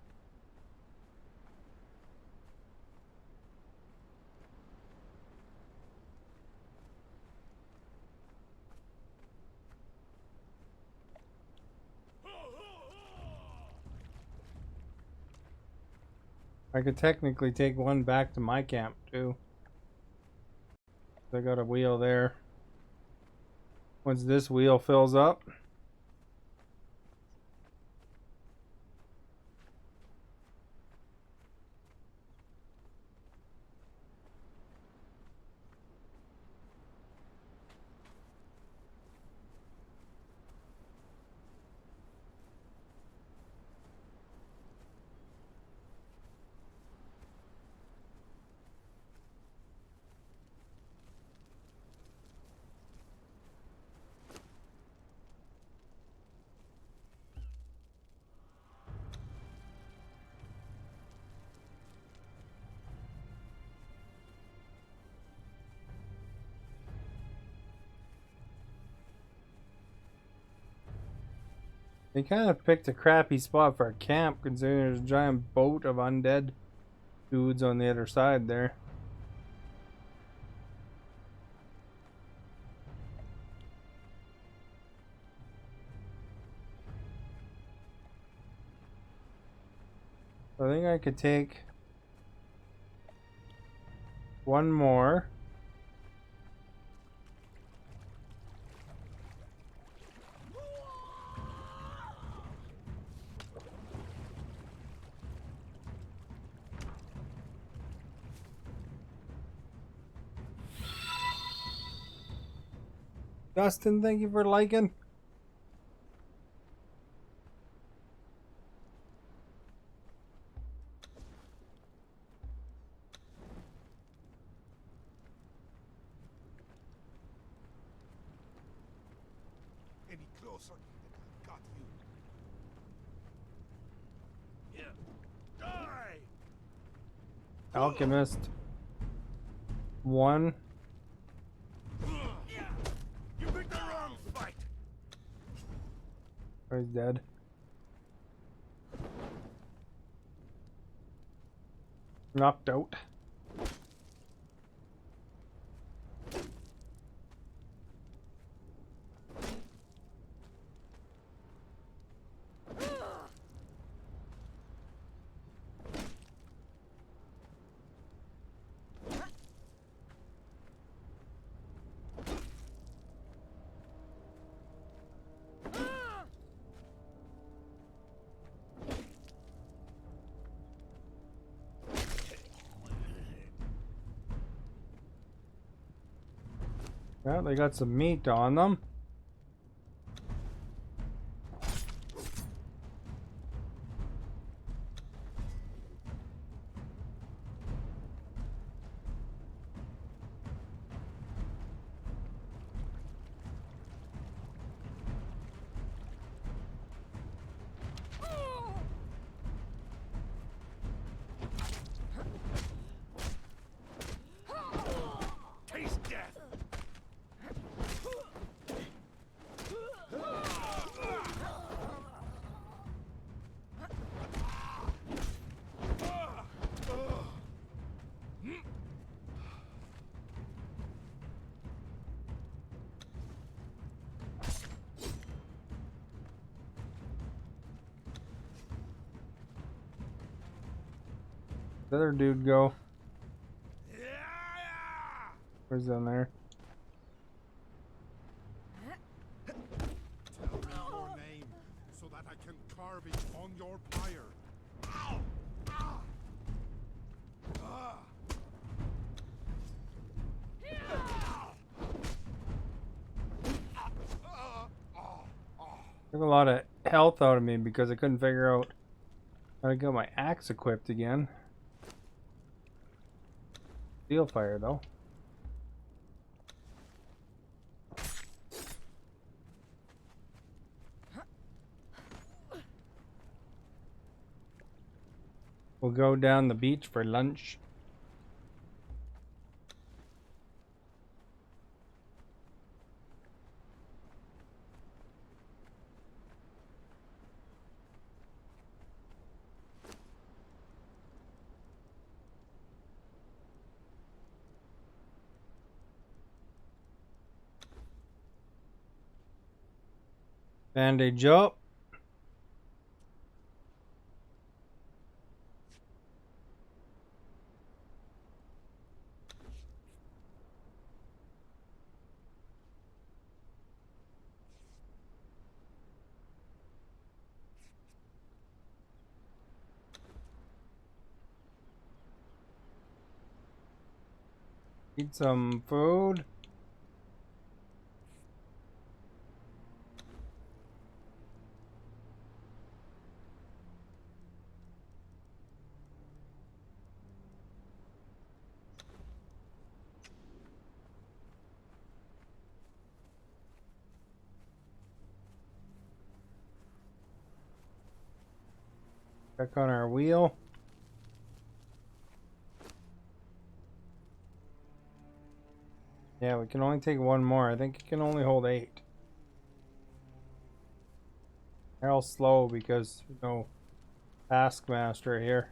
I could technically take one back to my camp too. I got a wheel there. Once this wheel fills up, they kind of picked a crappy spot for a camp considering there's a giant boat of undead dudes on the other side there. I think I could take one more. Dustin, thank you for liking. Any closer, and I got you. Yeah. Die! Alchemist. One. You picked the wrong fight! He's dead. Knocked out. Yeah, they got some meat on them. Taste death! The other dude go? Where's down there? Tell me your name so that I can carve it on your pyre. Ow! Ah! Ah! Took a lot of health out of me because I couldn't figure out how to get my axe equipped again. Steel fire though. We'll go down the beach for lunch. Bandage up. Eat some food. Check on our wheel. Yeah, we can only take one more. I think it can only hold 8. They're all slow because, you know, Taskmaster here.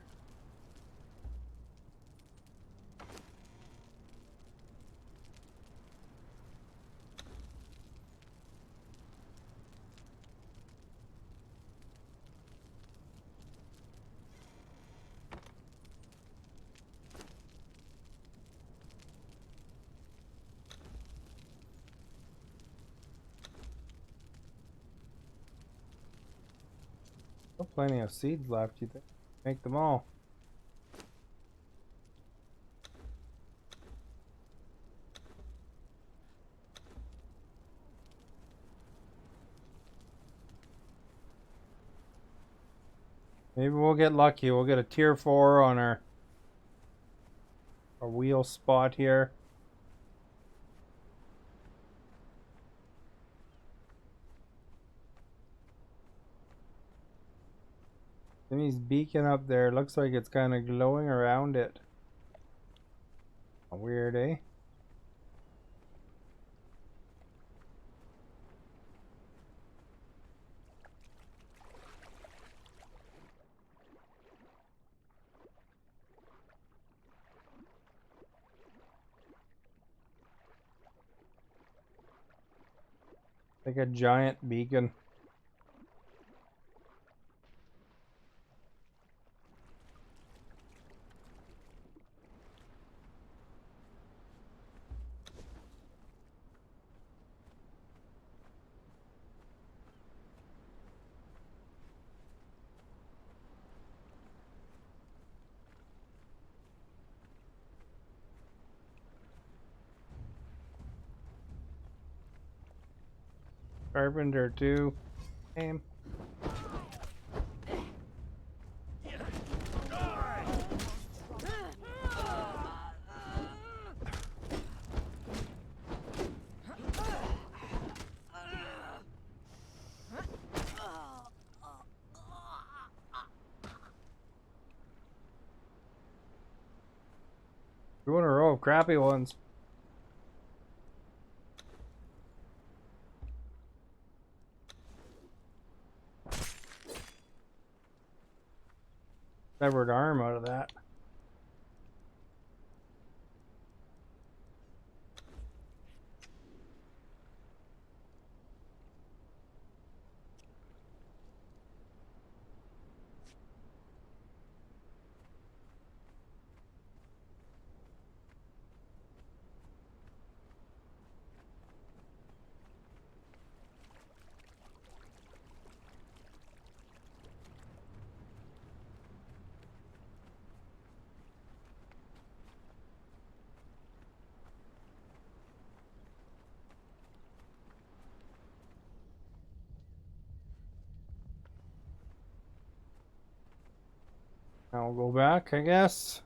Still plenty of seeds left, you think? Make them all. Maybe we'll get lucky. We'll get a tier 4 on our wheel spot here. Jimmy's beacon up there. Looks like it's kind of glowing around it. Weird, eh? Like a giant beacon. Carpenter 2. Aim. Two in a row of crappy ones. Severed arm out of that. Now we'll go back, I guess.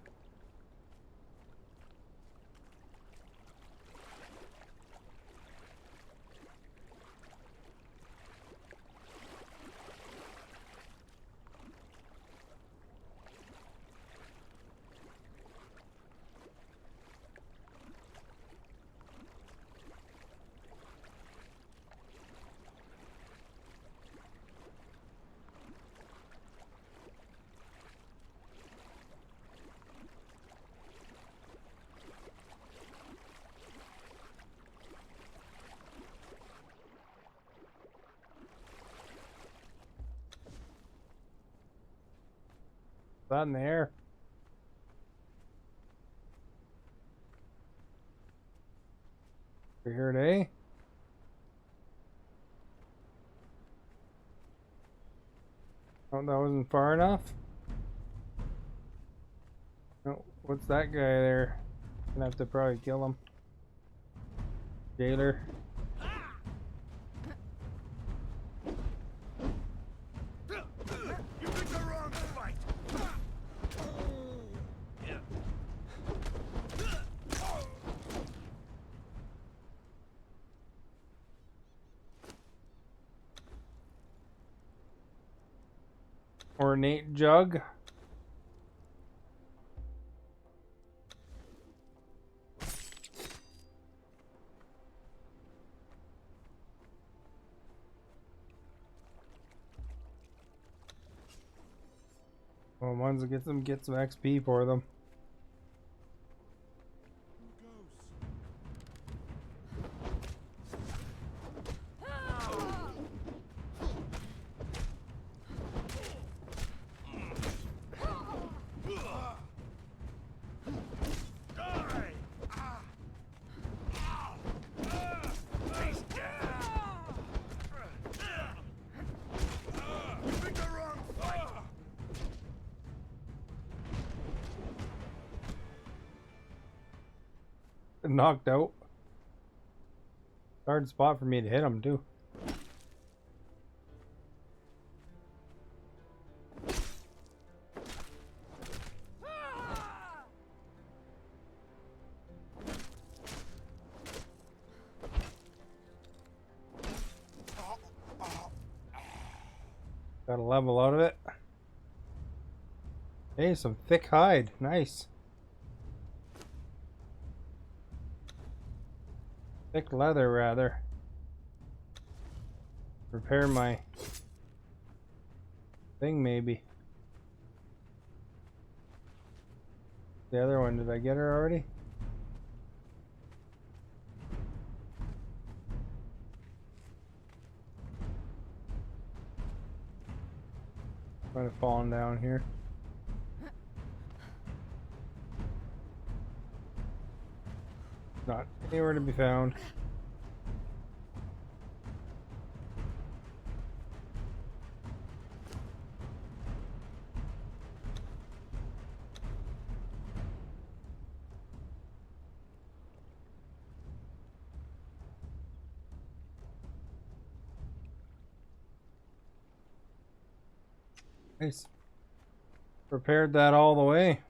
That in the air. We're here today. Oh, that wasn't far enough. Oh, what's that guy there? Gonna have to probably kill him. Jailer. You picked the wrong fight. Ornate jug. Well, ones that get some XP for them. Knocked out. Hard spot for me to hit him too. Got a level out of it. Hey, some thick hide. Nice. Thick leather, rather. Repair my thing, maybe. The other one, did I get her already? Might have fallen down here. Not anywhere to be found. Nice. Prepared that all the way.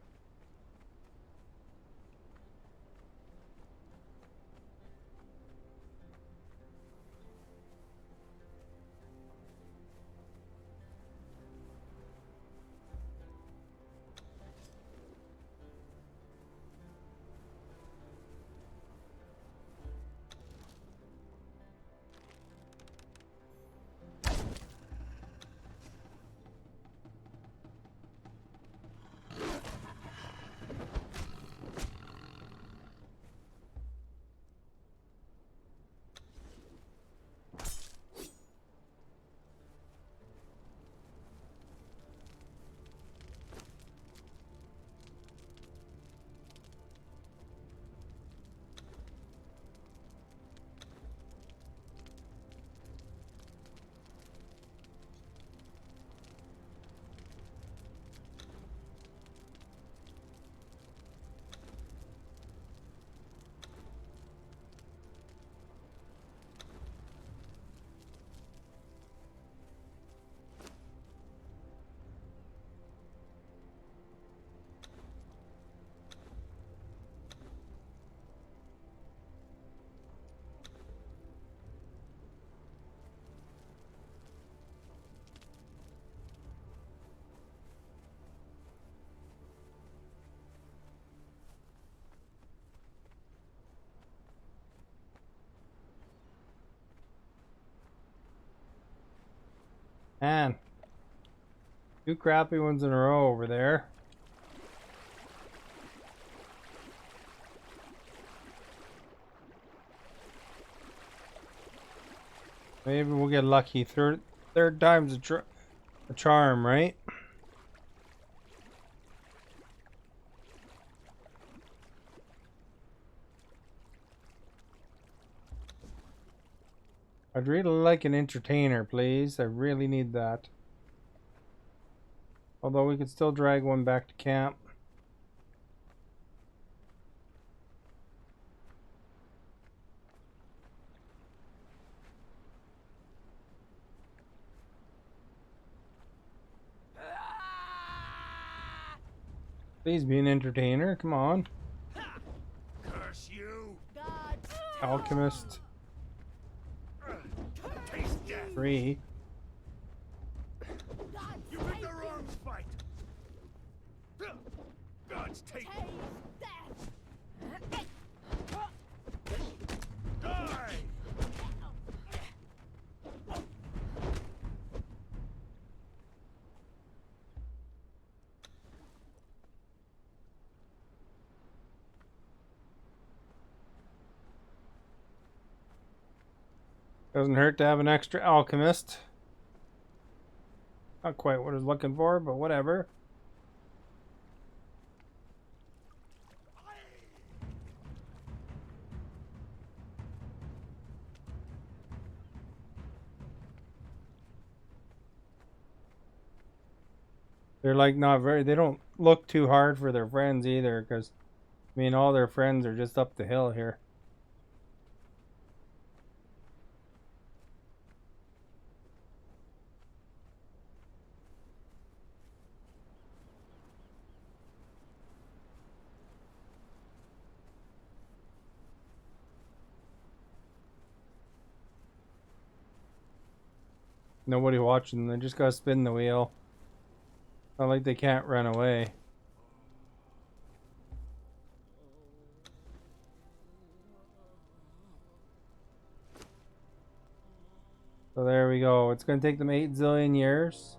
Man. 2 crappy ones in a row over there. Maybe we'll get lucky. Third time's a charm, right? I'd really like an entertainer, please. I really need that. Although we could still drag one back to camp. Please be an entertainer. Come on. Curse you! Alchemist. Taste death! 3. You picked the wrong fight! Gods take you! Die! Doesn't hurt to have an extra alchemist. Not quite what I was looking for, but whatever. They're like not very, they don't look too hard for their friends either, because I mean all their friends are just up the hill here. Nobody watching, they just gotta spin the wheel. Not like they can't run away. So there we go. It's gonna take them 8 zillion years.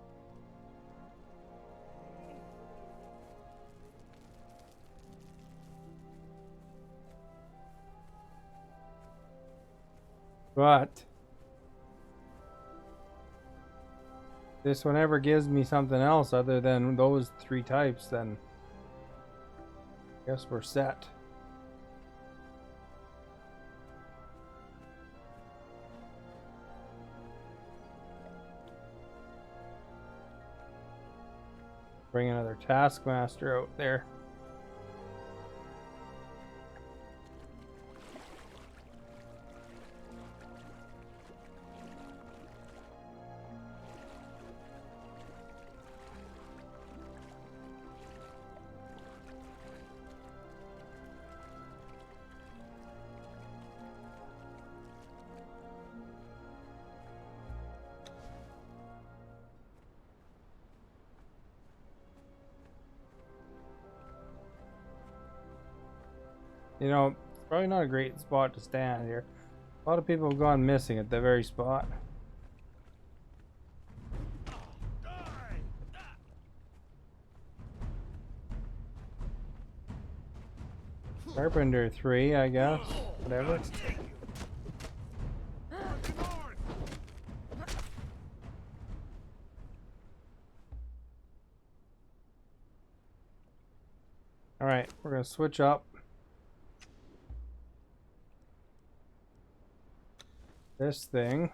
But this one ever gives me something else other than those 3 types, then I guess we're set. Bring another taskmaster out there. You know, it's probably not a great spot to stand here. A lot of people have gone missing at that very spot. Carpenter 3, I guess. Whatever. Alright, we're gonna switch up. This thing.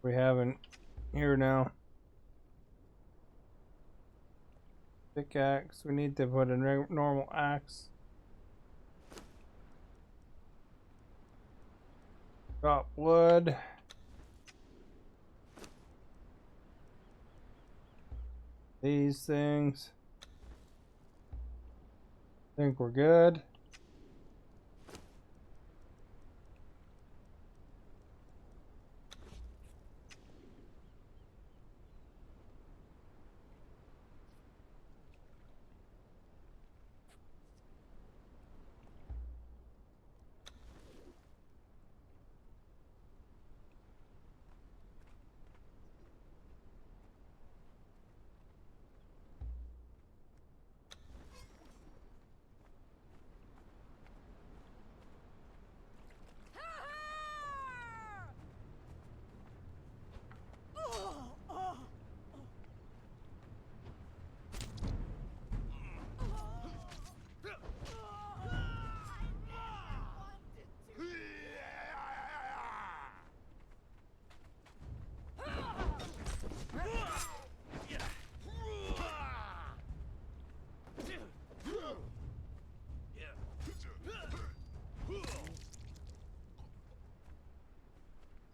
We haven't here now. Pickaxe. We need to put a normal axe. Got wood. These things. Think we're good.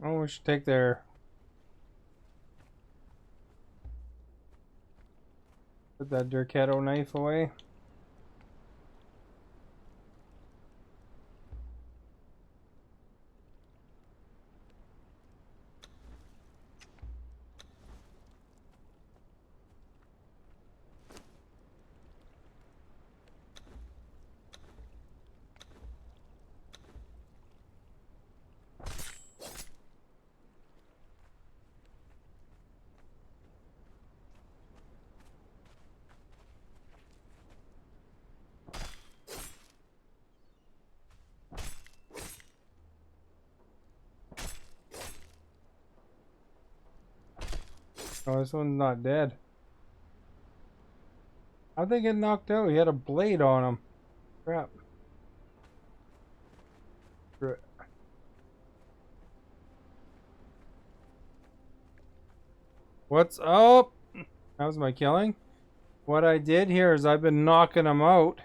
Oh, we should take their... Put that Durketto knife away. Oh, this one's not dead. How'd they get knocked out? He had a blade on him. Crap. What's up? How's my killing? What I did here is I've been knocking them out.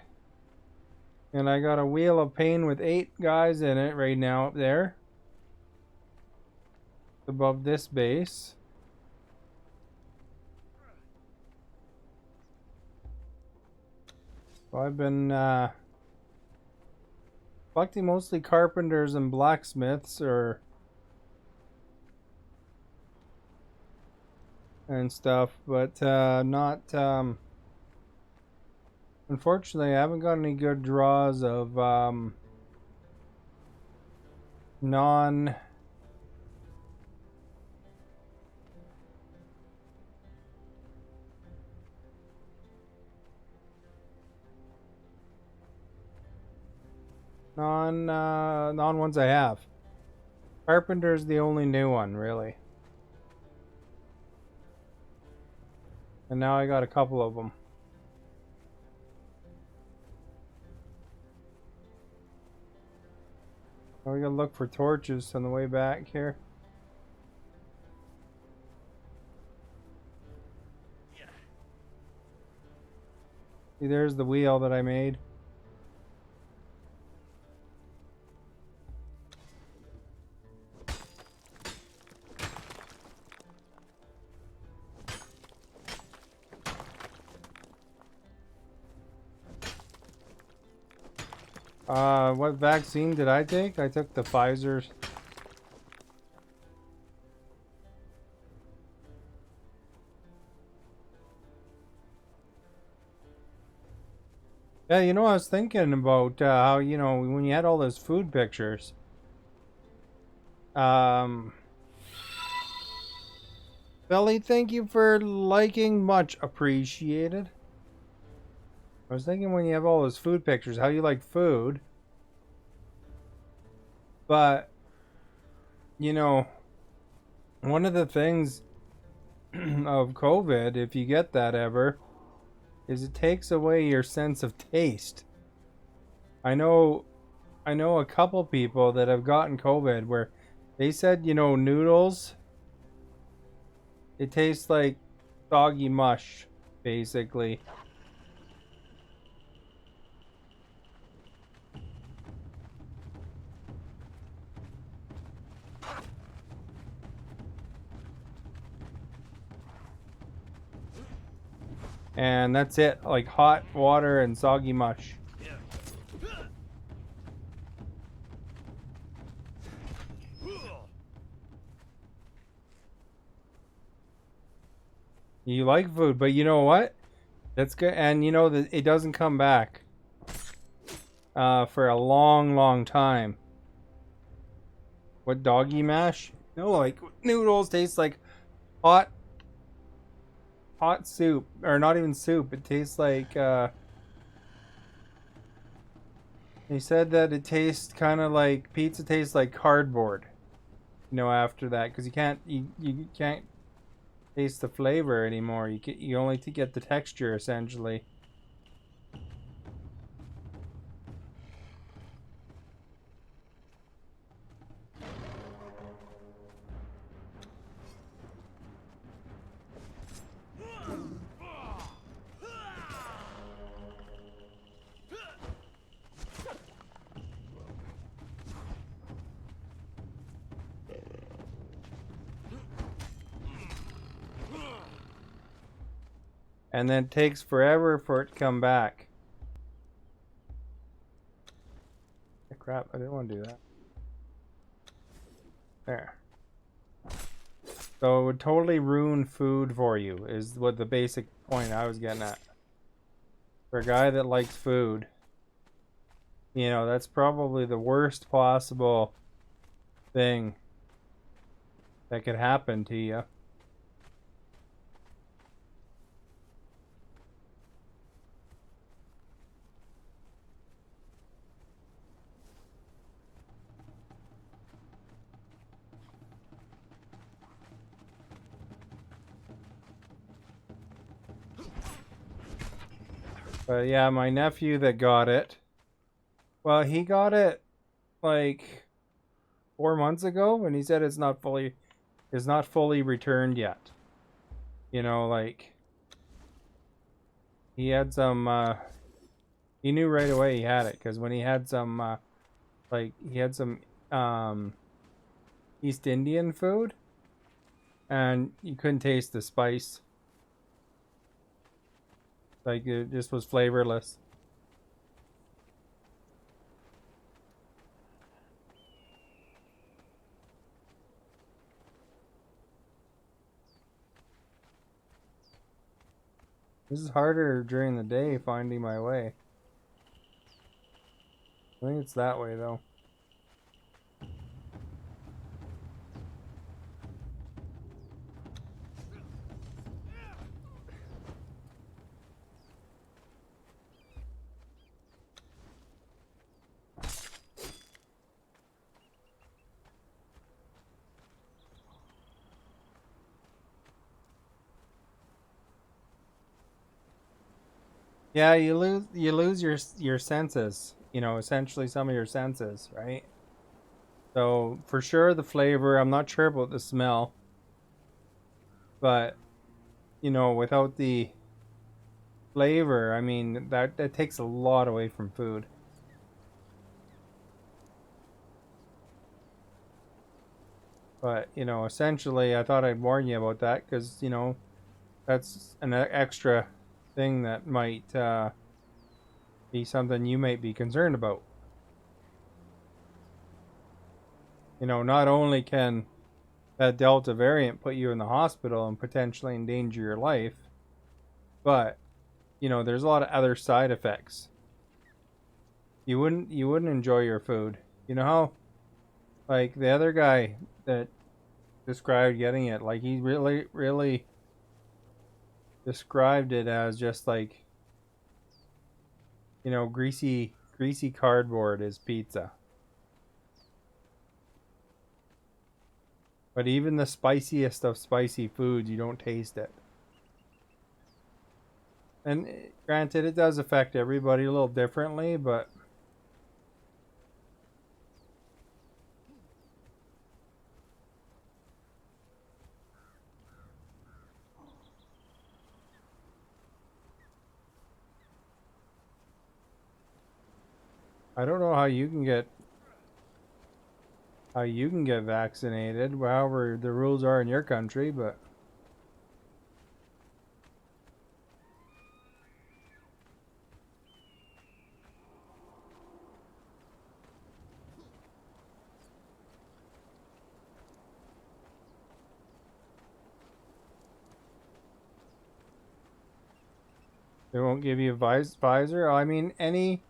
And I got a wheel of pain with 8 guys in it right now up there. Above this base. So I've been collecting mostly carpenters and blacksmiths and stuff, but not unfortunately I haven't got any good draws of non ones I have. Carpenter's the only new one, really. And now I got a couple of them. Oh, we gotta look for torches on the way back here. See, there's the wheel that I made. What vaccine did I take? I took the Pfizer's. Yeah, you know, I was thinking about how, you know, when you had all those food pictures. Belly, thank you for liking, much appreciated. I was thinking when you have all those food pictures, how you like food. But, you know, one of the things of COVID, if you get that ever, is it takes away your sense of taste. I know a couple people that have gotten COVID where they said, you know, noodles It tastes like soggy mush, basically. And that's it, like hot water and soggy mush. You like food, but you know what? That's good, and you know that it doesn't come back for a long, long time. What, doggy mash? No, like noodles taste like hot, hot soup, or not even soup. It tastes like. He said that it tastes kind of like pizza tastes like cardboard. You know, after that, because you can't taste the flavor anymore. You only get the texture essentially. And then it takes forever for it to come back. Oh, crap, I didn't want to do that. There. So it would totally ruin food for you, is what the basic point I was getting at. For a guy that likes food, you know, that's probably the worst possible thing that could happen to you. But yeah, my nephew that got it, well, he got it like 4 months ago, and he said it's not fully returned yet. You know, like he had some. He knew right away he had it because when he had some, like he had some East Indian food, and you couldn't taste the spice. Like it just was flavorless. This is harder during the day finding my way. I think it's that way though. Yeah, you lose your senses, you know, essentially some of your senses, right? So for sure the flavor, I'm not sure about the smell, but you know, without the flavor, I mean that takes a lot away from food. But, you know, essentially I thought I'd warn you about that because, you know, that's an extra thing that might be something you might be concerned about. You know, not only can that Delta variant put you in the hospital and potentially endanger your life, but, you know, there's a lot of other side effects. You wouldn't enjoy your food. You know how, like, the other guy that described getting it, like, he really described it as just like, you know, greasy cardboard is pizza. But even the spiciest of spicy foods, you don't taste it. And granted, it does affect everybody a little differently, but I don't know how you can get vaccinated, however the rules are in your country, but they won't give you Pfizer. I mean, any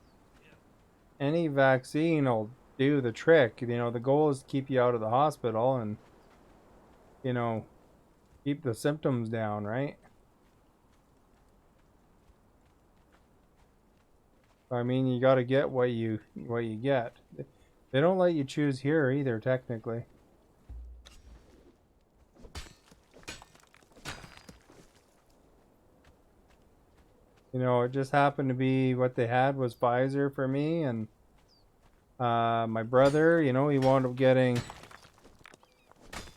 vaccine will do the trick. You know, the goal is to keep you out of the hospital and, you know, keep the symptoms down, right? I mean, you got to get what you get. They don't let you choose here either, technically. You know, it just happened to be what they had was Pfizer for me, and my brother, you know, he wound up getting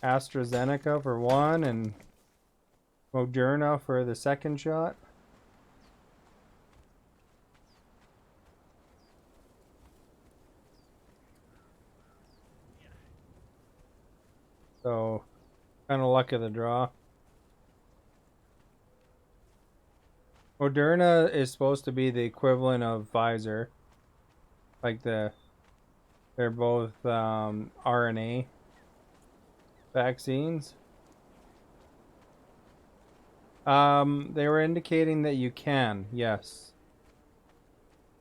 AstraZeneca for one and Moderna for the second shot. So, kind of luck of the draw. Moderna is supposed to be the equivalent of Pfizer. Like they're both RNA vaccines. They were indicating that you can, yes.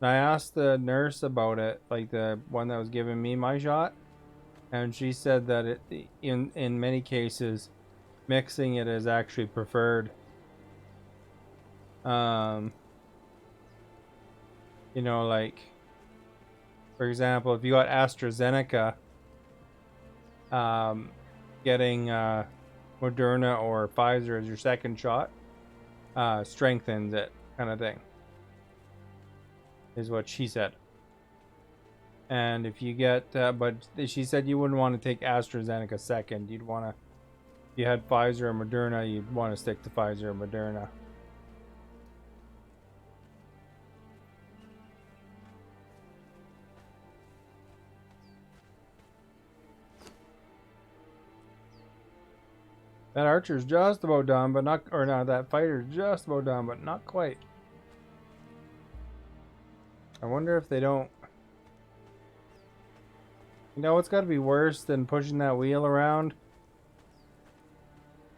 And I asked the nurse about it, like the one that was giving me my shot, and she said that in many cases, mixing it is actually preferred. You know, like, for example, if you got AstraZeneca, getting Moderna or Pfizer as your second shot strengthens it, kind of thing, is what she said. And if you get, but she said you wouldn't want to take AstraZeneca second. You'd want to, if you had Pfizer or Moderna, you'd want to stick to Pfizer or Moderna. That archer's just about done, but not, or no, that fighter's just about done, but not quite. I wonder if they don't. You know what's got to be worse than pushing that wheel around?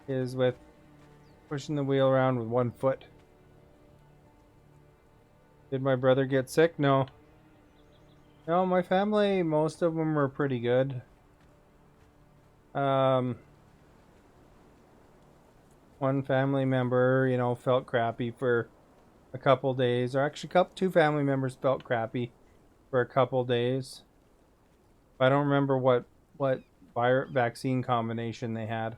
Is with pushing the wheel around with 1 foot. Did my brother get sick? No. No, my family, most of them were pretty good. One family member, you know, felt crappy for a couple days, or actually, two family members felt crappy for a couple days. I don't remember what vaccine combination they had.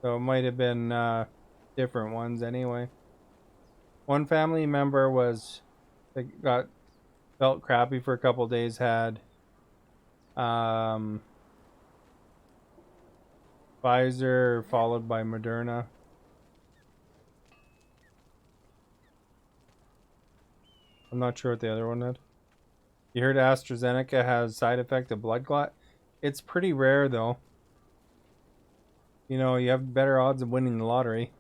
So it might have been different ones anyway. One family member felt crappy for a couple days, had Pfizer followed by Moderna. I'm not sure what the other one had. You heard AstraZeneca has side effect of blood clot? It's pretty rare though. You know, you have better odds of winning the lottery.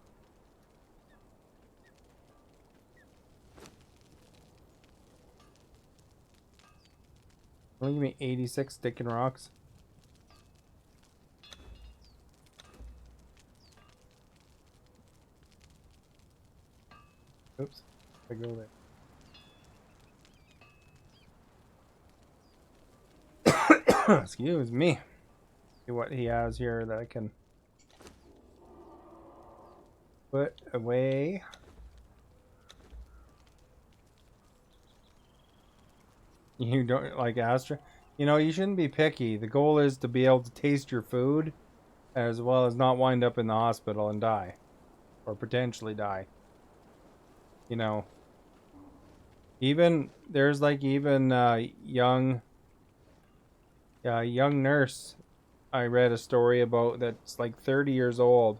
Only give me 86 sticking rocks. Oops, I go there. Excuse me. See what he has here that I can put away. You don't like Astra? You know, you shouldn't be picky. The goal is to be able to taste your food as well as not wind up in the hospital and die. Or potentially die. You know. There's like even young nurse I read a story about that's like 30 years old.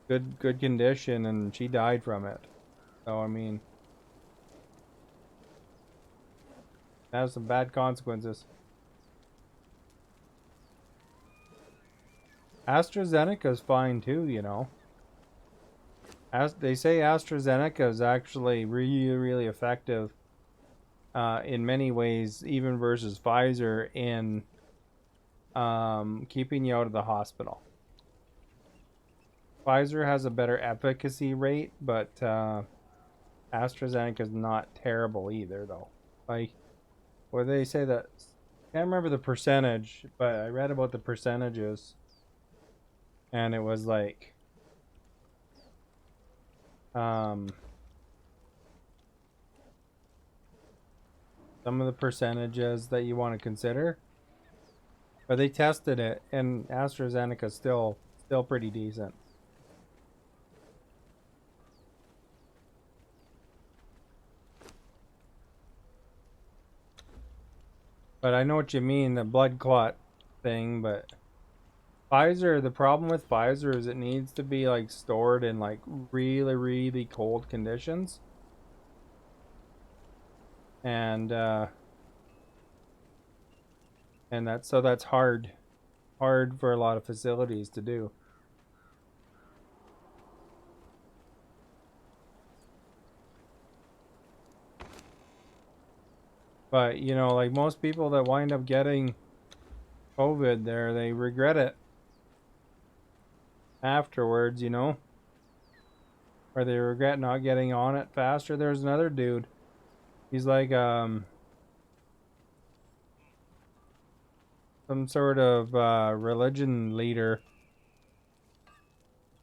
good condition, and she died from it. So I mean, it has some bad consequences. AstraZeneca's fine too, you know. As they say, AstraZeneca is actually really effective in many ways, even versus Pfizer, in keeping you out of the hospital. Pfizer has a better efficacy rate, but AstraZeneca is not terrible either, though. Like, what they say that, I can't remember the percentage, but I read about the percentages, and it was like, some of the percentages that you want to consider, but they tested it, and AstraZeneca's still pretty decent. But I know what you mean, the blood clot thing, but Pfizer, the problem with Pfizer is it needs to be like stored in like really cold conditions. And that's hard for a lot of facilities to do. But you know, like most people that wind up getting COVID there, they regret it afterwards, you know, or they regret not getting on it faster. There's another dude, he's like some sort of religion leader,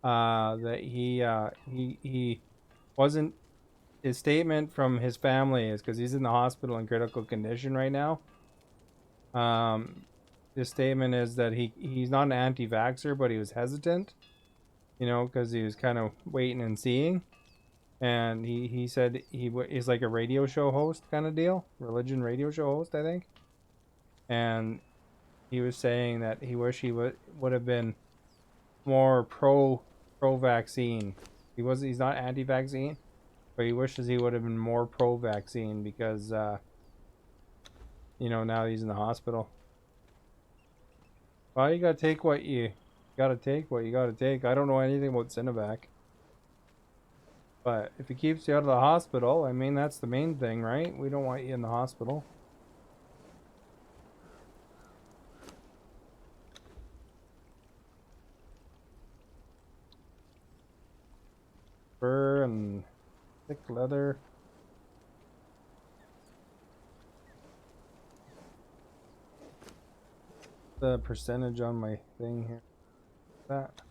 that he wasn't, his statement from his family is, because he's in the hospital in critical condition right now, his statement is that he's not an anti-vaxxer, but he was hesitant, you know, because he was kind of waiting and seeing. And he said he's like a radio show host kind of deal, religion radio show host, I think. And he was saying that he wish he would have been more pro vaccine. He's not anti-vaccine, but he wishes he would have been more pro vaccine because you know, now he's in the hospital. Well, you gotta take what you gotta take. I don't know anything about Sinovac, but if it keeps you out of the hospital, I mean, that's the main thing, right? We don't want you in the hospital. Fur and thick leather. The percentage on my thing here. That.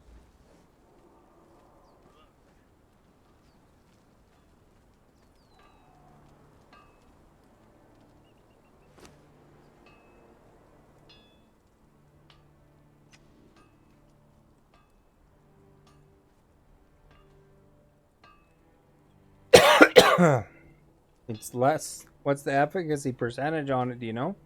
It's less. What's the efficacy percentage on it? Do you know?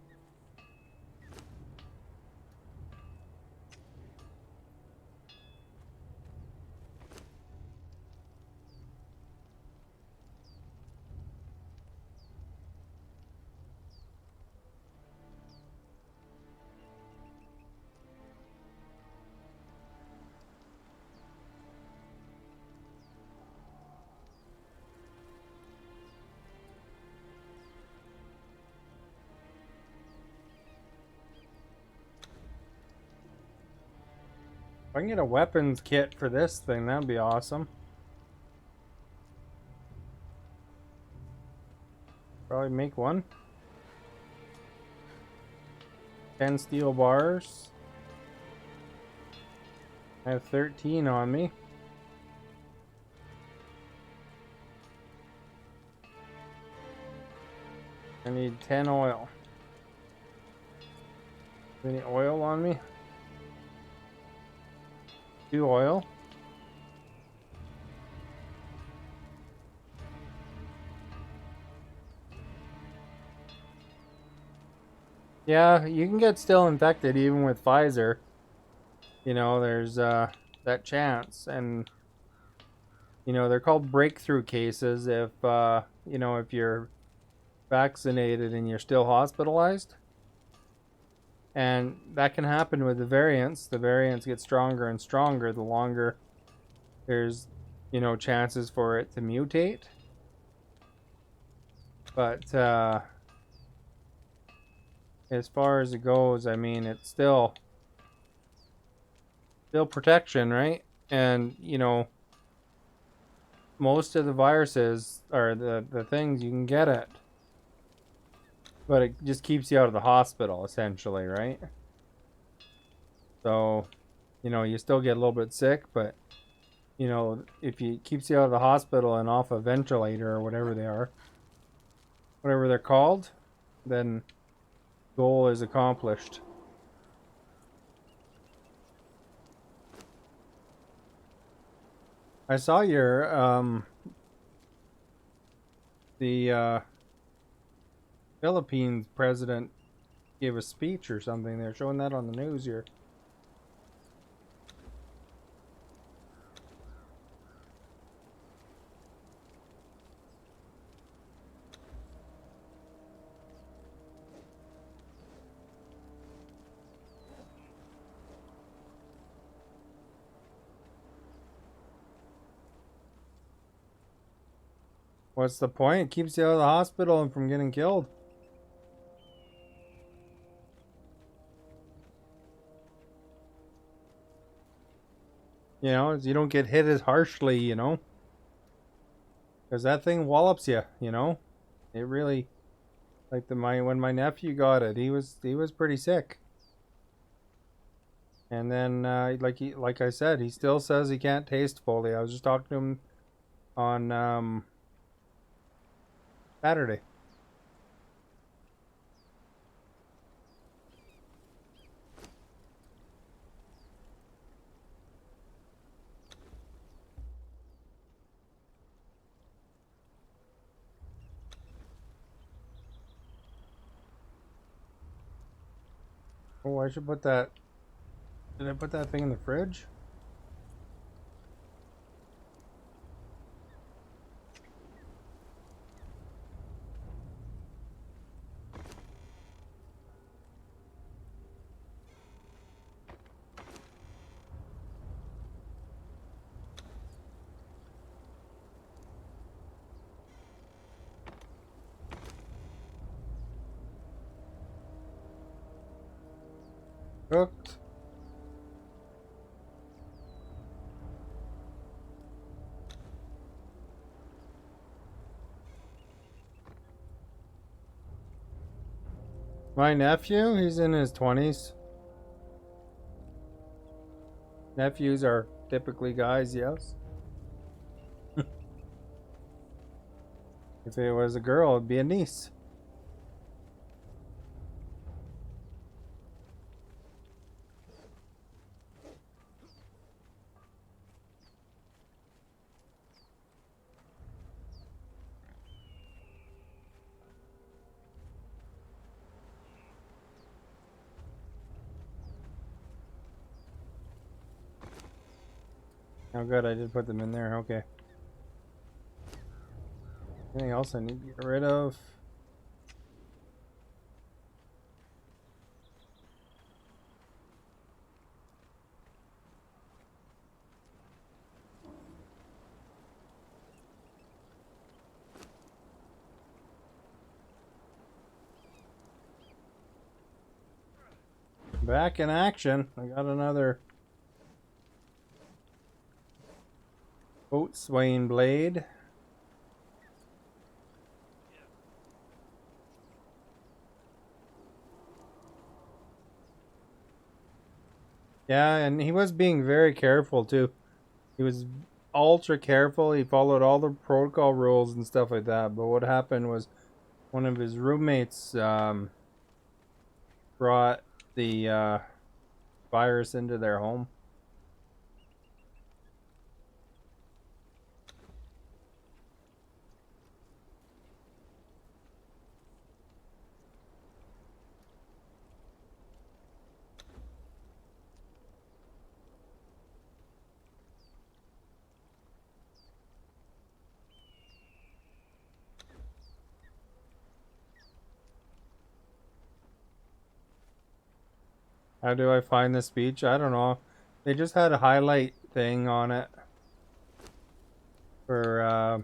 If I can get a weapons kit for this thing, that'd be awesome. Probably make one. 10 steel bars. I have 13 on me. I need 10 oil. Any oil on me? 2 oil. Yeah, you can get still infected even with Pfizer. You know, there's that chance, and You know, they're called breakthrough cases if, you know, if you're vaccinated and you're still hospitalized. And that can happen with the variants. The variants get stronger and stronger the longer there's, you know, chances for it to mutate. But as far as it goes, I mean, it's still protection, right? And, you know, most of the viruses or the things you can get it. But it just keeps you out of the hospital, essentially, right? So, you know, you still get a little bit sick, but, you know, if it keeps you out of the hospital and off a ventilator or whatever they are, whatever they're called, then goal is accomplished. I saw your, the Philippines president gave a speech or something. They're showing that on the news here. What's the point? It keeps you out of the hospital and from getting killed. You know, you don't get hit as harshly, you know, because that thing wallops you. You know, it really, like when my nephew got it, he was pretty sick. And then, like I said, he still says he can't taste fully. I was just talking to him on Saturday. Oh, I should put that. Did I put that thing in the fridge? Cooked. My nephew, he's in his 20s. Nephews are typically guys, yes. If it was a girl, it'd be a niece. Oh, good, I did put them in there. Okay. Anything else I need to get rid of? Back in action. I got another boat swaying blade. Yeah, and he was being very careful too. He was ultra careful. He followed all the protocol rules and stuff like that. But what happened was one of his roommates brought the virus into their home. How do I find the speech? I don't know. They just had a highlight thing on it for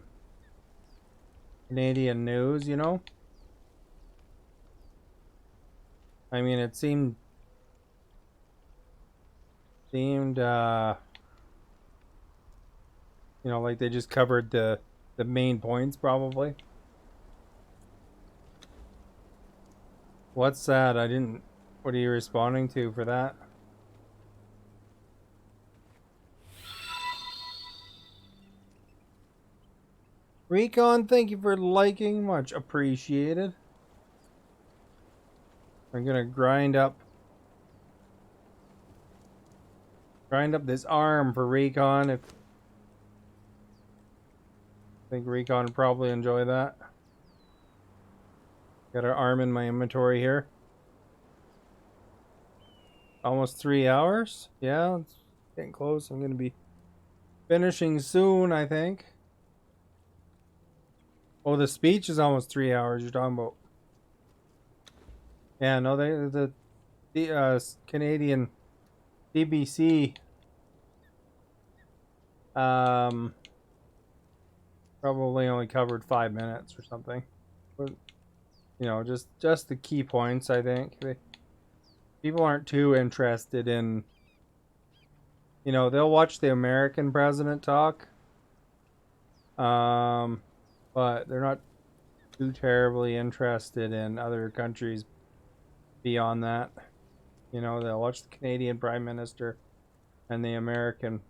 Canadian news, you know? I mean, it seemed you know, like they just covered the main points probably. What's that? I didn't. What are you responding to for that? Recon, thank you for liking. Much appreciated. I'm gonna grind up this arm for Recon. If I think Recon would probably enjoy that. Got our arm in my inventory here. Almost 3 hours. Yeah, it's getting close. I'm gonna be finishing soon, I think. Oh, the speech is almost 3 hours. You're talking about? Yeah, no, the Canadian BBC probably only covered 5 minutes or something. But, you know, just the key points. I think people aren't too interested in. You know, they'll watch the American president talk. But they're not too terribly interested in other countries beyond that. You know, they'll watch the Canadian Prime Minister and the American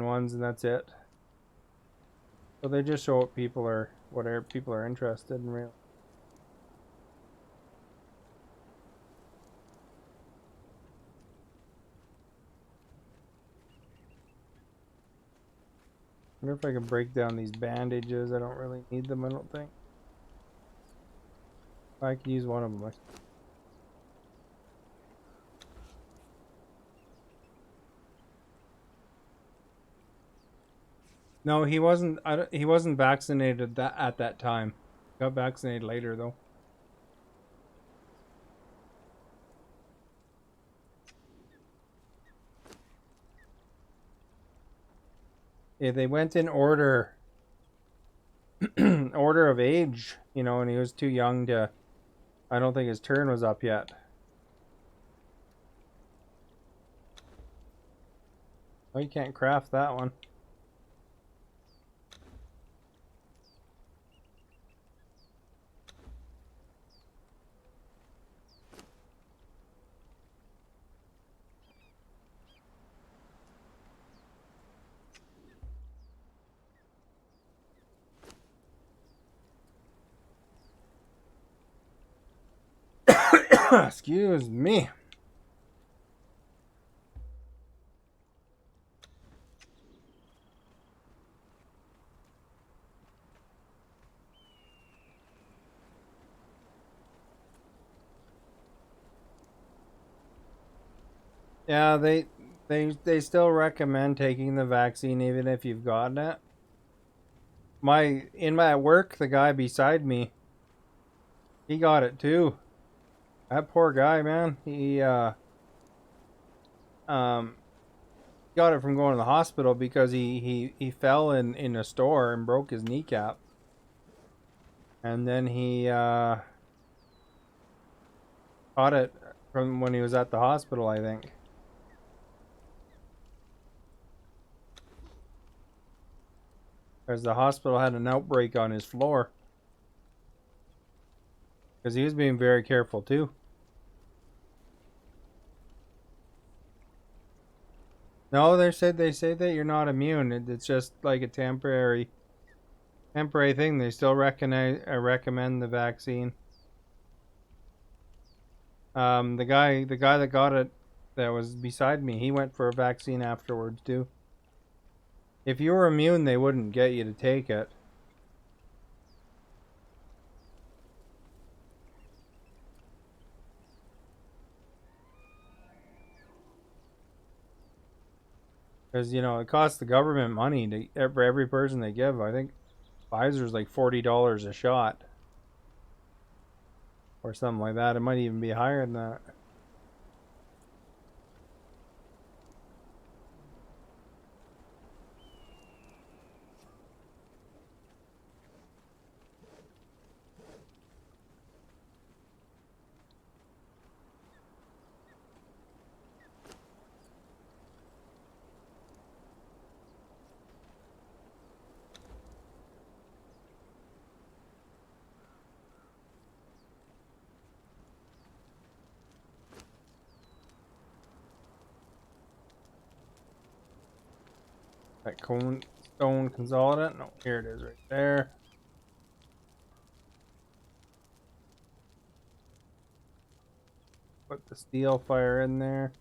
ones, and that's it. So they just show what people are interested in, really. I wonder if I can break down these bandages. I don't really need them, I don't think. I could use one of them. No, he wasn't. He wasn't vaccinated at that time. Got vaccinated later, though. Yeah, they went in order, order of age, you know, and he was too young to. I don't think his turn was up yet. Oh, you can't craft that one. Excuse me. Yeah, they still recommend taking the vaccine even if you've gotten it. In my work, the guy beside me, he got it too. That poor guy, man. He um got it from going to the hospital because he fell in a store and broke his kneecap. And then he caught it from when he was at the hospital, I think. Because the hospital had an outbreak on his floor. Because he was being very careful too. No, they say that you're not immune. It's just like a temporary thing. They still recommend the vaccine. The guy that got it, that was beside me, he went for a vaccine afterwards too. If you were immune, they wouldn't get you to take it. Because, you know, it costs the government money for every person they give. I think Pfizer's like $40 a shot. or something like that. It might even be higher than that. That cone stone consolidate. No, here it is right there. Put the steel fire in there.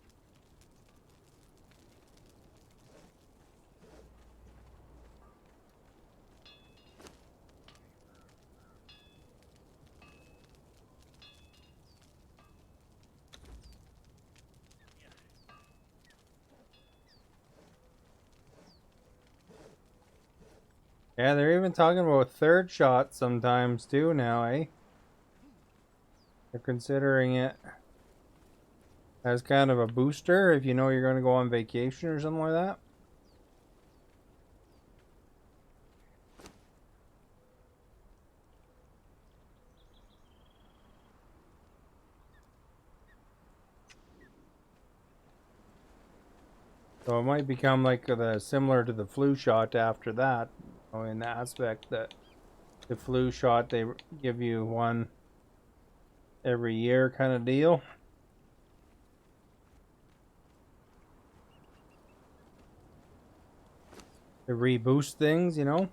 Yeah, they're even talking about third shot sometimes too now, eh? They're considering it as kind of a booster if you know you're going to go on vacation or something like that. So it might become like similar to the flu shot after that, in the aspect that the flu shot they give you one every year kind of deal. To reboost things, you know.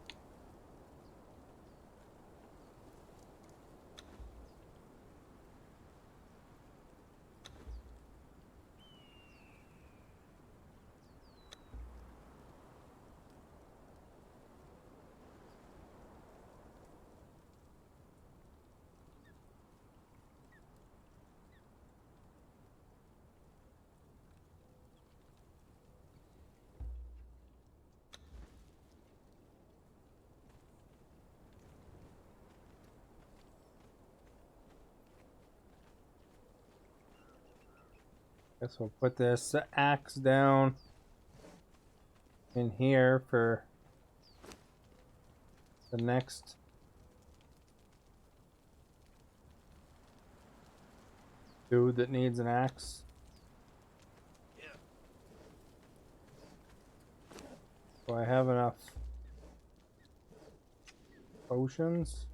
Guess we'll put this axe down in here for the next dude that needs an axe. Do I have enough potions?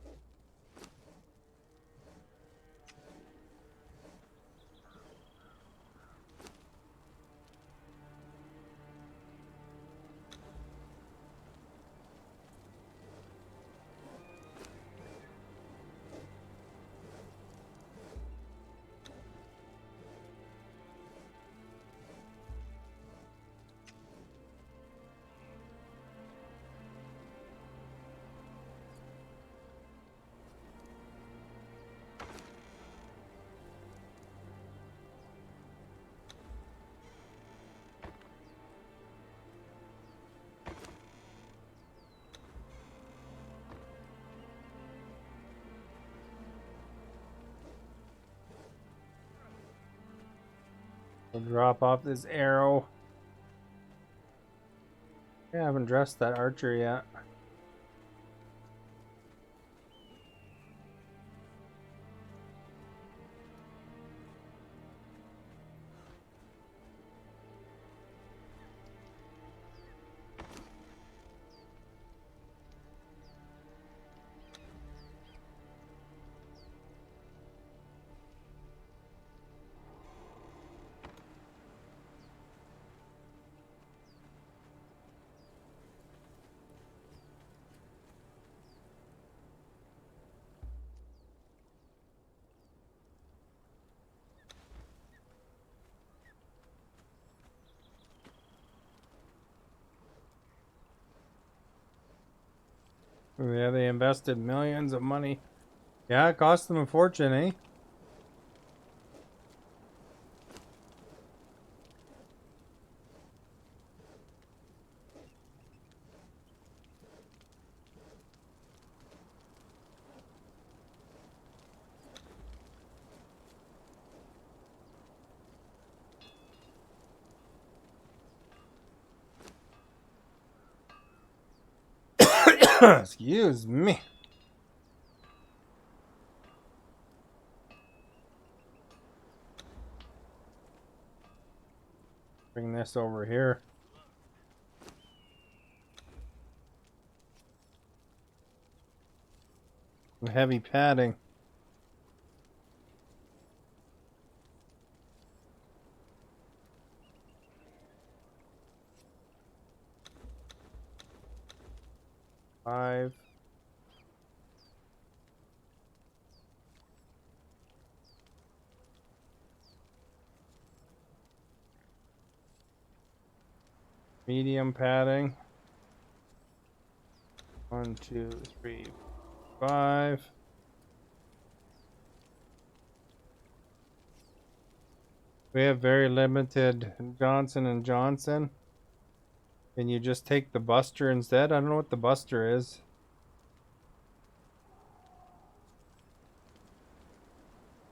We'll drop off this arrow. Yeah, I haven't dressed that archer yet. Yeah, they invested millions of money. Yeah, it cost them a fortune, eh? Excuse me. Bring this over here. Some heavy padding. Five. Medium padding. 1, 2, 3, 5. We have very limited Johnson and Johnson. Can you just take the Buster instead? I don't know what the Buster is.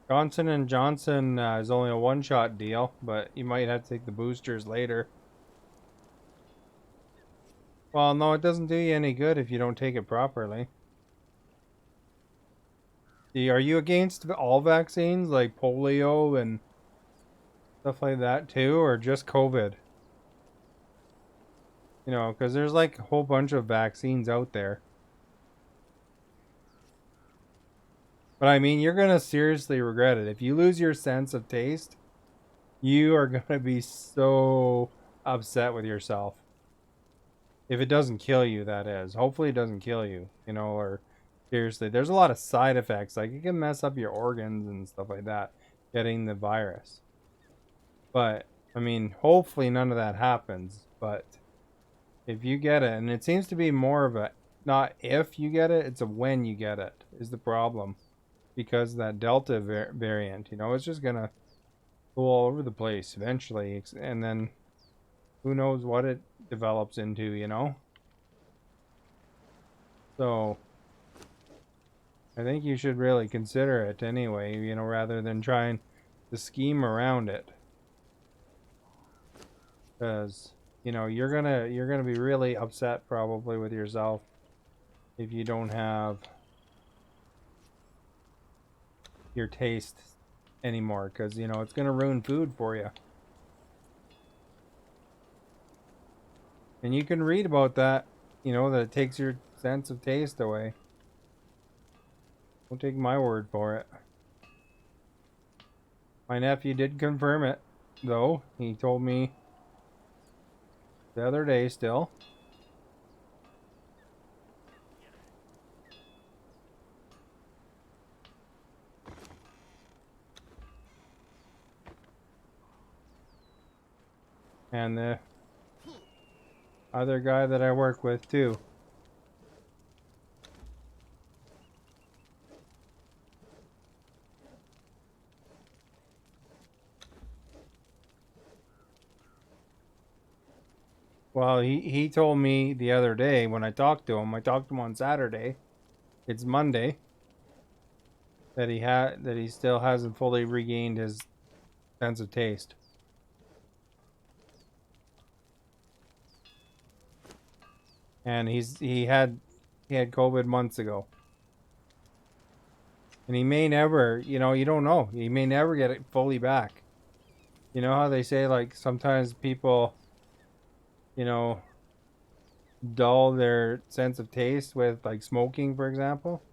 Johnson and Johnson is only a one-shot deal, but you might have to take the boosters later. Well, no, it doesn't do you any good if you don't take it properly. Are you against all vaccines, like polio and stuff like that too, or just COVID? You know, because there's like a whole bunch of vaccines out there. But I mean, you're going to seriously regret it. If you lose your sense of taste, you are going to be so upset with yourself. If it doesn't kill you, that is. Hopefully it doesn't kill you, you know, or seriously. There's a lot of side effects. Like, it can mess up your organs and stuff like that, getting the virus. But, I mean, hopefully none of that happens. But if you get it, and it seems to be more of a, not if you get it, it's a when you get it, is the problem. Because that Delta variant, you know, it's just going to go all over the place eventually. And then who knows what it develops into, you know? So I think you should really consider it anyway, you know, rather than trying to scheme around it. Because, you know, you're gonna be really upset probably with yourself if you don't have your taste anymore, because, you know, it's gonna ruin food for you. And you can read about that, you know, that it takes your sense of taste away. Don't take my word for it. My nephew did confirm it, though. He told me the other day still. And the other guy that I work with, too. Well, he told me the other day when I talked to him on Saturday. It's Monday. That he still hasn't fully regained his sense of taste. And he had COVID months ago. And he may never, you know, you don't know. He may never get it fully back. You know how they say, like, sometimes people, you know, dull their sense of taste with, like, smoking, for example?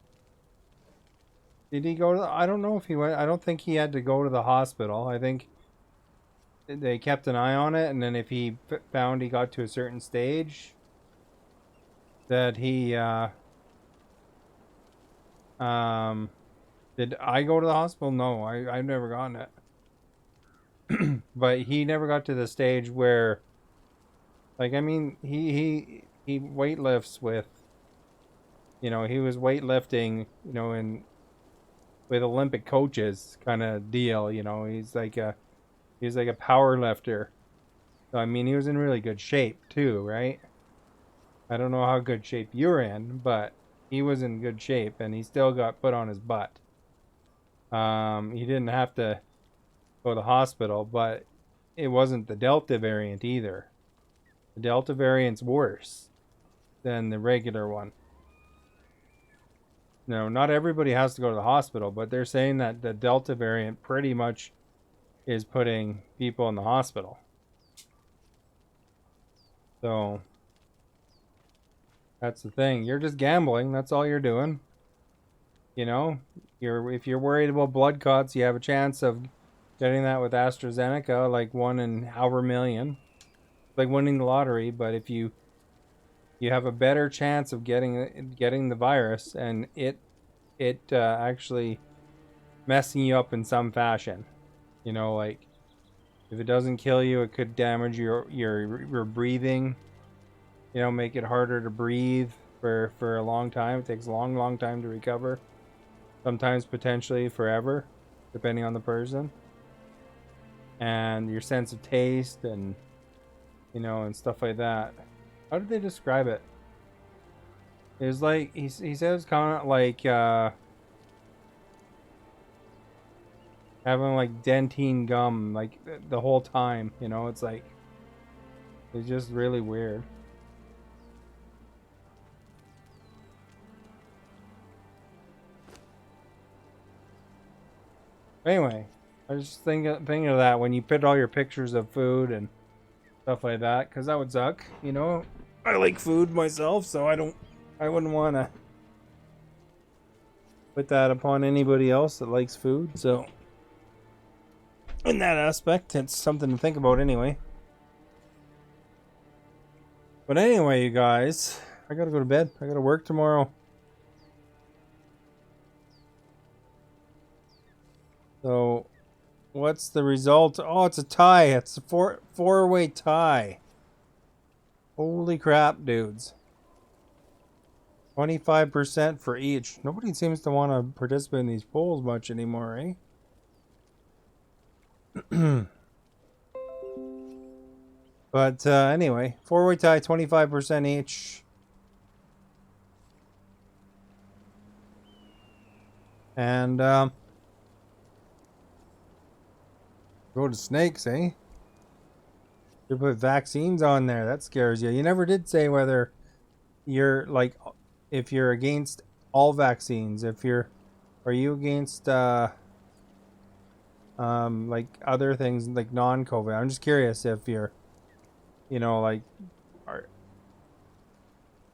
Did he go to I don't know if he went. I don't think he had to go to the hospital. I think they kept an eye on it, and then if he found he got to a certain stage, that he, did I go to the hospital? No, I've never gotten it. But he never got to the stage where, like, I mean, he weightlifts with, you know, he was weightlifting, you know, with Olympic coaches kind of deal, you know. He's like a power lifter. So, I mean, he was in really good shape too, right? I don't know how good shape you're in, but he was in good shape, and he still got put on his butt. He didn't have to go to the hospital, but it wasn't the Delta variant either. The Delta variant's worse than the regular one. No, not everybody has to go to the hospital, but they're saying that the Delta variant pretty much is putting people in the hospital. So that's the thing. You're just gambling. That's all you're doing. You know, if you're worried about blood clots, you have a chance of getting that with AstraZeneca, like 1 in however million, like winning the lottery. But if you have a better chance of getting the virus, and it actually messing you up in some fashion. You know, like if it doesn't kill you, it could damage your breathing. You know, make it harder to breathe for a long time. It takes a long time to recover. Sometimes potentially forever, depending on the person. And your sense of taste and, you know, and stuff like that. How did they describe it? It was like, he says kind of like having like dentine gum like the whole time, you know. It's like, it's just really weird. Anyway, I was just thinking of that when you put all your pictures of food and stuff like that, because that would suck, you know. I like food myself, so I wouldn't want to put that upon anybody else that likes food. So in that aspect, it's something to think about anyway. But anyway, you guys, I gotta go to bed. I gotta work tomorrow. So what's the result? Oh, it's a tie. It's a four-way tie. Holy crap, dudes. 25% for each. Nobody seems to want to participate in these polls much anymore, eh? But anyway, four-way tie, 25% each. And go to snakes, eh? You put vaccines on there. That scares you. You never did say whether you're like, if you're against all vaccines. Are you against like other things like non-COVID? I'm just curious if you're, you know, like,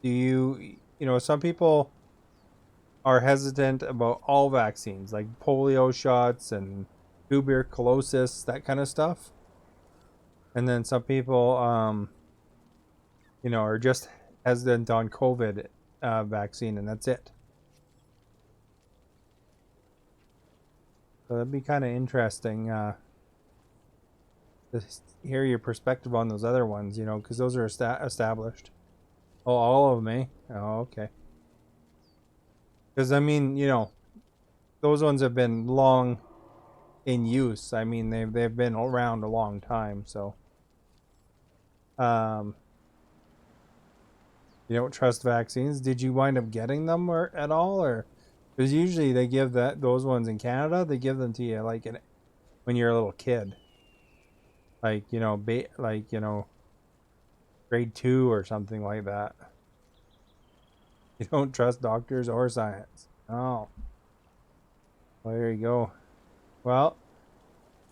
do you know, some people are hesitant about all vaccines, like polio shots and tuberculosis, that kind of stuff. And then some people, you know, are just hesitant on COVID vaccine, and that's it. So that'd be kind of interesting to hear your perspective on those other ones, you know, because those are established. Oh, all of them, eh? Oh, okay. Because, I mean, you know, those ones have been long in use. I mean, they've been around a long time, so you don't trust vaccines. Did you wind up getting them or at all, or because usually they give those ones in Canada, they give them to you like when you're a little kid, like, you know, like, you know, grade 2 or something like that. You don't trust doctors or science. Oh, well, there you go. Well,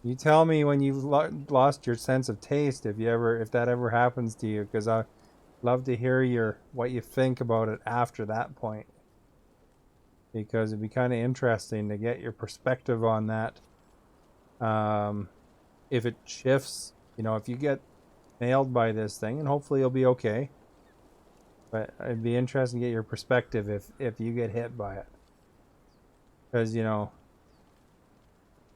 you tell me when you've lost your sense of taste, if that ever happens to you, because I love to hear what you think about it after that point, because it'd be kind of interesting to get your perspective on that. If it shifts, you know, if you get nailed by this thing, and hopefully you'll be okay, but it'd be interesting to get your perspective if you get hit by it, because, you know,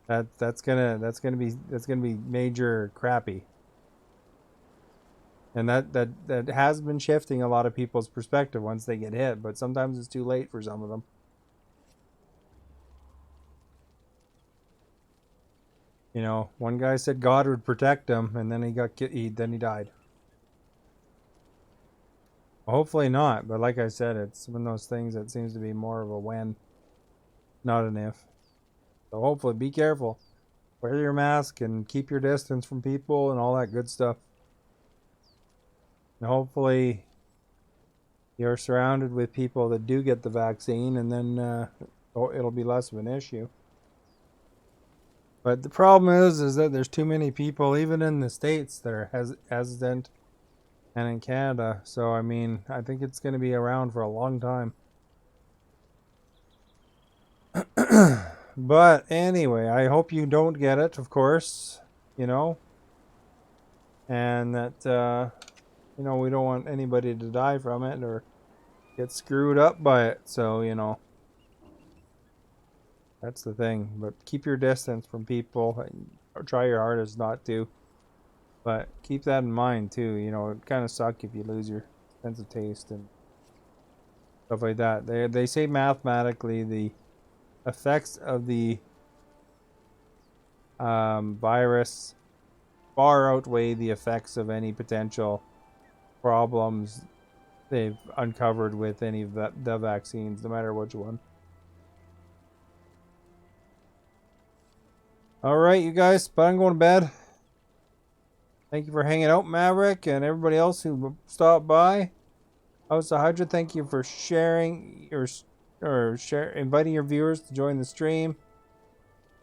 that's gonna be major crappy. And that has been shifting a lot of people's perspective once they get hit, but sometimes it's too late for some of them. You know, one guy said God would protect him, and then then he died. Well, hopefully not, but like I said, it's one of those things that seems to be more of a when, not an if. So hopefully, be careful. Wear your mask and keep your distance from people and all that good stuff. And hopefully, you're surrounded with people that do get the vaccine, and then it'll be less of an issue. But the problem is that there's too many people, even in the States, that are hesitant, and in Canada. So, I mean, I think it's going to be around for a long time. But anyway, I hope you don't get it, of course, you know, and that, you know, we don't want anybody to die from it or get screwed up by it. So, you know, that's the thing. But keep your distance from people, or try your hardest not to. But keep that in mind too. You know, it kind of sucks if you lose your sense of taste and stuff like that. They say mathematically the effects of the virus far outweigh the effects of any potential problems they've uncovered with any of the vaccines, no matter which one. All right, you guys, but I'm going to bed. Thank you for hanging out, Maverick, and everybody else who stopped by. House of Hydra, thank you for sharing inviting your viewers to join the stream.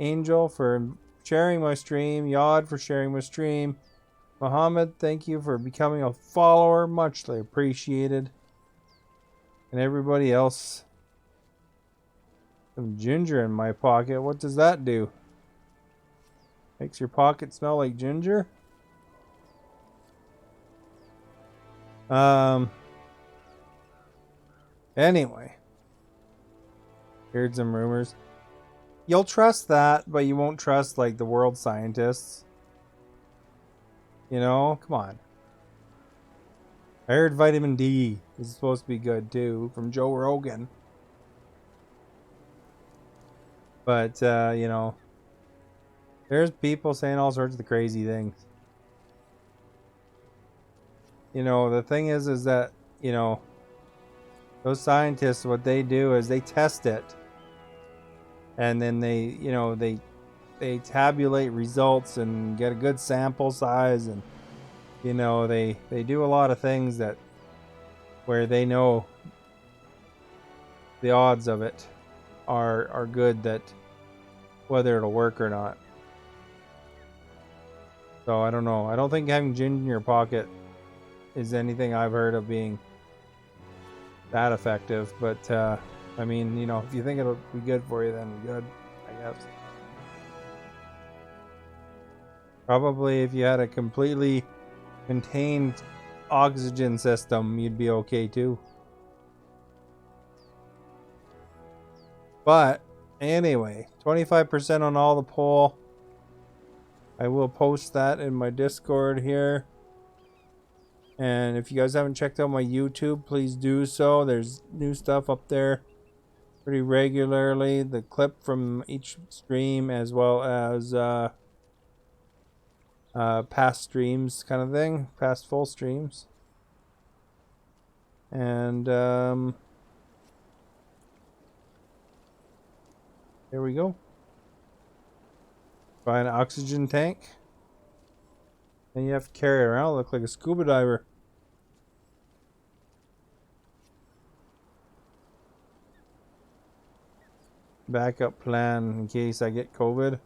Angel for sharing my stream. Yod for sharing my stream. Muhammad, thank you for becoming a follower. Muchly appreciated. And everybody else. Some ginger in my pocket. What does that do? Makes your pocket smell like ginger? Anyway. Heard some rumors. You'll trust that, but you won't trust, like, the world scientists. You know? Come on. I heard vitamin D is supposed to be good, too, from Joe Rogan. But, you know, there's people saying all sorts of crazy things. You know, the thing is that, you know, those scientists, what they do is they test it. And then they, you know, they tabulate results and get a good sample size, and you know, they do a lot of things that where they know the odds of it are good, that whether it'll work or not. So I don't know. I don't think having ginger in your pocket is anything I've heard of being that effective, but I mean, you know, if you think it'll be good for you, then good, I guess. Probably if you had a completely contained oxygen system, you'd be okay too. But anyway, 25% on all the poll. I will post that in my Discord here. And if you guys haven't checked out my YouTube, please do so. There's new stuff up there pretty regularly. The clip from each stream, as well as past streams kind of thing. Past full streams. And here we go. Buy an oxygen tank. And you have to carry it around, look like a scuba diver. Backup plan in case I get COVID.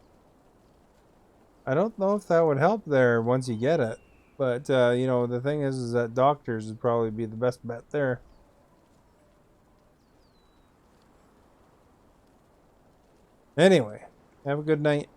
I don't know if that would help there once you get it. But, you know, the thing is that doctors would probably be the best bet there. Anyway, have a good night.